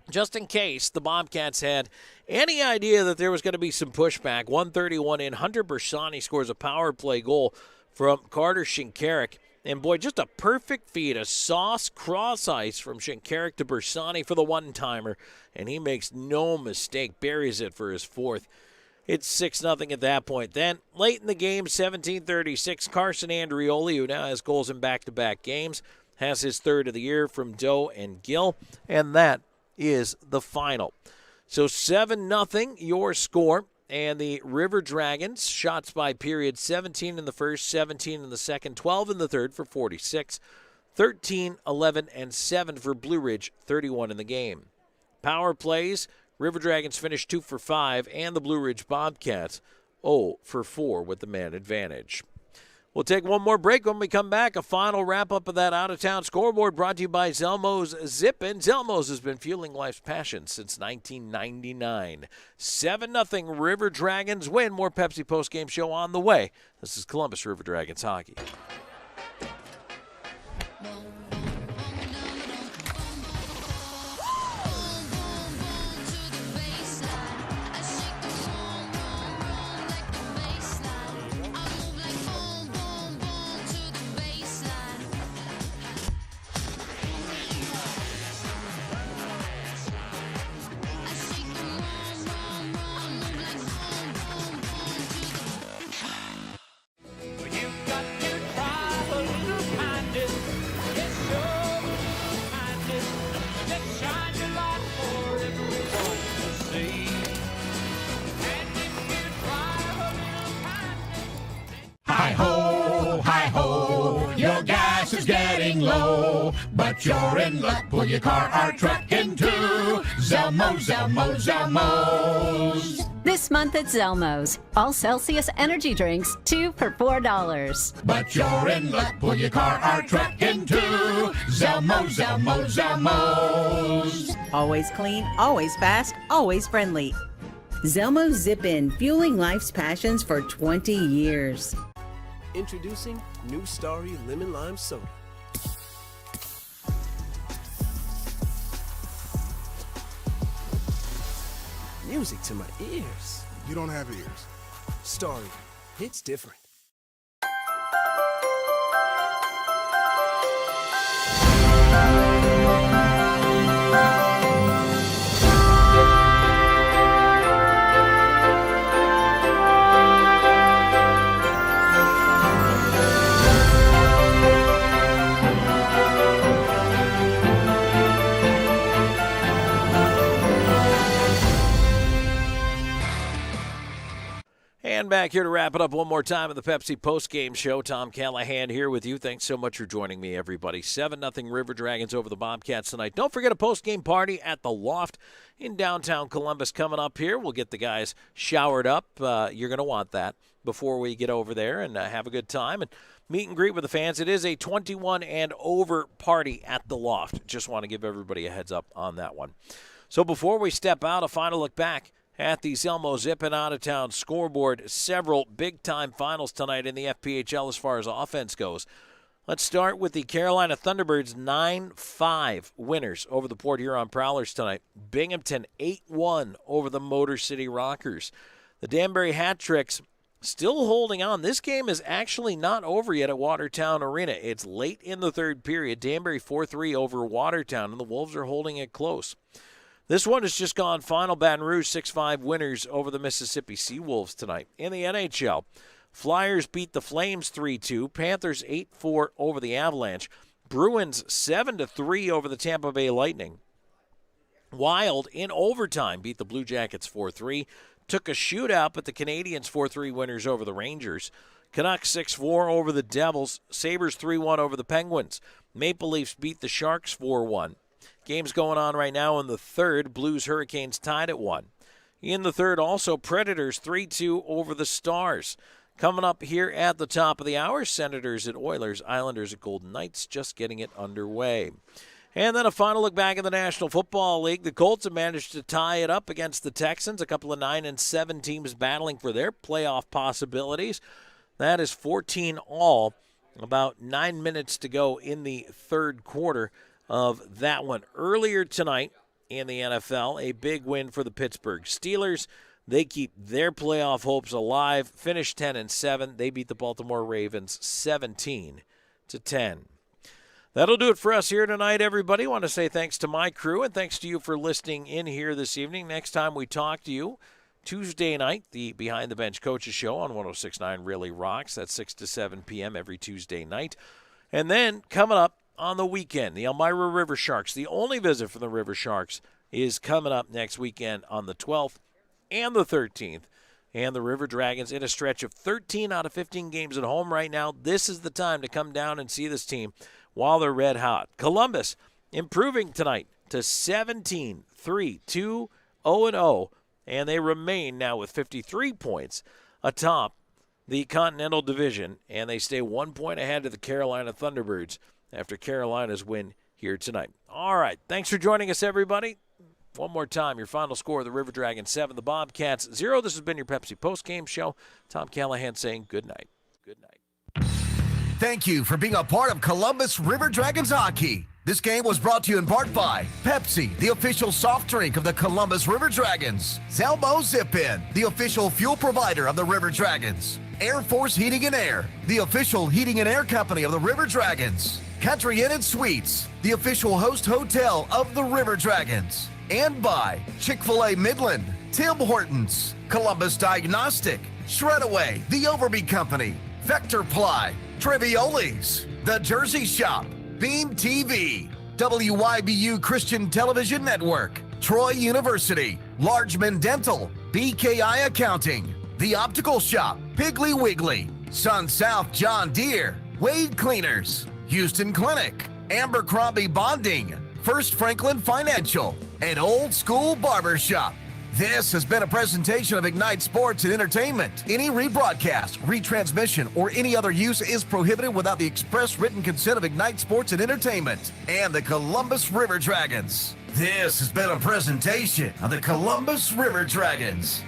just in case the Bobcats had any idea that there was going to be some pushback, 1:31 in, Hunter Bersani scores a power play goal from Carter Shinkarik. And boy, just a perfect feed, a sauce cross ice from Shinkarik to Bersani for the one-timer. And he makes no mistake, buries it for his 4th. It's 6-0 at that point. Then, late in the game, 17:36, Carson Andrioli, who now has goals in back-to-back games, has his third of the year from Doe and Gill, and that is the final. So 7-0 your score, and the River Dragons, shots by period, 17 in the first, 17 in the second, 12 in the third for 46, 13, 11, and 7 for Blue Ridge, 31 in the game. Power plays, River Dragons finished 2 for 5, and the Blue Ridge Bobcats 0 for 4 with the man advantage. We'll take one more break. When we come back, a final wrap-up of that out-of-town scoreboard brought to you by Zelmo's Zippin'. Zelmo's has been fueling life's passion since 1999. 7-0 River Dragons win. More Pepsi postgame show on the way. This is Columbus River Dragons hockey. Hi-ho, your gas is getting low, but you're in luck. Pull your car or truck into Zelmo's. This month at Zelmo's, all Celsius energy drinks, 2 for $4. But you're in luck. Pull your car or truck into Zelmo's. Always clean, always fast, always friendly. Zelmo's Zip-In, fueling life's passions for 20 years. Introducing new Starry Lemon Lime Soda. Music to my ears. You don't have ears. Starry, it's different. And back here to wrap it up one more time of the Pepsi postgame show. Tom Callahan here with you. Thanks so much for joining me, everybody. 7-0 River Dragons over the Bobcats tonight. Don't forget a postgame party at the Loft in downtown Columbus coming up here. We'll get the guys showered up. You're going to want that before we get over there and have a good time and meet and greet with the fans. It is a 21 and over party at the Loft. Just want to give everybody a heads up on that one. So before we step out, a final look back at the Zelmo Zippin' out-of-town scoreboard. Several big-time finals tonight in the FPHL as far as offense goes. Let's start with the Carolina Thunderbirds 9-5 winners over the Port Huron Prowlers tonight. Binghamton 8-1 over the Motor City Rockers. The Danbury Hat Tricks still holding on. This game is actually not over yet at Watertown Arena. It's late in the third period. Danbury 4-3 over Watertown, and the Wolves are holding it close. This one has just gone final. Baton Rouge 6-5 winners over the Mississippi Seawolves tonight. In the NHL, Flyers beat the Flames 3-2. Panthers 8-4 over the Avalanche. Bruins 7-3 over the Tampa Bay Lightning. Wild in overtime beat the Blue Jackets 4-3. Took a shootout, but the Canadiens 4-3 winners over the Rangers. Canucks 6-4 over the Devils. Sabres 3-1 over the Penguins. Maple Leafs beat the Sharks 4-1. Games going on right now in the third. Blues Hurricanes tied at 1. In the third also, Predators 3-2 over the Stars. Coming up here at the top of the hour, Senators at Oilers, Islanders at Golden Knights, just getting it underway. And then a final look back in the National Football League. The Colts have managed to tie it up against the Texans. A couple of 9-7 teams battling for their playoff possibilities. That is 14 all. About 9 minutes to go in the third quarter of that one. Earlier tonight in the NFL, a big win for the Pittsburgh Steelers. They keep their playoff hopes alive. Finished 10-7. They beat the Baltimore Ravens 17-10. That'll do it for us here tonight, everybody. I want to say thanks to my crew and thanks to you for listening in here this evening. Next time we talk to you, Tuesday night, the Behind the Bench Coaches Show on 106.9 Really Rocks. That's 6 to 7 p.m. every Tuesday night. And then coming up on the weekend, the Elmira River Sharks, the only visit from the River Sharks, is coming up next weekend on the 12th and the 13th. And the River Dragons in a stretch of 13 out of 15 games at home right now. This is the time to come down and see this team while they're red hot. Columbus improving tonight to 17-3-2-0-0, and they remain now with 53 points atop the Continental Division, and they stay 1 point ahead of the Carolina Thunderbirds after Carolina's win here tonight. All right, thanks for joining us, everybody. One more time, your final score, the River Dragons 7, the Bobcats 0. This has been your Pepsi postgame show. Tom Callahan saying good night. Good night. Thank you for being a part of Columbus River Dragons hockey. This game was brought to you in part by Pepsi, the official soft drink of the Columbus River Dragons. Zelmo Zip-In, the official fuel provider of the River Dragons. Air Force Heating and Air, the official heating and air company of the River Dragons. Country Inn & Suites, the official host hotel of the River Dragons. And by Chick-fil-A Midland, Tim Hortons, Columbus Diagnostic, Shredaway, The Overby Company, Vector Ply, Trivioli's, The Jersey Shop, Beam TV, WYBU Christian Television Network, Troy University, Largeman Dental, BKI Accounting, The Optical Shop, Piggly Wiggly, Sun South John Deere, Wade Cleaners, Houston Clinic, Abercrombie Bonding, First Franklin Financial, and Old School Barber Shop. This has been a presentation of Ignite Sports and Entertainment. Any rebroadcast, retransmission, or any other use is prohibited without the express written consent of Ignite Sports and Entertainment and the Columbus River Dragons. This has been a presentation of the Columbus River Dragons.